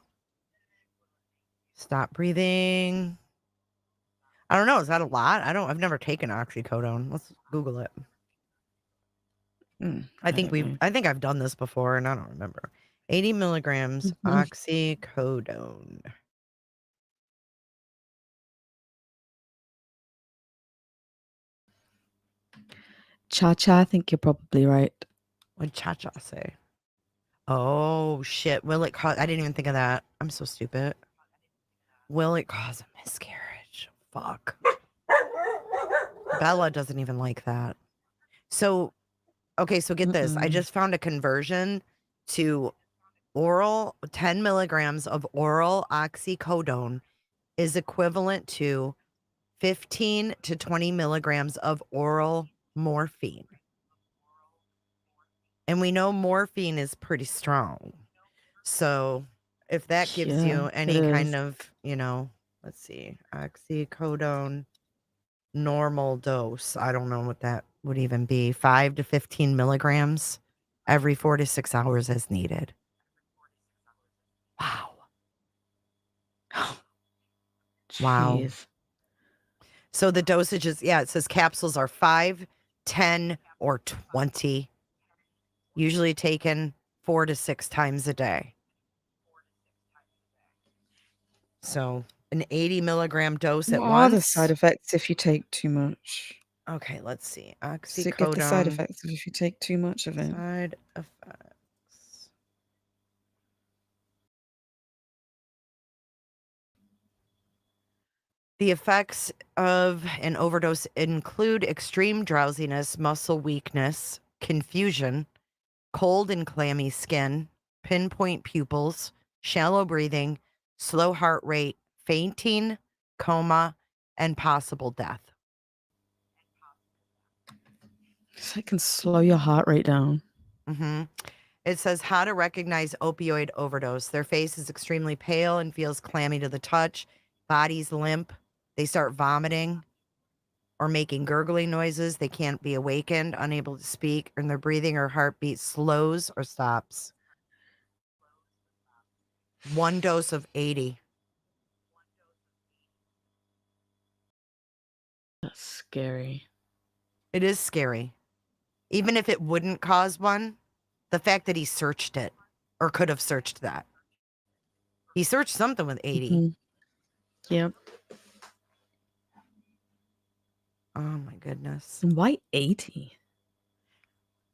stop breathing? I don't know. Is that a lot? I've never taken oxycodone. Let's Google it. I think I've done this before and I don't remember. 80 milligrams oxycodone. Cha-cha, I think you're probably right. What'd Cha-cha say? Oh, shit. Will it cause... I didn't even think of that. I'm so stupid. Will it cause a miscarriage? Fuck. Bella doesn't even like that. So, okay, so get this. I just found a conversion to oral 10 milligrams of oral oxycodone is equivalent to 15 to 20 milligrams of oral morphine. And we know morphine is pretty strong. So if that gives you any kind of, let's see, oxycodone normal dose, I don't know what that would even be, 5 to 15 milligrams every 4 to 6 hours as needed. Wow. Wow. Jeez. So the dosage is, it says capsules are 5, 10, or 20. Usually taken 4 to 6 times a day. So an 80 milligram dose at What once. are the side effects if you take too much? Okay, let's see. So get the side Oxycodone. effects if you take too much of it. Side effects. The effects of an overdose include extreme drowsiness, muscle weakness, confusion, cold and clammy skin, pinpoint pupils, shallow breathing, slow heart rate, fainting, coma, and possible death. So it can slow your heart rate down. Mm-hmm. It says how to recognize opioid overdose. Their face is extremely pale and feels clammy to the touch. Body's limp. They start vomiting or making gurgling noises. They can't be awakened, unable to speak, and their breathing or heartbeat slows or stops. One dose of 80. That's scary. It is scary. Even if it wouldn't cause one, the fact that he searched it or could have searched that. He searched something with 80. Mm-hmm. Yep. Oh my goodness. Why 80?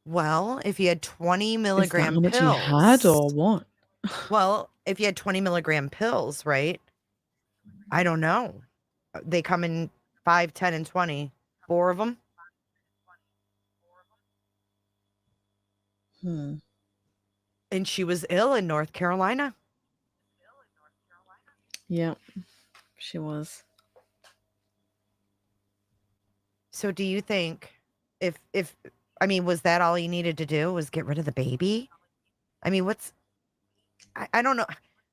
Well, if you had 20 Is that milligram how much pills. he had or what? Well, if you had 20 milligram pills, right? I don't know. They come in 5, 10, and 20. 4 of them. And she was ill in North Carolina. Yep, she was. So do you think if I mean, was that all he needed to do was get rid of the baby? I mean, I don't know.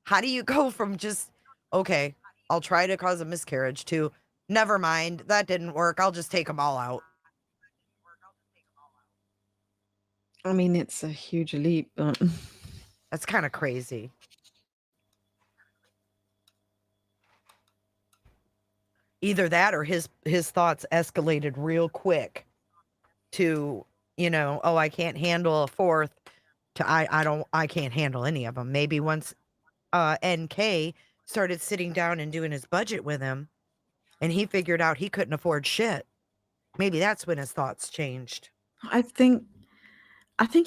How do you go from just, okay, I'll try to cause a miscarriage to, never mind, that didn't work. I'll just take them all out. I mean, it's a huge leap, but That's kind of crazy. Either that or his thoughts escalated real quick to, oh, I can't handle a fourth, to I can't handle any of them. Maybe once NK started sitting down and doing his budget with him and he figured out he couldn't afford shit. Maybe that's when his thoughts changed. I think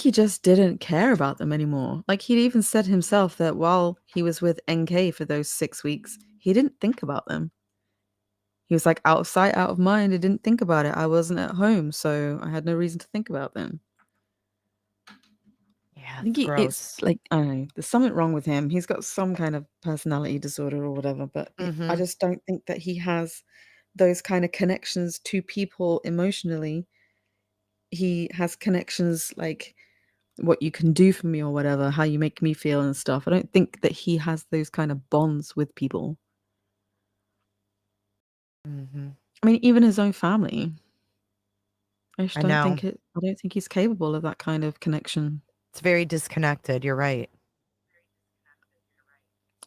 he just didn't care about them anymore. Like, he'd even said himself that while he was with NK for those 6 weeks, he didn't think about them. He was like, out of sight, out of mind. I didn't think about it. I wasn't at home, so I had no reason to think about them. Yeah, I think it's like, I don't know, there's something wrong with him. He's got some kind of personality disorder or whatever, but I just don't think that he has those kind of connections to people emotionally. He has connections like what you can do for me or whatever, how you make me feel and stuff. I don't think that he has those kind of bonds with people. I mean, even his own family. I just don't think I don't think he's capable of that kind of connection. It's very disconnected. You're right.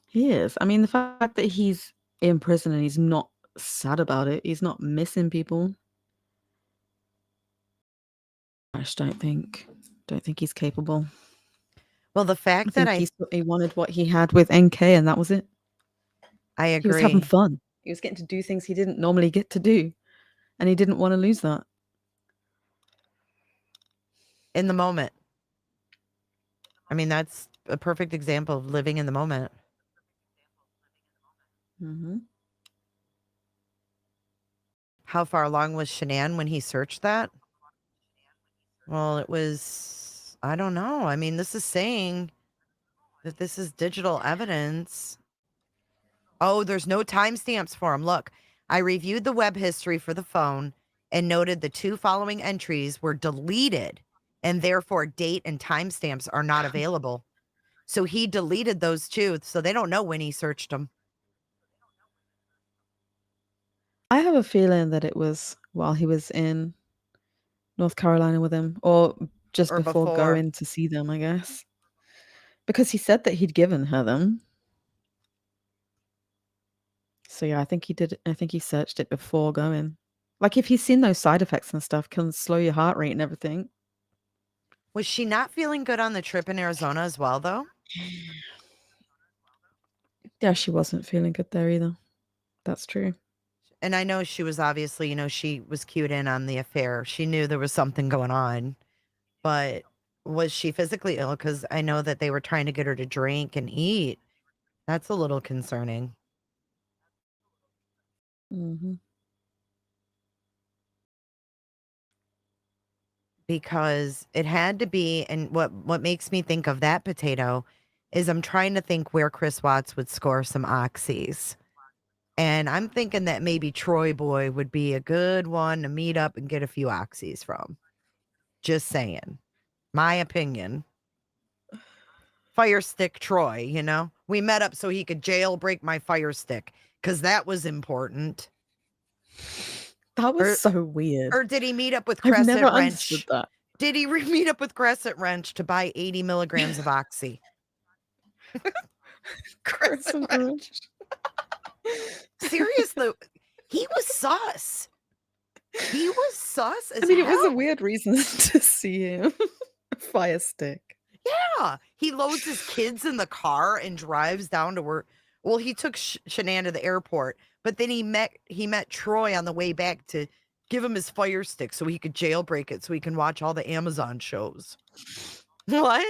He is. I mean, the fact that he's in prison and he's not sad about it, he's not missing people. I just don't think he's capable. Well, the fact that he wanted what he had with NK and that was it. I agree. He was having fun. He was getting to do things he didn't normally get to do. And he didn't want to lose that. In the moment. I mean, that's a perfect example of living in the moment. Mm-hmm. How far along was Shanann when he searched that? Well, it was, I don't know. I mean, this is saying that this is digital evidence. Oh, there's no timestamps for him. Look, I reviewed the web history for the phone and noted the 2 following entries were deleted and therefore date and timestamps are not available. So he deleted those 2, so they don't know when he searched them. I have a feeling that it was while he was in North Carolina with him, or just Or before before. going to see them, I guess. Because he said that he'd given her them. So yeah, I think he did. I think he searched it before going. Like, if he's seen those side effects and stuff, can slow your heart rate and everything. Was she not feeling good on the trip in Arizona as well, though? Yeah, she wasn't feeling good there either. That's true. And I know she was obviously, she was cued in on the affair. She knew there was something going on. But was she physically ill? Because I know that they were trying to get her to drink and eat. That's a little concerning. Mm-hmm. Because it had to be, and what makes me think of that potato is I'm trying to think where Chris Watts would score some oxys. And I'm thinking that maybe Troy Boy would be a good one to meet up and get a few oxys from. Just saying. My opinion. Fire stick Troy, We met up so he could jailbreak my fire stick because that was important. That was so weird. Or did he meet up with I've Crescent never Wrench? understood that. Did he meet up with Crescent Wrench to buy 80 milligrams of oxy? Chris and Rich. Seriously, he was sus. He was sus as I mean, it was a hell. weird reason to see him. Fire stick. Yeah, he loads his kids in the car and drives down to work. Well, he took Shanann to the airport, but then he met Troy on the way back to give him his fire stick so he could jailbreak it so he can watch all the Amazon shows. What?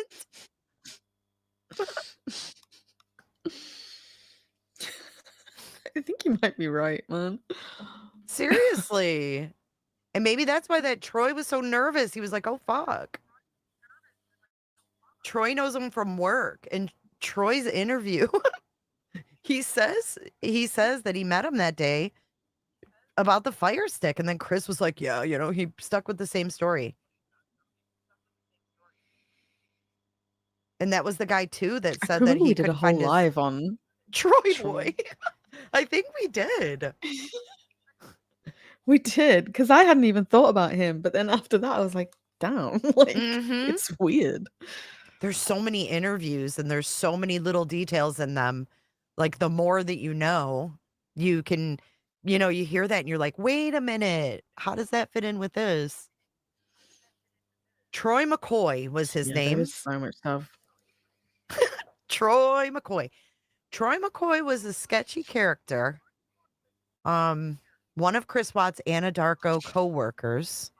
I think you might be right, man. Seriously. And maybe that's why that Troy was so nervous. He was like, oh, fuck. Troy knows him from work. And Troy's interview, he says that he met him that day about the fire stick. And then Chris was like, yeah, he stuck with the same story. And that was the guy, too, that I said that remember he we did a couldn't whole find his live on Troy boy. I think we did. We did, because I hadn't even thought about him. But then after that, I was like, damn, like, it's weird. There's so many interviews and there's so many little details in them. Like, the more that you can, you hear that and you're like, wait a minute. How does that fit in with this? Troy McCoy was his Yeah, name. there is so much stuff. Troy McCoy. Troy McCoy was a sketchy character. One of Chris Watts' Anadarko co-workers.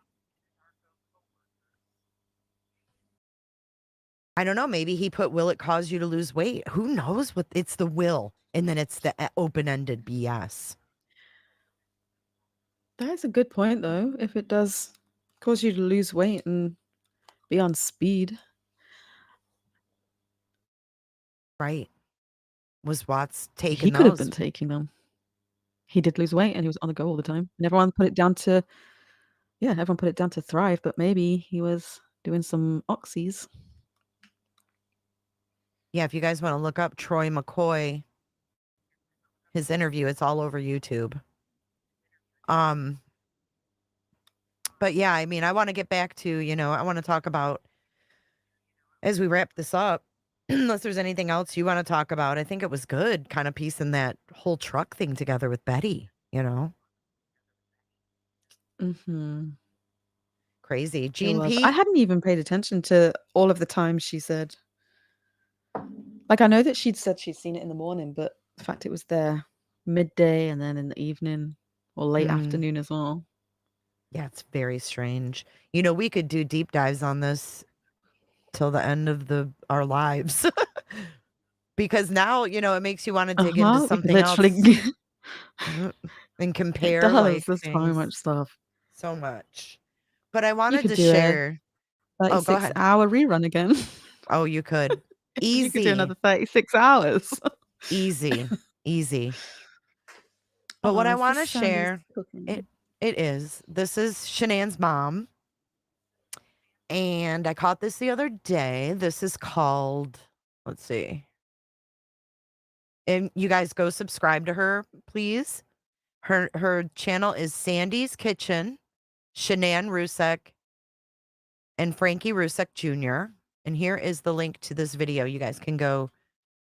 I don't know. Maybe he put, will it cause you to lose weight? Who knows what it's the will. And then it's the open-ended BS. That is a good point, though. If it does cause you to lose weight and be on speed. Right. Was Watts taking He could have those? been taking them. He did lose weight and he was on the go all the time. And everyone put it down to Thrive, but maybe he was doing some oxys. Yeah, if you guys want to look up Troy McCoy, his interview, it's all over YouTube. But yeah, I mean, I want to get back to, I want to talk about, as we wrap this up, unless there's anything else you want to talk about. I think it was good kind of piecing that whole truck thing together with Betty, Mm-hmm. Crazy. Gene I P. hadn't even paid attention to all of the times she said. Like, I know that she'd said she'd seen it in the morning, but the fact it was there midday and then in the evening or late afternoon as well. Yeah, it's very strange. We could do deep dives on this till the end of our lives. Because now, it makes you want to dig into something else and compare. It does. Like, There's so much stuff. So much. But I You wanted could to do share. a Oh, go ahead. 36-hour rerun again. Oh, you could. Easy. You could do another 36 hours. Easy. But what I want to share, it is, this is Shanann's mom. And I caught this the other day. This is called, let's see. And you guys go subscribe to her, please. Her channel is Sandy's Kitchen, Shanann Ruzick, and Frankie Ruzick Jr. And here is the link to this video. You guys can go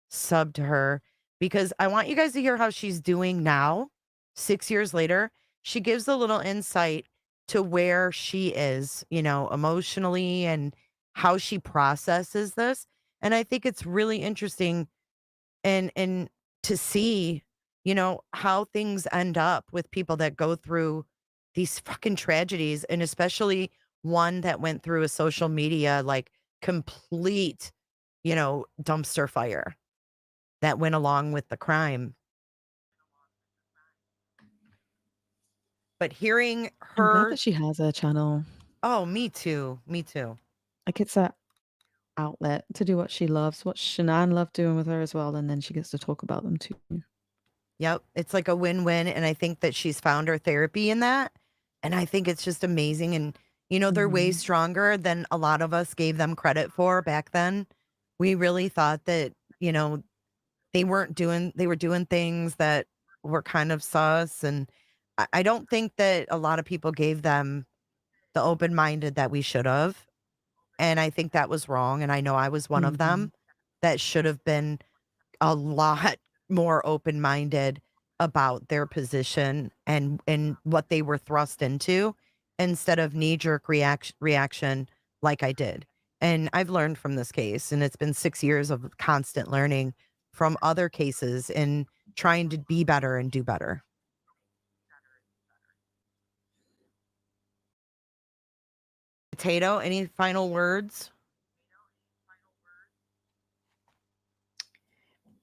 sub to her because I want you guys to hear how she's doing now, 6 years later. She gives a little insight to where she is, emotionally and how she processes this. And I think it's really interesting and to see, how things end up with people that go through these fucking tragedies, and especially one that went through a social media, like, complete, dumpster fire that went along with the crime. But hearing I'm glad her, that she has a channel. oh, me too. Like, it's that outlet to do what she loves, what Shanann loved doing with her as well, and then she gets to talk about them too. Yep. It's like a win-win. And I think that she's found her therapy in that. And I think it's just amazing. And, they're way stronger than a lot of us gave them credit for back then. We really thought that, they were doing things that were kind of sus. And I don't think that a lot of people gave them the open-minded that we should have. And I think that was wrong. And I know I was one of them that should have been a lot more open-minded about their position and what they were thrust into, instead of knee-jerk reaction like I did. And I've learned from this case, and it's been 6 years of constant learning from other cases and trying to be better and do better. Potato, any final words?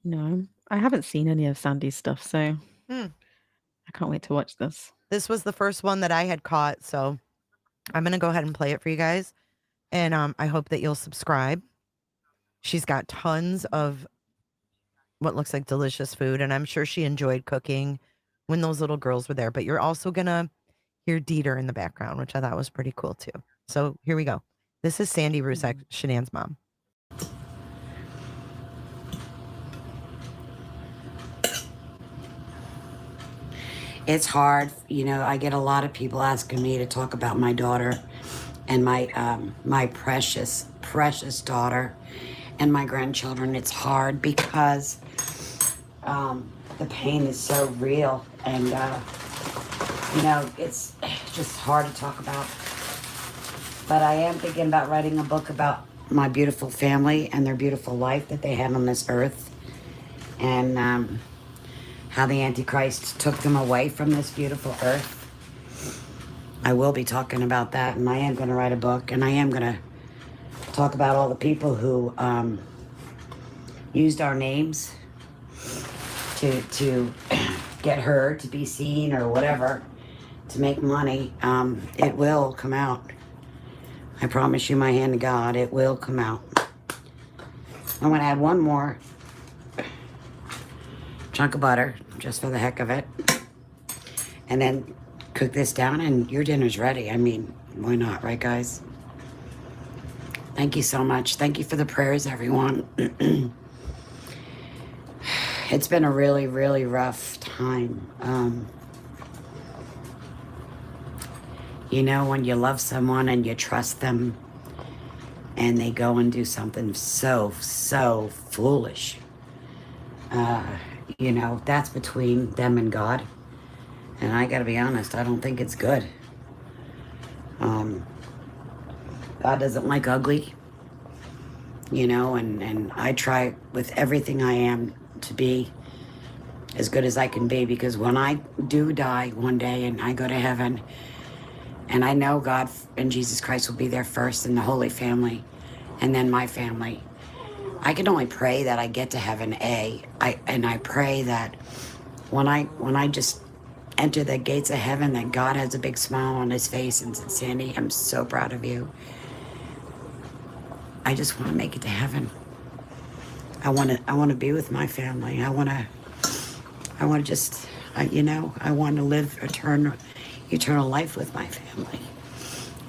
No, I haven't seen any of Sandy's stuff, so I can't wait to watch this. This was the first one that I had caught, so I'm going to go ahead and play it for you guys. And I hope that you'll subscribe. She's got tons of what looks like delicious food, and I'm sure she enjoyed cooking when those little girls were there. But you're also going to hear Dieter in the background, which I thought was pretty cool too. So here we go. This is Sandy Ruzick, Shanann's mom. It's hard, you know. I get a lot of people asking me to talk about my daughter and my precious daughter and my grandchildren. It's hard because the pain is so real, and you know, it's just hard to talk about. But I am thinking about writing a book about my beautiful family and their beautiful life that they had on this earth, and how the Antichrist took them away from this beautiful earth. I will be talking about that, and I am going to write a book, and I am going to talk about all the people who used our names to get heard, to be seen, or whatever, to make money. It will come out. I promise you, my hand to God, it will come out. I'm going to add one more chunk of butter, just for the heck of it. And then cook this down and your dinner's ready. I mean, why not, right, guys? Thank you so much. Thank you for the prayers, everyone. It's been a really, really rough time. You know, when you love someone and you trust them and they go and do something so foolish, you know, that's between them and God. And I gotta be honest, I don't think it's good. God doesn't like ugly, you know, and I try with everything I am to be as good as I can be, because when I do die one day and I go to heaven, and I know God and Jesus Christ will be there first, and the Holy Family, and then my family, I can only pray that I get to heaven, and I pray that when I just enter the gates of heaven, that God has a big smile on his face and says, Sandy, I'm so proud of you. I just want to make it to heaven. I want to be with my family. I want to just, you know, I want to live eternal life with my family.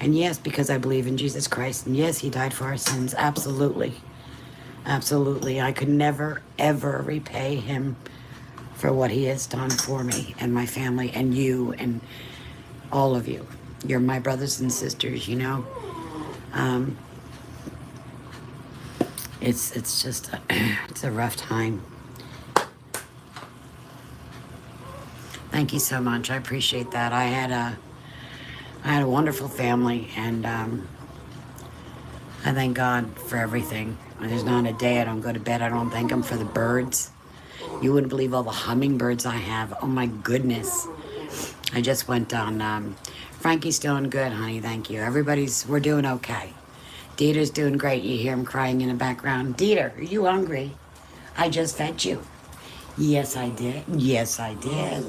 And yes, because I believe in Jesus Christ, and yes, he died for our sins. Absolutely. Absolutely. I could never, ever repay him for what he has done for me and my family and you and all of you. You're my brothers and sisters, you know. It's just it's a rough time. Thank you so much. I appreciate that. I had a wonderful family, and I thank God for everything. There's not a day I don't go to bed I don't thank him for the birds. You wouldn't believe all the hummingbirds I have. Oh my goodness. I just went on. Frankie's doing good, honey. Thank you. We're doing okay. Dieter's doing great. You hear him crying in the background. Dieter, are you hungry? I just fed you. Yes, I did. Yes, I did.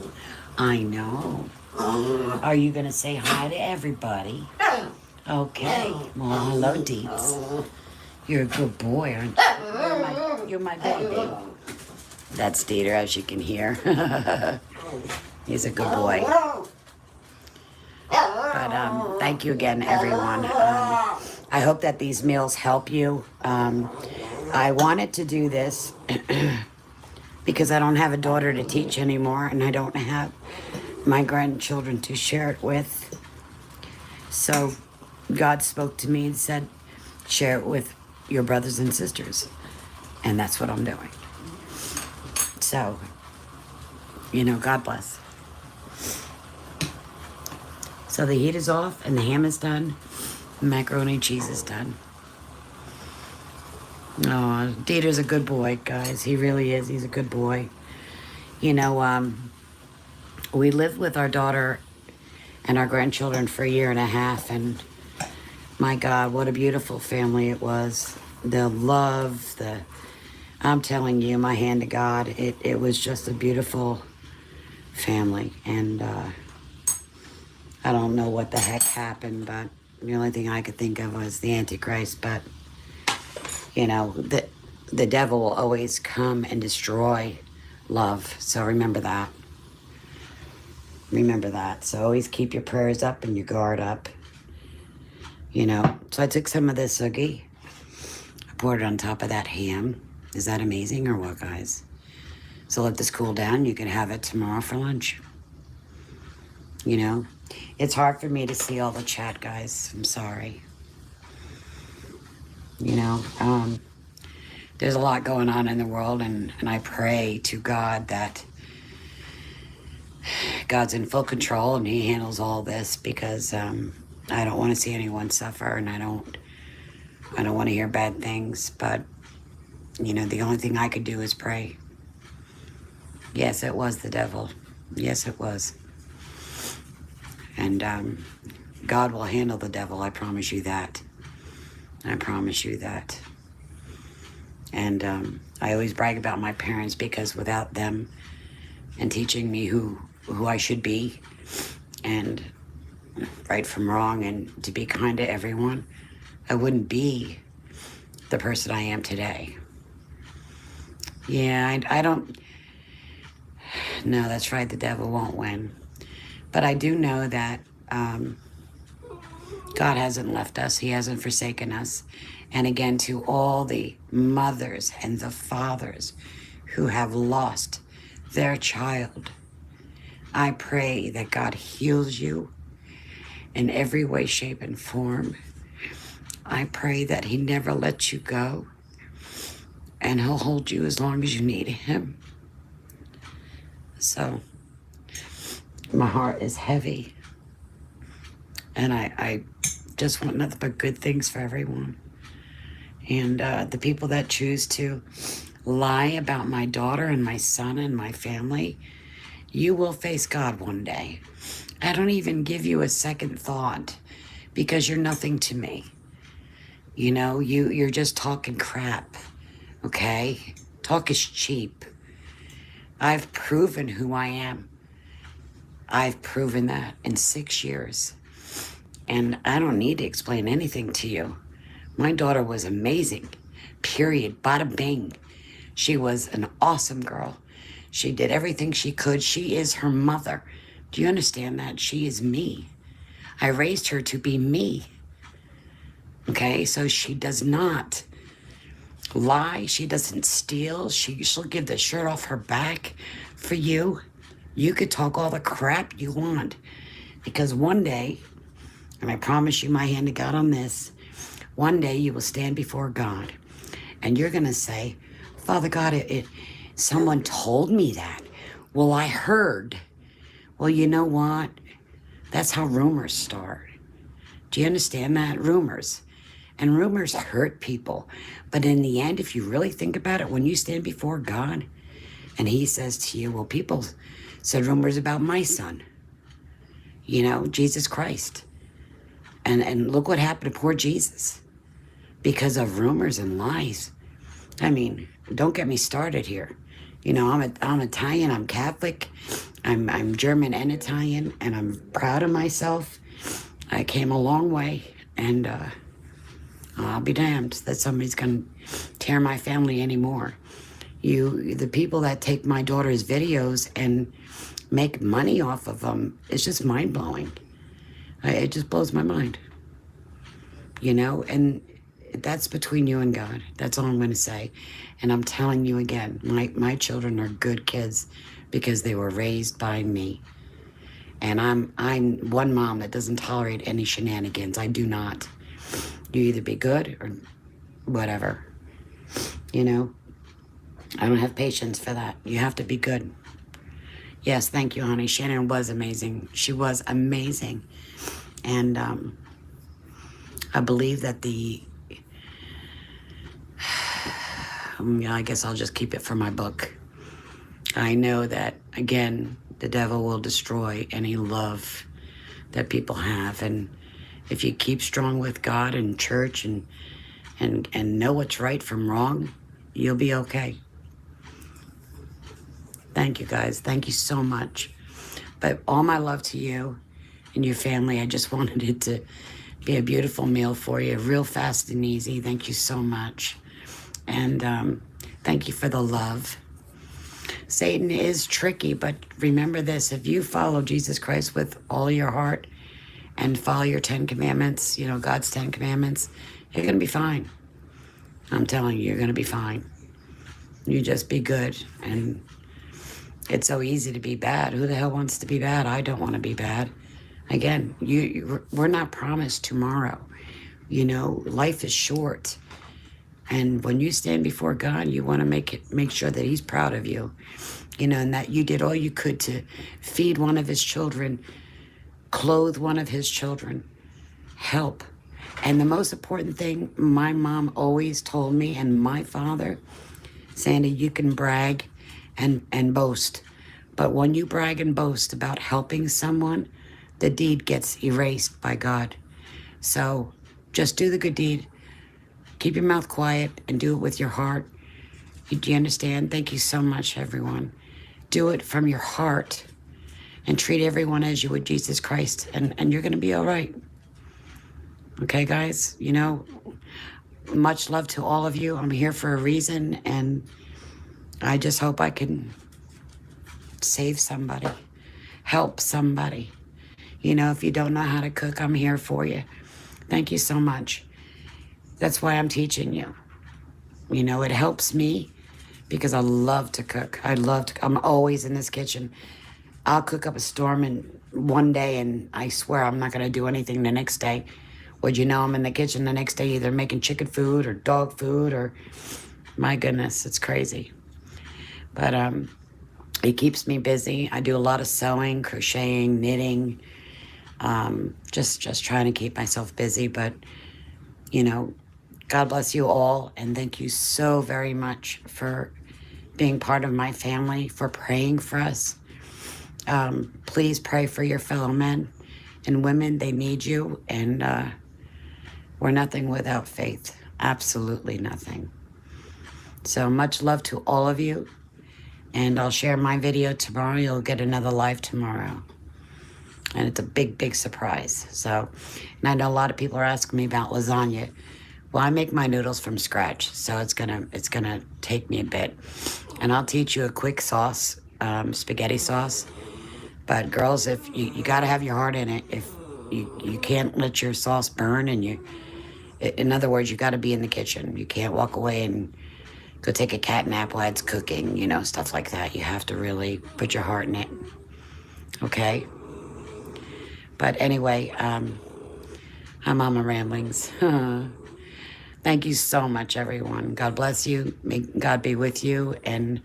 I know. Are you going to say hi to everybody? Okay. Well, hello, Deets. You're a good boy, aren't you? You're my baby. That's Dieter, as you can hear. He's a good boy. But thank you again, everyone. I hope that these meals help you. I wanted to do this because I don't have a daughter to teach anymore, and I don't have my grandchildren to share it with. So God spoke to me and said, share it with your brothers and sisters. And that's what I'm doing. So, you know, God bless. So the heat is off and the ham is done. Macaroni and cheese is done. Oh, Dieter's a good boy, guys. He really is. He's a good boy. You know, we lived with our daughter and our grandchildren for a year and a half, and my God, what a beautiful family it was. The love, I'm telling you, my hand to God, it was just a beautiful family. And I don't know what the heck happened, but the only thing I could think of was the Antichrist. But, you know, the devil will always come and destroy love. So remember that. Remember that. So always keep your prayers up and your guard up. You know, so I took some of this oogie. I poured it on top of that ham. Is that amazing or what, guys? So let this cool down. You can have it tomorrow for lunch. You know, it's hard for me to see all the chat, guys. I'm sorry. You know, there's a lot going on in the world, and I pray to God that God's in full control and he handles all this, because I don't want to see anyone suffer, and I don't want to hear bad things. But, you know, the only thing I could do is pray. Yes, it was the devil. Yes, it was. And God will handle the devil. I promise you that. I promise you that. And I always brag about my parents, because without them and teaching me who I should be, and right from wrong, and to be kind to everyone, I wouldn't be the person I am today. Yeah, I don't... No, that's right, the devil won't win. But I do know that God hasn't left us. He hasn't forsaken us. And again, to all the mothers and the fathers who have lost their child, I pray that God heals you in every way, shape, and form. I pray that he never lets you go, and he'll hold you as long as you need him. So, my heart is heavy, and I just want nothing but good things for everyone. And the people that choose to lie about my daughter and my son and my family, you will face God one day. I don't even give you a second thought, because you're nothing to me. You know, you're just talking crap, okay? Talk is cheap. I've proven who I am. I've proven that in 6 years. And I don't need to explain anything to you. My daughter was amazing, period, bada bing. She was an awesome girl. She did everything she could. She is her mother. Do you understand that? She is me. I raised her to be me. Okay, so she does not lie. She doesn't steal. She'll give the shirt off her back for you. You could talk all the crap you want, because one day, and I promise you my hand to God on this, one day you will stand before God, and you're going to say, Father God, someone told me that. Well, I heard. Well, you know what? That's how rumors start. Do you understand that? Rumors. And rumors hurt people. But in the end, if you really think about it, when you stand before God and he says to you, well, people said rumors about my son, you know, Jesus Christ. And look what happened to poor Jesus because of rumors and lies. I mean, don't get me started here. You know, I'm Italian, I'm Catholic, I'm German and Italian, and I'm proud of myself. I came a long way, and I'll be damned that somebody's gonna tear my family anymore. The people that take my daughter's videos and make money off of them, it's just mind-blowing. It just blows my mind. You know, and that's between you and God. That's all I'm going to say. And I'm telling you again, my children are good kids because they were raised by me. And I'm one mom that doesn't tolerate any shenanigans. I do not. You either be good or whatever, you know. I don't have patience for that. You have to be good. Yes, thank you, honey. Shanann was amazing. She was amazing. And I believe that I guess I'll just keep it for my book. I know that, again, the devil will destroy any love that people have. And if you keep strong with God and church and know what's right from wrong, you'll be okay. Thank you, guys. Thank you so much. But all my love to you and your family. I just wanted it to be a beautiful meal for you, real fast and easy. Thank you so much. And thank you for the love. Satan is tricky, but remember this: if you follow Jesus Christ with all your heart and follow your 10 commandments, you know, God's 10 commandments, you're going to be fine. I'm telling you, you're going to be fine. You just be good. And it's so easy to be bad. Who the hell wants to be bad? I don't want to be bad. Again, we're not promised tomorrow. You know, life is short. And when you stand before God, you want to make sure that he's proud of you. You know, and that you did all you could to feed one of his children, clothe one of his children, help. And the most important thing my mom always told me, and my father, Sandy, you can brag and boast. But when you brag and boast about helping someone, the deed gets erased by God. So just do the good deed. Keep your mouth quiet and do it with your heart. Do you understand? Thank you so much, everyone. Do it from your heart and treat everyone as you would Jesus Christ, and you're going to be all right. Okay, guys? You know, much love to all of you. I'm here for a reason, and I just hope I can save somebody, help somebody. You know, if you don't know how to cook, I'm here for you. Thank you so much. That's why I'm teaching you. You know, it helps me because I love to cook. I'm always in this kitchen. I'll cook up a storm in one day, and I swear I'm not going to do anything the next day. Would you know, I'm in the kitchen the next day either making chicken food or dog food or, my goodness, it's crazy. But it keeps me busy. I do a lot of sewing, crocheting, knitting, just trying to keep myself busy. But, you know, God bless you all, and thank you so very much for being part of my family, for praying for us. Please pray for your fellow men and women. They need you, and we're nothing without faith. Absolutely nothing. So much love to all of you, and I'll share my video tomorrow. You'll get another live tomorrow. And it's a big, big surprise. So, and I know a lot of people are asking me about lasagna. Well, I make my noodles from scratch, so it's gonna take me a bit. And I'll teach you a quick sauce, spaghetti sauce. But girls, if you gotta have your heart in it. If you can't let your sauce burn, and in other words, you gotta be in the kitchen. You can't walk away and go take a cat nap while it's cooking, you know, stuff like that. You have to really put your heart in it, okay? But anyway, I'm Mama Ramblings. Thank you so much, everyone. God bless you. May God be with you, and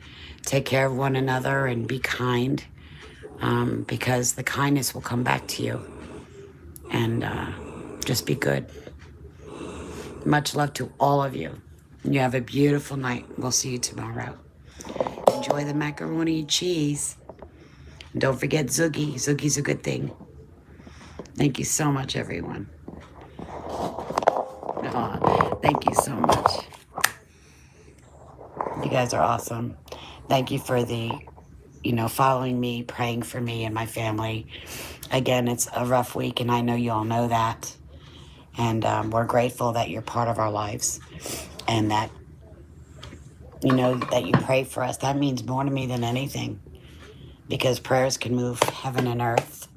take care of one another and be kind, because the kindness will come back to you. And just be good. Much love to all of you. You have a beautiful night. We'll see you tomorrow. Enjoy the macaroni and cheese. And don't forget Zoogie. Zoogie's a good thing. Thank you so much, everyone. Thank you so much. You guys are awesome. Thank you for following me, praying for me and my family. Again, it's a rough week, and I know you all know that. And we're grateful that you're part of our lives, and that, that you pray for us. That means more to me than anything, because prayers can move heaven and earth,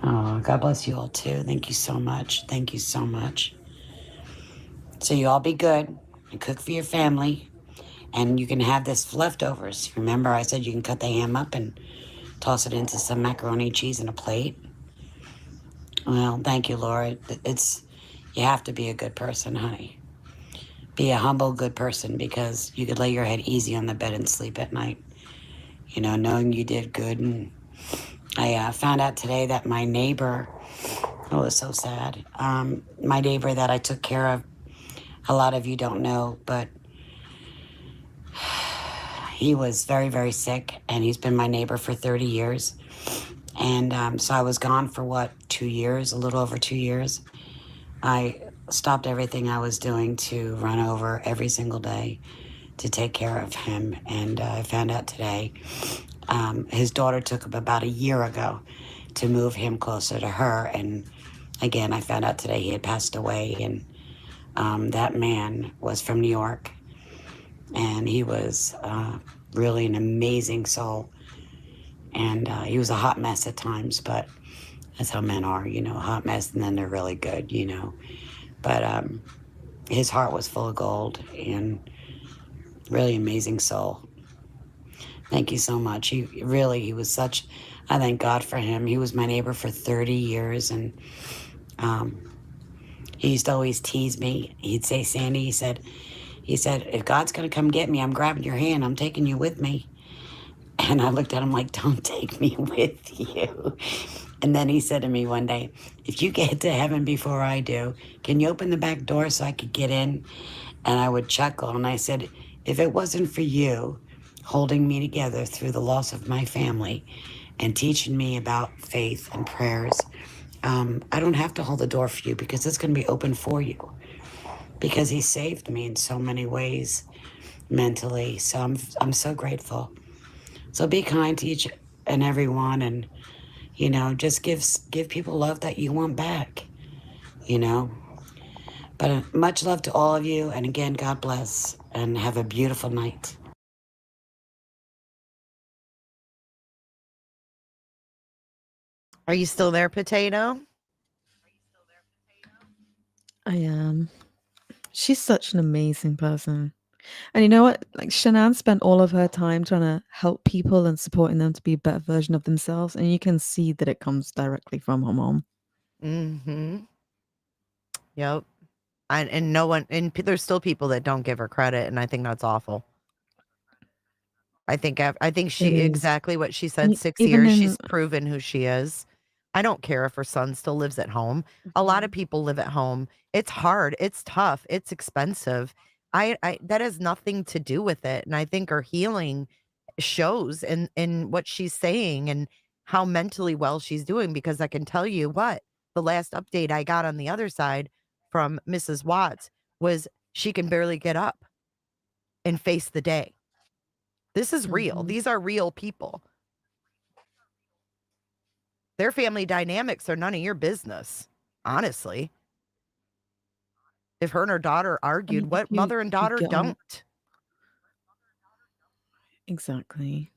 Oh, God bless you all too. Thank you so much. Thank you so much. So you all be good and cook for your family, and you can have this leftovers. Remember, I said you can cut the ham up and toss it into some macaroni and cheese in a plate. Well, thank you, Laura. You have to be a good person, honey. be a humble, good person, because you could lay your head easy on the bed and sleep at night, you know, knowing you did good. And I found out today that my neighbor, oh, it's so sad. My neighbor that I took care of, a lot of you don't know, but he was very, very sick, and he's been my neighbor for 30 years. And so I was gone for 2 years, a little over 2 years. I stopped everything I was doing to run over every single day to take care of him. And I found out today his daughter took him about a year ago to move him closer to her. And again, I found out today he had passed away. And that man was from New York. And he was really an amazing soul. And he was a hot mess at times, but that's how men are, you know, a hot mess, and then they're really good, you know. But his heart was full of gold, and really amazing soul. Thank you so much. He was such, I thank God for him. He was my neighbor for 30 years, and he used to always tease me. He'd say, Sandy, he said, if God's going to come get me, I'm grabbing your hand. I'm taking you with me. And I looked at him like, don't take me with you. And then he said to me one day, if you get to heaven before I do, can you open the back door so I could get in? And I would chuckle. And I said, if it wasn't for you holding me together through the loss of my family and teaching me about faith and prayers, I don't have to hold the door for you, because it's going to be open for you. Because he saved me in so many ways mentally. So I'm so grateful. So be kind to each and every one, and, you know, just give people love that you want back, you know. But much love to all of you, and again, God bless, and have a beautiful night. Are you still there, Potato? I am. She's such an amazing person. And you know what? Like, Shanann spent all of her time trying to help people and supporting them to be a better version of themselves. And you can see that it comes directly from her mom. Mm-hmm. Yep. And no one, and there's still people that don't give her credit, and I think that's awful. I think she, It is. exactly what she said, 6 Even years, in she's proven who she is. I don't care if her son still lives at home. A lot of people live at home. It's hard. It's tough. It's expensive. I that has nothing to do with it. And I think her healing shows in what she's saying and how mentally well she's doing, because I can tell you what, the last update I got on the other side from Mrs. Watts was she can barely get up and face the day. This is real. These are real people. Their family dynamics are none of your business, honestly. If her and her daughter I argued, mean, what mother and if you daughter get on, don't? exactly.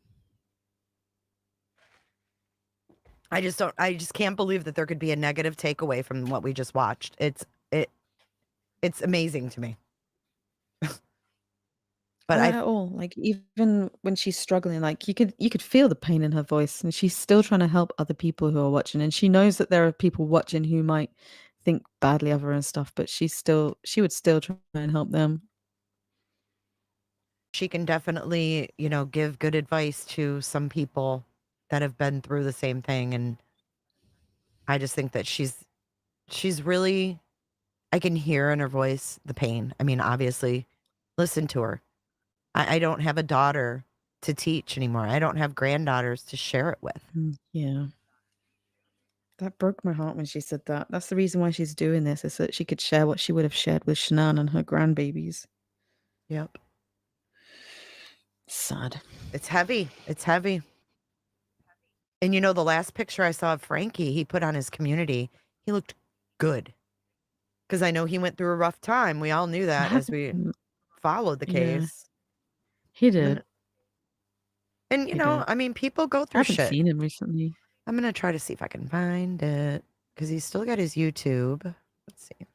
I just can't believe that there could be a negative takeaway from what we just watched. It's amazing to me. But Not at all. Like, even when she's struggling, like, you could feel the pain in her voice, and she's still trying to help other people who are watching. And she knows that there are people watching who might think badly of her and stuff, but she would still try and help them. she can definitely, give good advice to some people that have been through the same thing. And I just think that she's really, I can hear in her voice the pain. I mean, obviously, listen to her. I don't have a daughter to teach anymore. I don't have granddaughters to share it with. Yeah. That broke my heart when she said that. That's the reason why she's doing this, is that she could share what she would have shared with Shanann and her grandbabies. Yep. Sad. It's heavy. It's heavy. And the last picture I saw of Frankie, he put on his community, he looked good. Because I know he went through a rough time. We all knew that as we followed the Yeah. case. He did. And, He did. I mean, people go I through haven't shit. seen him recently. I'm going to try to see if I can find it. Because he's still got his YouTube. Let's see.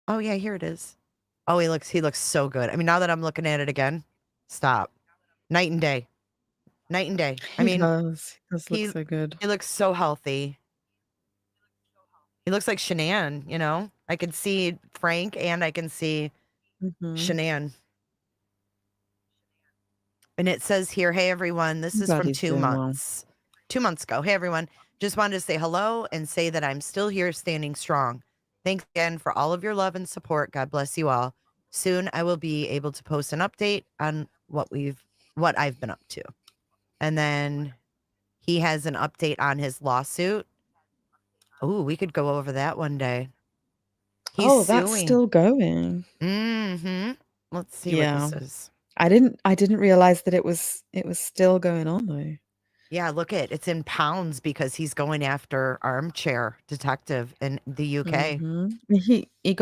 Oh, yeah, here it is. Oh, he looks so good. I mean, now that I'm looking at it again, stop. Night and day. Night and day. I mean, He does look so good. he looks so healthy. He looks like Shanann, you know? I can see Frank and I can see Shanann. And it says here, hey everyone, this I'm is glad from he's 2 doing well. months. 2 months ago. Hey everyone, just wanted to say hello and say that I'm still here standing strong. Thanks again for all of your love and support. God bless you all. Soon I will be able to post an update on what I've been up to. And then he has an update on his lawsuit. Oh, we could go over that one day. He's Oh, that's suing. still going. Mm-hmm. Let's see what Yeah. this is. I didn't realize that it was still going on though. Yeah, look it's in pounds because he's going after Armchair Detective in the UK. He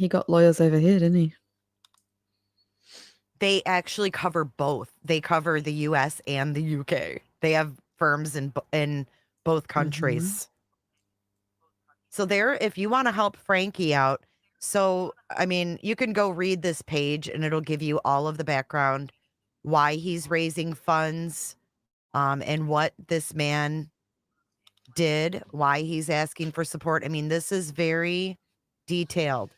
got lawyers over here, didn't he? They actually cover both. They cover the US and the UK. They have firms in both countries. So there, if you want to help Frankie out, so I mean, you can go read this page and it'll give you all of the background, why he's raising funds, and what this man did, why he's asking for support. I mean, this is very detailed.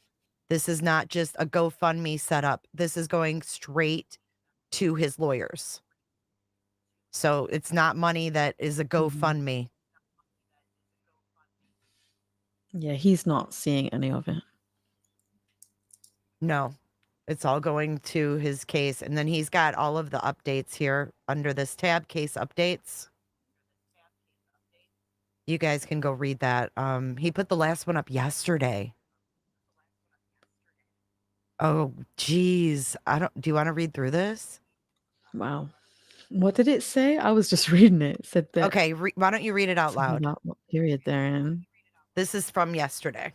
This is not just a GoFundMe setup. This is going straight to his lawyers. So it's not money that is a GoFundMe. Yeah, he's not seeing any of it. No, it's all going to his case. And then he's got all of the updates here under this tab, case updates. You guys can go read that. He put the last one up yesterday. Oh, geez. Do you want to read through this? Wow. What did it say? I was just reading it. It said that. Okay, why don't you read it out loud? About what period they're in. This is from yesterday.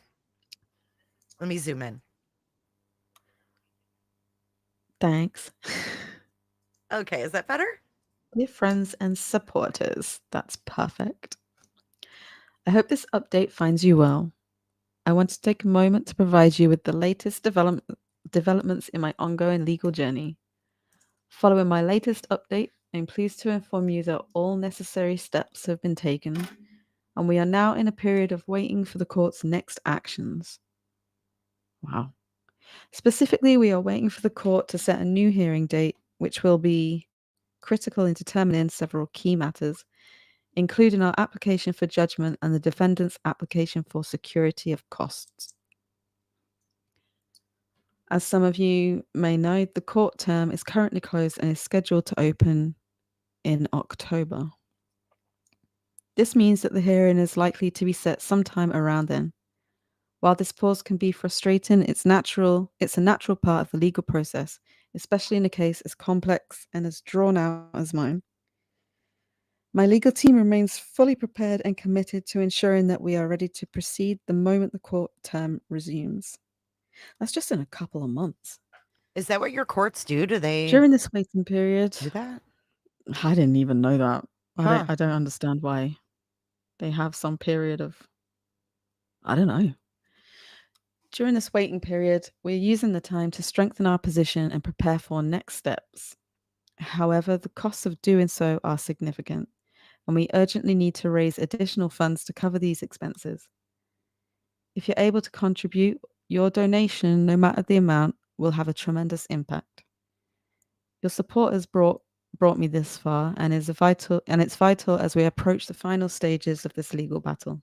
Let me zoom in. Thanks. Okay, is that better? Dear friends and supporters, that's perfect. I hope this update finds you well. I want to take a moment to provide you with the latest developments in my ongoing legal journey. Following my latest update, I'm pleased to inform you that all necessary steps have been taken, and we are now in a period of waiting for the court's next actions. Wow. Specifically, we are waiting for the court to set a new hearing date, which will be critical in determining several key matters, including our application for judgment and the defendant's application for security of costs. As some of you may know, the court term is currently closed and is scheduled to open in October. This means that the hearing is likely to be set sometime around then. While this pause can be frustrating, it's a natural part of the legal process, especially in a case as complex and as drawn out as mine. My legal team remains fully prepared and committed to ensuring that we are ready to proceed the moment the court term resumes. That's just in a couple of months. Is that what your courts do? Do they during this waiting period? do that? I didn't even know that. Huh. I don't understand why they have some period of. I don't know. During this waiting period, we're using the time to strengthen our position and prepare for next steps. However, the costs of doing so are significant, and we urgently need to raise additional funds to cover these expenses. If you're able to contribute, your donation, no matter the amount, will have a tremendous impact. Your support has brought me this far and it's vital as we approach the final stages of this legal battle.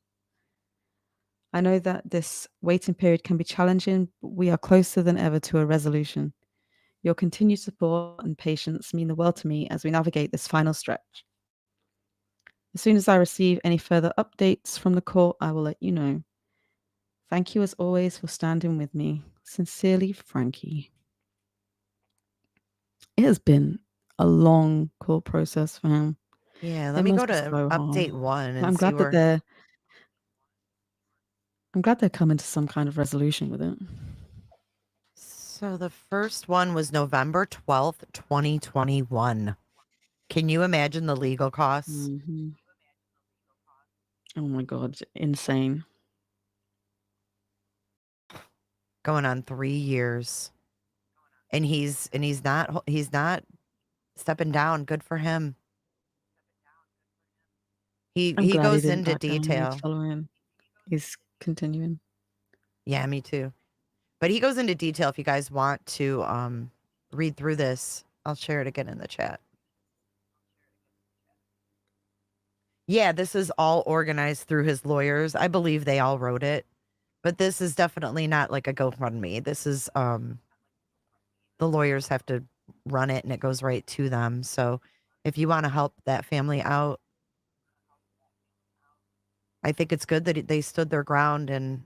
I know that this waiting period can be challenging, but we are closer than ever to a resolution. Your continued support and patience mean the world to me as we navigate this final stretch. As soon as I receive any further updates from the court, I will let you know. Thank you as always for standing with me. Sincerely, Frankie. It has been a long court process for him. Yeah, It let me go must be to so update hard. 1 and I'm see glad that where they're coming to some kind of resolution with it. So the first one was November 12th, 2021. Can you imagine the legal costs? Oh my god, insane. Going on 3 years. And he's not stepping down. Good for him. I'm He glad he goes didn't into back down. He's detail. following. he's continuing. Yeah, me too. But he goes into detail if you guys want to read through this. I'll share it again in the chat. Yeah, this is all organized through his lawyers. I believe they all wrote it. But this is definitely not like a GoFundMe. This is the lawyers have to run it and it goes right to them. So if you want to help that family out, I think it's good that they stood their ground. And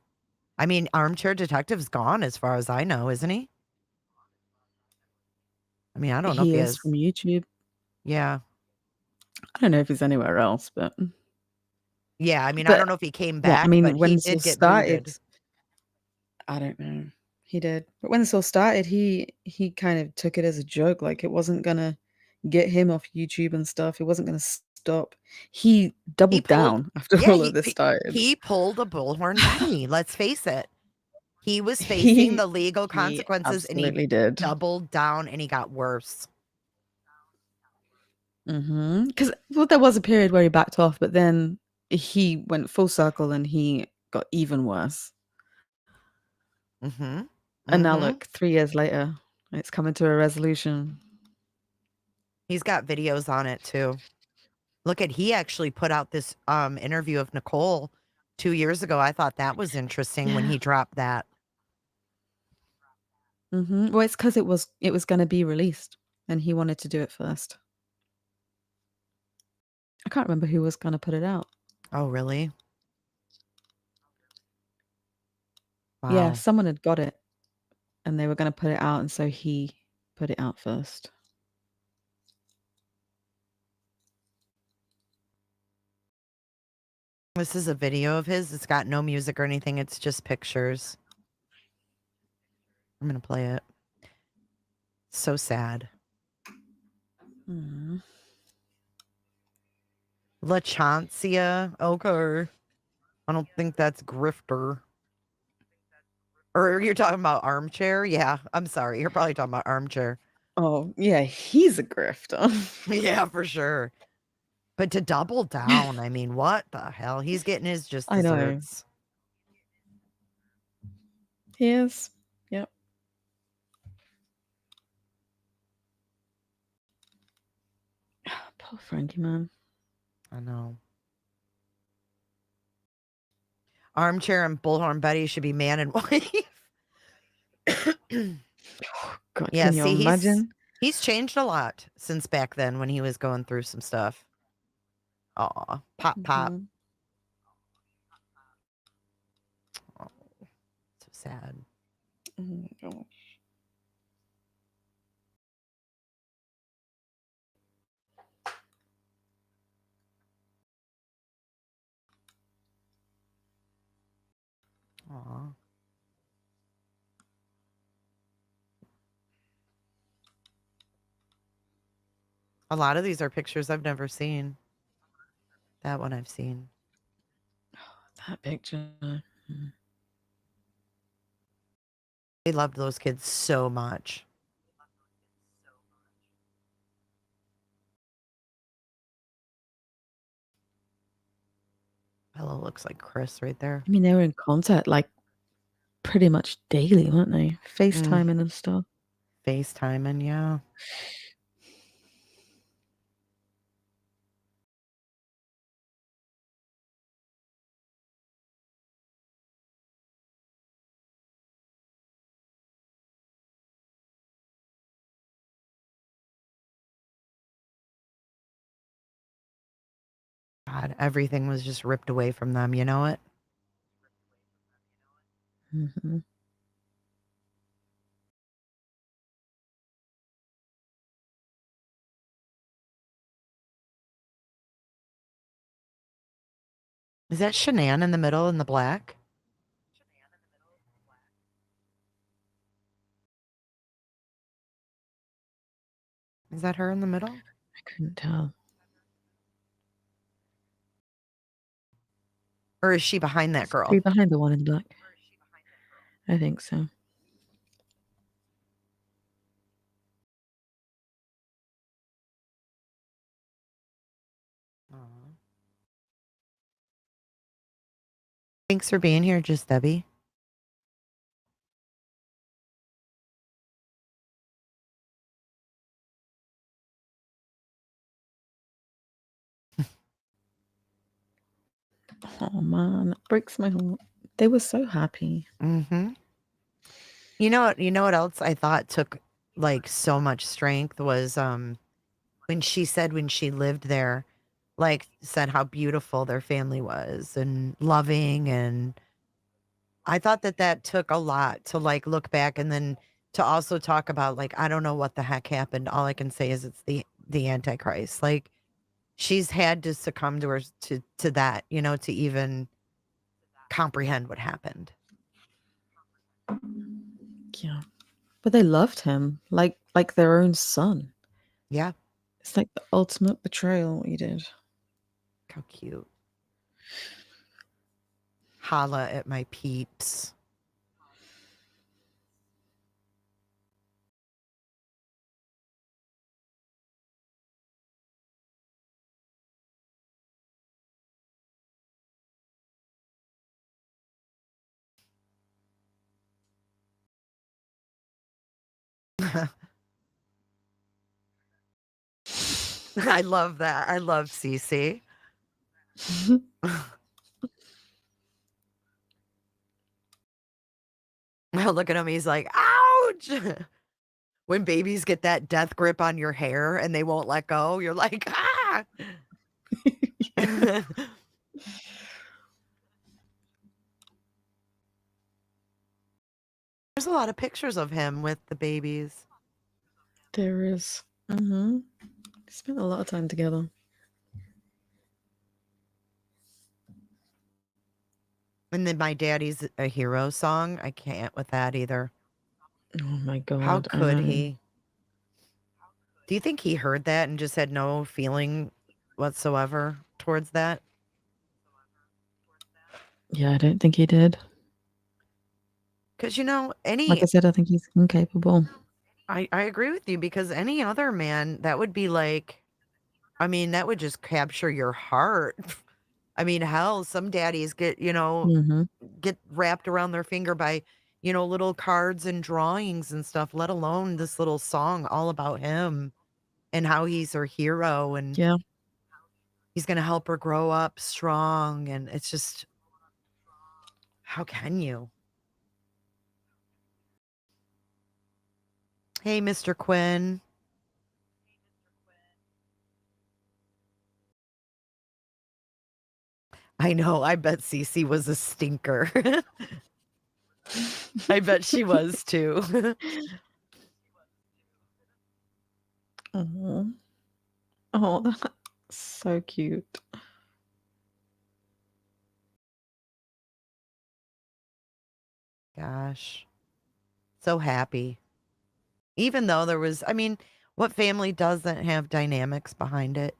I mean, Armchair Detective's gone as far as I know, isn't he? I mean, I don't know if He he is has. from YouTube. Yeah. I don't know if he's anywhere else, but Yeah, I mean, I don't know if he came yeah, I back, but mean, when he this all did get started, booted. I don't know. He did, but when this all started, he kind of took it as a joke, like it wasn't gonna get him off YouTube and stuff. It wasn't gonna stop. He doubled down after all of this started. He pulled a bullhorn Betty. Let's face it. He was facing He the legal consequences and he absolutely did. doubled down and he got worse. Because there was a period where he backed off, but then he went full circle and he got even worse. And now look, 3 years later, it's coming to a resolution. He's got videos on it too. Look at, he actually put out this interview of Nicole 2 years ago. I thought that was interesting when Yeah. he dropped that. Well, it's because it was going to be released, and he wanted to do it first. I can't remember who was going to put it out. Oh, really? Wow. Yeah, someone had got it, and they were going to put it out, and so he put it out first. This is a video of his. It's got no music or anything. It's just pictures. I'm going to play it. So sad. LaChancia. Okay. I don't think that's Grifter. Or you're talking about Armchair? Yeah. I'm sorry. You're probably talking about Armchair. Oh, yeah, he's a grifter. Yeah, for sure. But to double down, I mean, what the hell? He's getting his just I know. desserts. He is. Yep. Poor Frankie, man. I know. Armchair and Bullhorn Betty should be man and wife. God, Yeah, can you see, imagine? he's changed a lot since back then when he was going through some stuff. Aw, pop, pop. Oh, so sad. Oh my gosh. Aw. A lot of these are pictures I've never seen. That one I've seen. That picture. They loved those kids so much. Bella looks like Chris right there. I mean, they were in contact like pretty much daily, weren't they? FaceTiming and stuff. FaceTiming, yeah. God, everything was just ripped away from them, you know it? Is that Shanann in the middle in the black? Is that her in the middle? I couldn't tell. Or is she behind that girl? Be behind the one in black. I think so. Thanks for being here, Just Debbie. Oh man, it breaks my heart. They were so happy. Mm-hmm. You know what else I thought took like so much strength was when she said when she lived there, like said how beautiful their family was and loving, and I thought that that took a lot to like look back and then to also talk about like I don't know what the heck happened. All I can say is it's the Antichrist. Like she's had to succumb to her to that, to even comprehend what happened. Yeah. But they loved him like their own son. Yeah. It's like the ultimate betrayal what you did. How cute. Holla at my peeps. I love that. I love Cece. Oh, look at him. He's like, ouch. When babies get that death grip on your hair and they won't let go, you're like, ah. There's a lot of pictures of him with the babies. There is. Mm-hmm. Spent a lot of time together. And then My Daddy's a Hero song. I can't with that either. Oh my god. How I could know. he? Do you think he heard that and just had no feeling whatsoever towards that? Yeah, I don't think he did. Because, Like I said, I think he's incapable. I agree with you because any other man, that would be like, I mean, that would just capture your heart. I mean, hell, some daddies Mm-hmm. get wrapped around their finger by, little cards and drawings and stuff, let alone this little song all about him and how he's her hero and Yeah. he's going to help her grow up strong. And it's just, how can you? Hey, Mr. Quinn. I know. I bet Cece was a stinker. I bet she was too. Oh, oh, that's so cute. Gosh. So happy. Even though there was, I mean, what family doesn't have dynamics behind it?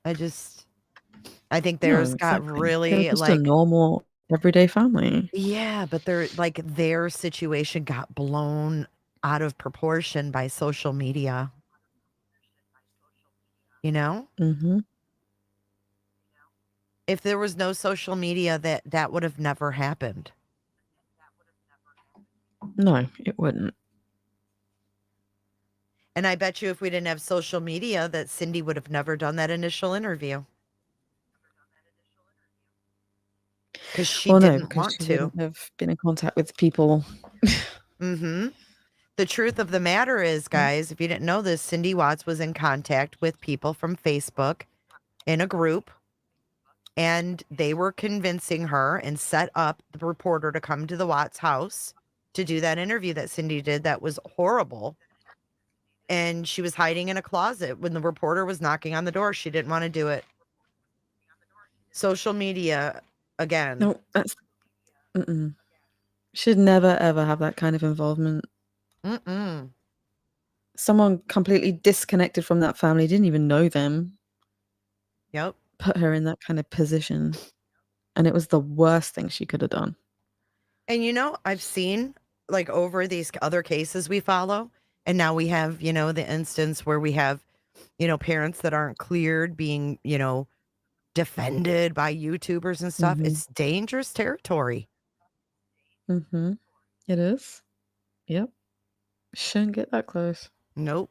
I think No, theirs got exactly. They were really just a like, normal, everyday family. yeah, but their situation got blown out of proportion by social media, you know? Mm-hmm. If there was no social media, that would have never happened. No, it wouldn't. And I bet you if we didn't have social media, that Cindy would have never done that initial interview. Because she Well, no, didn't because want she to. wouldn't have been in contact with people. Mm-hmm. The truth of the matter is, guys, if you didn't know this, Cindy Watts was in contact with people from Facebook in a group, and they were convincing her and set up the reporter to come to the Watts house to do that interview that Cindy did. That was horrible. And she was hiding in a closet when the reporter was knocking on the door. She didn't want to do it. Social media, again. No, that's should never ever have that kind of involvement. Mm-mm. Someone completely disconnected from that family, didn't even know them. Yep. Put her in that kind of position. And it was the worst thing she could have done. And I've seen like over these other cases we follow, and now we have, the instance where we have, parents that aren't cleared being, defended by YouTubers and stuff. It's dangerous territory. Mm-hmm. It is. Yep. Shouldn't get that close. Nope.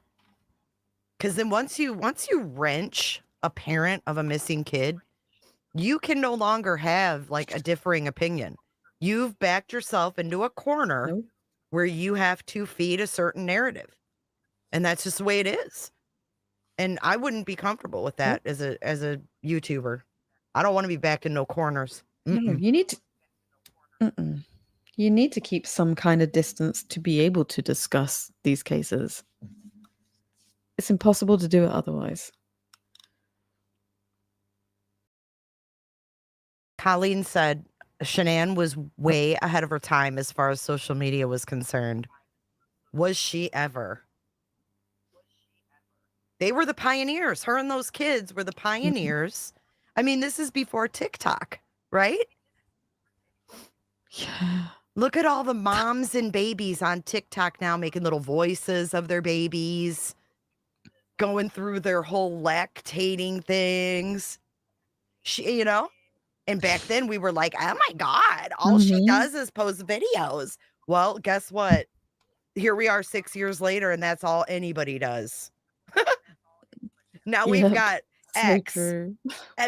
Because then once you wrench a parent of a missing kid, you can no longer have like a differing opinion. You've backed yourself into a corner where you have to feed a certain narrative. And that's just the way it is. And I wouldn't be comfortable with that as a YouTuber. I don't want to be backed in no corners. No, you need to. You need to keep some kind of distance to be able to discuss these cases. It's impossible to do it otherwise. Colleen said Shanann was way ahead of her time as far as social media was concerned. Was she ever? They were the pioneers. Her and those kids were the pioneers. I mean, this is before TikTok, right? Yeah. Look at all the moms and babies on TikTok now making little voices of their babies, going through their whole lactating things. You know? And back then we were like, oh my God, all she does is post videos. Well, guess what? Here we are 6 years later, and that's all anybody does. Now we've got X. And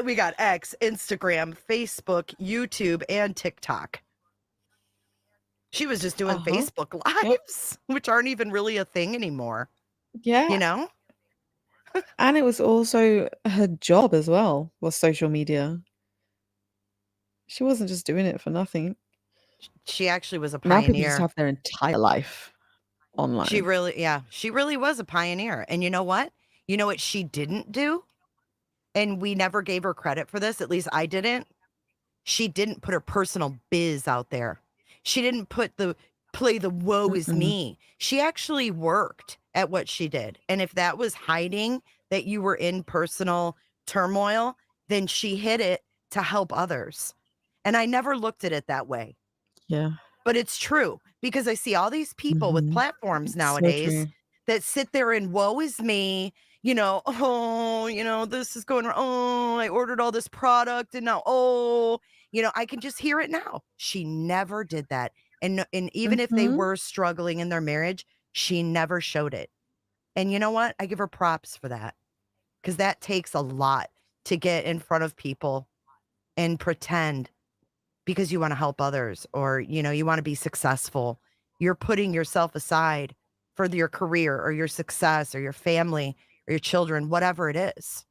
we got X, Instagram, Facebook, YouTube, and TikTok. She was just doing Facebook Lives, which aren't even really a thing anymore. Yeah. You know? And it was also her job as well, was social media. She wasn't just doing it for nothing. She actually was a Now pioneer. people just have their entire life online. She really was a pioneer. And you know what? You know what she didn't do? And we never gave her credit for this. At least I didn't. She didn't put her personal biz out there. She didn't play the woe is me. She actually worked at what she did. And if that was hiding that you were in personal turmoil, then she hid it to help others. And I never looked at it that way. Yeah. But it's true because I see all these people with platforms It's nowadays so true. that sit there and woe is me, you know, oh, you know, this is going wrong. Oh, I ordered all this product and now, oh, you know, I can just hear it now. She never did that. And even if they were struggling in their marriage, she never showed it. And you know what? I give her props for that because that takes a lot to get in front of people and pretend because you want to help others or, you know, you want to be successful. You're putting yourself aside for your career or your success or your family or your children, whatever it is.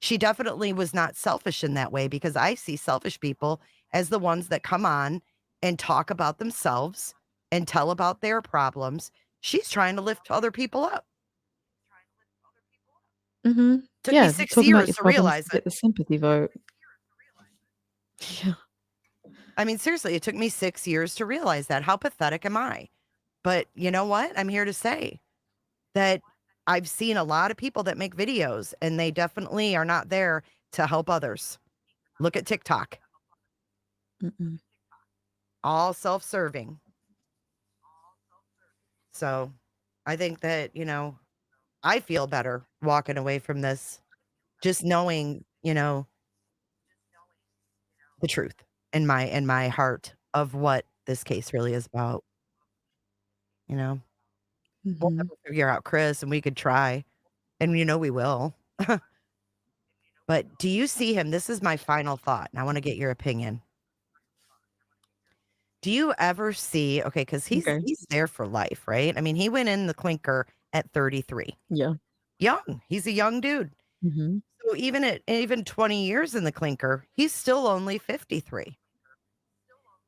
She definitely was not selfish in that way because I see selfish people as the ones that come on and talk about themselves and tell about their problems. She's trying to lift other people up. Took me 6 talking about years your to problems realize to get it. the sympathy vote. Yeah. I mean, seriously, it took me 6 years to realize that. How pathetic am I? But you know what? I'm here to say that I've seen a lot of people that make videos and they definitely are not there to help others. Look at TikTok. All self-serving. So I think that, you know, I feel better walking away from this, just knowing, you know, the truth in my heart of what this case really is about. You know, we'll never figure out Chris and we could try and you know, we will. But do you see him? This is my final thought, and I want to get your opinion. Do you ever see, okay, because he's there for life, right? I mean, he went in the clinker at 33. Yeah. Young. He's a young dude. So even 20 years in the clinker, he's still only 53.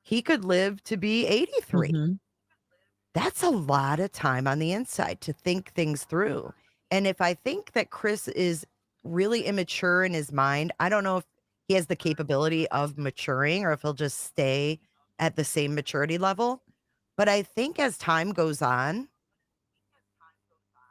He could live to be 83. That's a lot of time on the inside to think things through. And if I think that Chris is really immature in his mind, I don't know if he has the capability of maturing or if he'll just stay at the same maturity level. But I think as time goes on,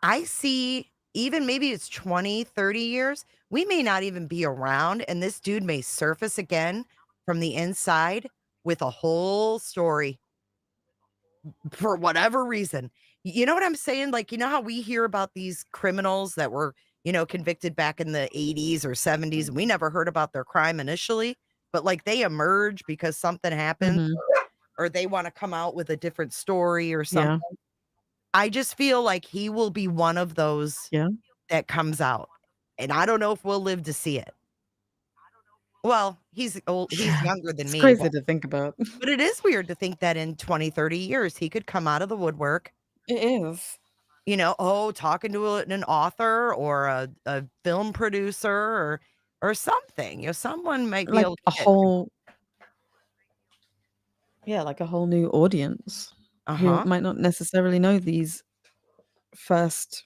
I see even maybe it's 20, 30 years, we may not even be around and this dude may surface again from the inside with a whole story for whatever reason. You know what I'm saying? Like, you know how we hear about these criminals that were convicted back in the 80s or 70s. We never heard about their crime initially, but like they emerge because something happened or they want to come out with a different story or something. Yeah. I just feel like he will be one of those that comes out. And I don't know if we'll live to see it. Well, he's old, he's younger than It's me, crazy to think about. but it is weird to think that in 20, 30 years he could come out of the woodwork. It is. Talking to an author or a film producer or something. Someone might be Like able to a get whole like a whole new audience who Uh-huh. might not necessarily know these first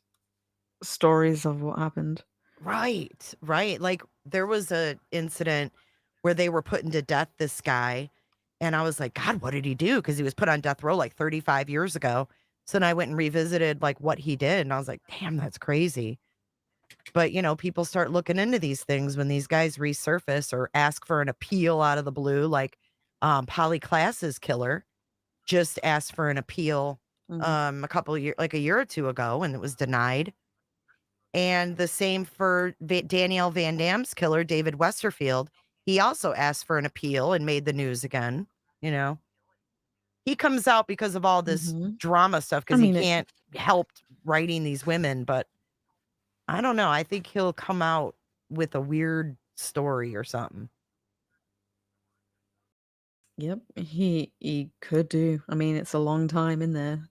stories of what happened. Right, right. Like there was a incident where they were putting to death this guy, and I was like, God, what did he do? Because he was put on death row like 35 years ago. So then I went and revisited like what he did, and I was like, damn, that's crazy. But people start looking into these things when these guys resurface or ask for an appeal out of the blue, like Polly Klass's killer just asked for an appeal a couple of years, like a year or two ago, and it was denied. And the same for Danielle Van Dam's killer, David Westerfield. He also asked for an appeal and made the news again. He comes out because of all this drama stuff because he can't help writing these women. But I don't know. I think he'll come out with a weird story or something. Yep, he could do. I mean, it's a long time in there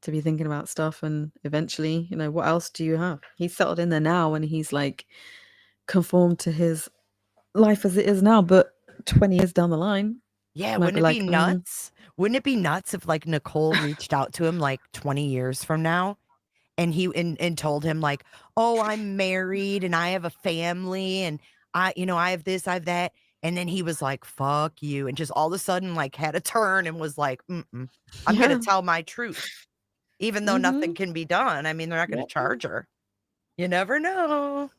to be thinking about stuff, and eventually, what else do you have? He's settled in there now, and he's like conformed to his life as it is now. But 20 years down the line, Yeah, might wouldn't be it like, be nuts? Wouldn't it be nuts if like Nicole reached out to him like 20 years from now and he and told him like, "Oh, I'm married and I have a family and I have this, I have that." And then he was like, "Fuck you." And just all of a sudden like had a turn and was like, "Mm-mm, I'm going to Yeah. tell my truth." Even though nothing can be done. I mean, they're not going to charge her. You never know.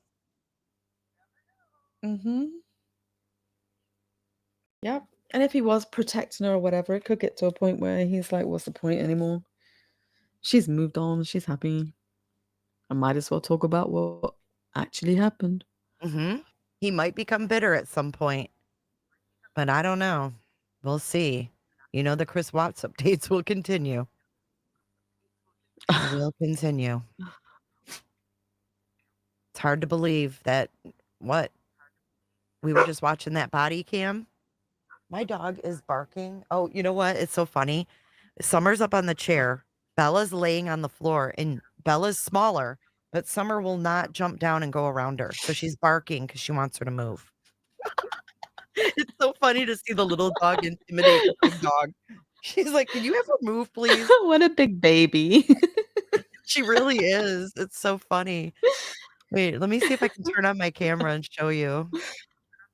Yep. And if he was protecting her or whatever, it could get to a point where he's like, what's the point anymore? She's moved on. She's happy. I might as well talk about what actually happened. He might become bitter at some point, but I don't know. We'll see. The Chris Watts updates will continue. Will continue. It's hard to believe that we were just watching that body cam. My dog is barking. Oh, you know what? It's so funny. Summer's up on the chair. Bella's laying on the floor, and Bella's smaller, but Summer will not jump down and go around her. So she's barking because she wants her to move. It's so funny to see the little dog intimidate the big dog. She's like, "Can you ever move, please?" What a big baby. She really is. It's so funny. Wait, let me see if I can turn on my camera and show you.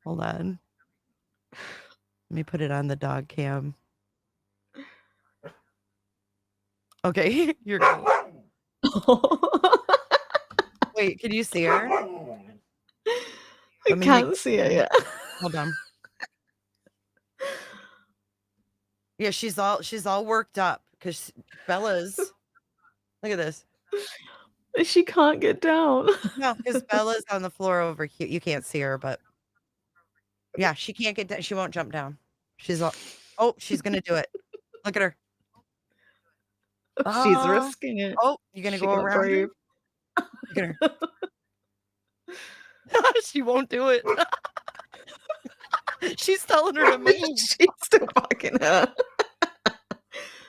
Hold on. Let me put it on the dog cam. Okay, you're good. Wait, can you see her? I can't see her yet. Hold on. Yeah, she's all worked up because Bella's. Look at this. She can't get down. No, because Bella's on the floor over here. You can't see her, but yeah, she can't get down. She won't jump down. She's all. Oh, she's gonna do it. Look at her. She's risking it. Oh, you gonna go around brave. her? Look at her. She won't do it. She's telling her to move. She's still fucking her.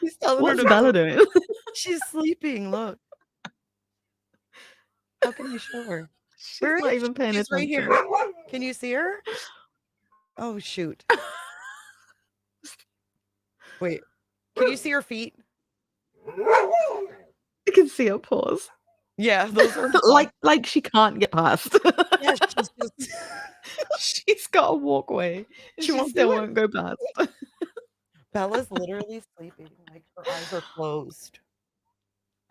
She's telling What's her to Bella move. doing? She's sleeping. Look. How can I show her? She's Where not is even paying She's right attention. here. Can you see her? Oh shoot. Wait. Can you see her feet? I can see her paws. Yeah, those are like she can't get past. Yeah, she's just she's got a walkway. She still won't go past. Bella's literally sleeping. Like her eyes are closed.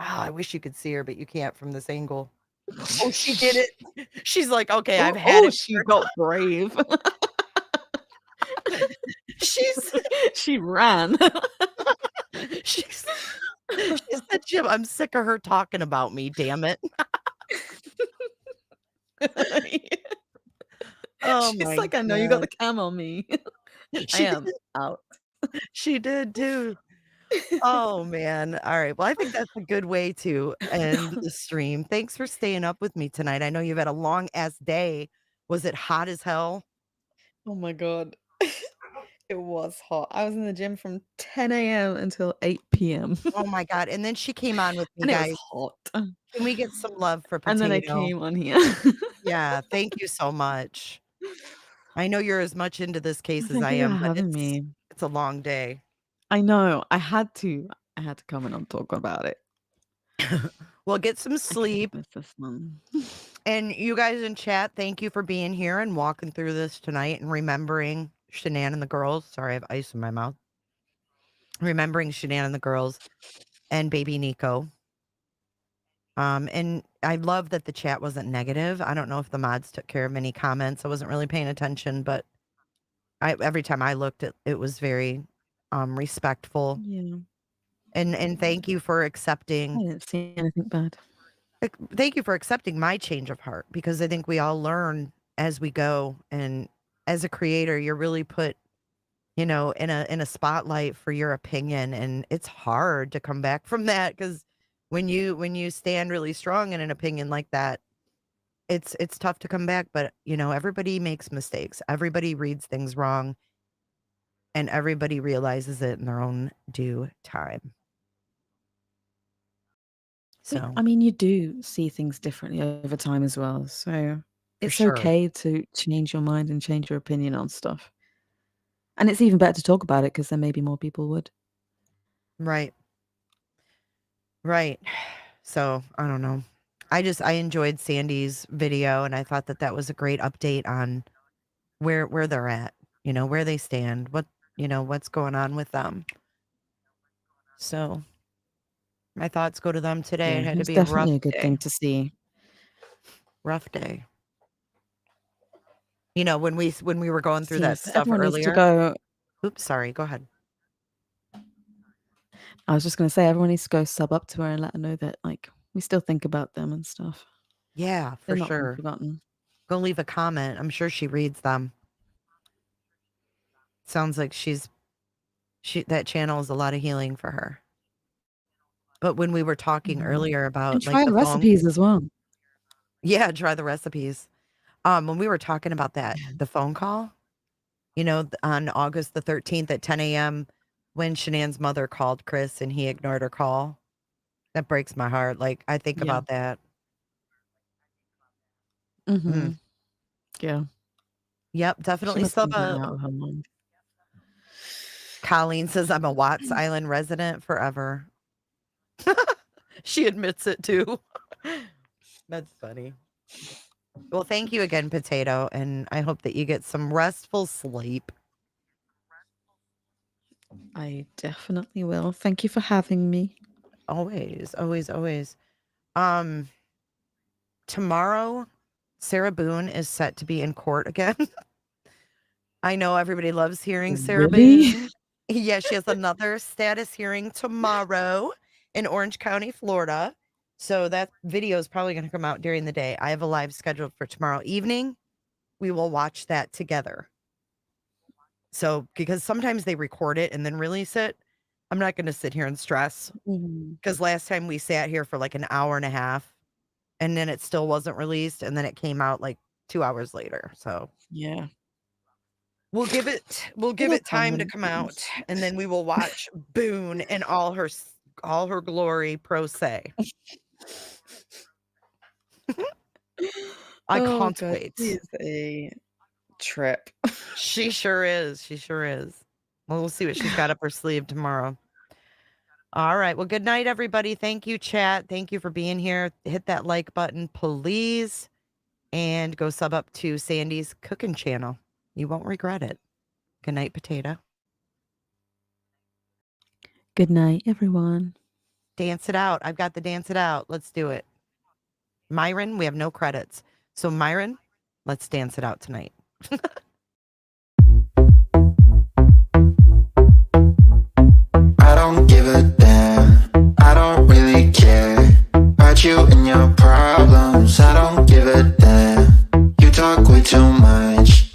Oh, I wish you could see her, but you can't from this angle. Oh, she did it. She's like, okay, I've had it. She got brave. She ran. She said, Jim, I'm sick of her talking about me, damn it. Oh She's my like, I know you got god. the cam on me. I She am out. she did too. Oh man. All right. Well, I think that's a good way to end the stream. Thanks for staying up with me tonight. I know you've had a long ass day. Was it hot as hell? Oh my god. It was hot. I was in the gym from 10 a.m. until 8 p.m. Oh my god. And then she came on with me, And it was guys. hot. Can we get some love for And then I Potato? came on here. Yeah, thank you so much. I know you're as much into this case as Thank I you for am, but having me. it's a long day. I know. I had to come in and talk about it. Well, get some I can't sleep. miss this one. And you guys in chat, thank you for being here and walking through this tonight and remembering Shanann and the girls. Sorry, I have ice in my mouth. Remembering Shanann and the girls and baby Nico. And I love that the chat wasn't negative. I don't know if the mods took care of any comments. I wasn't really paying attention, but every time I looked, it was very respectful. Yeah. And thank you for I accepting. didn't see anything bad. Thank you for accepting my change of heart, because I think we all learn as we go. And as a creator, you're really put, in a spotlight for your opinion, and it's hard to come back from that, because when you stand really strong in an opinion like that, it's tough to come back. But everybody makes mistakes. Everybody reads things wrong, and everybody realizes it in their own due time. So I mean, you do see things differently over time as well. So it's sure. okay to change your mind and change your opinion on stuff. And it's even better to talk about it, because then maybe more people would. Right. So I don't know. I enjoyed Sandy's video, and I thought that was a great update on where they're at, where they stand, what's going on with them. So my thoughts go to them today. Yeah, It had to it's be a rough definitely a good day. thing to see. Rough day. When we were going through that Yes, stuff everyone needs to earlier. go. Oops, sorry. Go ahead. I was just going to say, everyone needs to go sub up to her and let her know that, like, we still think about them and stuff. Yeah, for They're not been sure. forgotten. Go leave a comment. I'm sure she reads them. Sounds like that channel is a lot of healing for her. But when we were talking earlier And about try the phone, recipes as well. yeah, try the recipes. When we were talking about that, the phone call, on August the 13th at 10 a.m. when Shanann's mother called Chris and he ignored her call, that breaks my heart. Like, I think Yeah. about that. Mm-hmm. Yeah. Yep, She definitely must sub have been up. out of her mind. Colleen says, I'm a Watts Island resident forever. She admits it too. That's funny. Well, thank you again, Potato, and I hope that you get some restful sleep. I definitely will. Thank you for having me. Always, always, always. Tomorrow, Sarah Boone is set to be in court again. I know everybody loves hearing Sarah Really? Boone. Yeah, she has another status hearing tomorrow in Orange County, Florida. So that video is probably going to come out during the day. I have a live scheduled for tomorrow evening. We will watch that together. So, because sometimes they record it and then release it, I'm not going to sit here and stress. Because last time we sat here for like an hour and a half, and then it still wasn't released, and then it came out like 2 hours later. So yeah, we'll give it time to come out, and then we will watch Boone in all her glory, pro se. I can't wait. She is a trip. She sure is. She sure is. Well, we'll see what she's got up her sleeve tomorrow. All right. Well, good night, everybody. Thank you, chat. Thank you for being here. Hit that like button, please. And go sub up to Sandy's cooking channel. You won't regret it. Good night, Potato. Good night, everyone. Dance it out. I've got the dance it out. Let's do it. Myron, we have no credits. So, Myron, let's dance it out tonight. I don't give a damn. I don't really care about you and your problems. I don't give a damn. You talk way too much.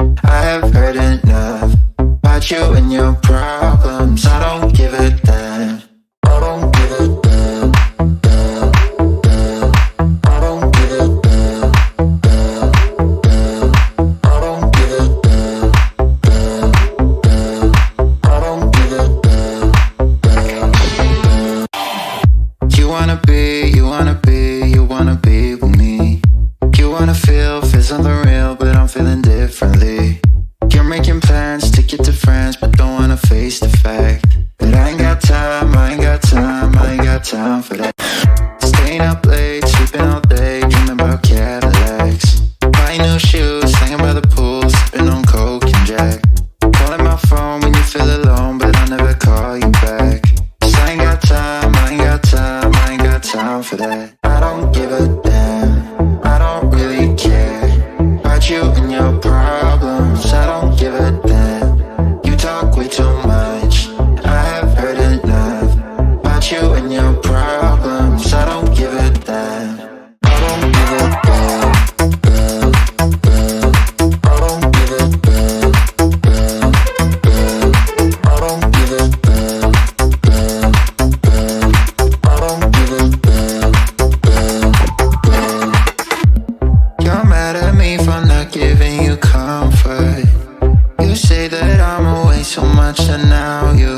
Making plans to get to friends, but don't wanna face the fact that I ain't got time, I ain't got time, I ain't got time for that. Staying up late, sleeping all day, dreaming about Cadillacs. Buying new shoes, hanging by the pool, sipping on Coke and Jack. Calling my phone when you feel alone, but I'll never call you back. 'Cause I ain't got time, I ain't got time, I ain't got time for that. I don't give a damn, I don't really care about you and your problems. I don't give a damn, you talk way too much, I have heard enough about you and your problems. I don't give a damn, I don't give a damn, damn, damn. I don't give a damn, damn, damn. I don't give a damn, damn, damn. I don't give a damn, damn, damn. You're mad at me for not giving you comfort. You say that I'm away so much and now you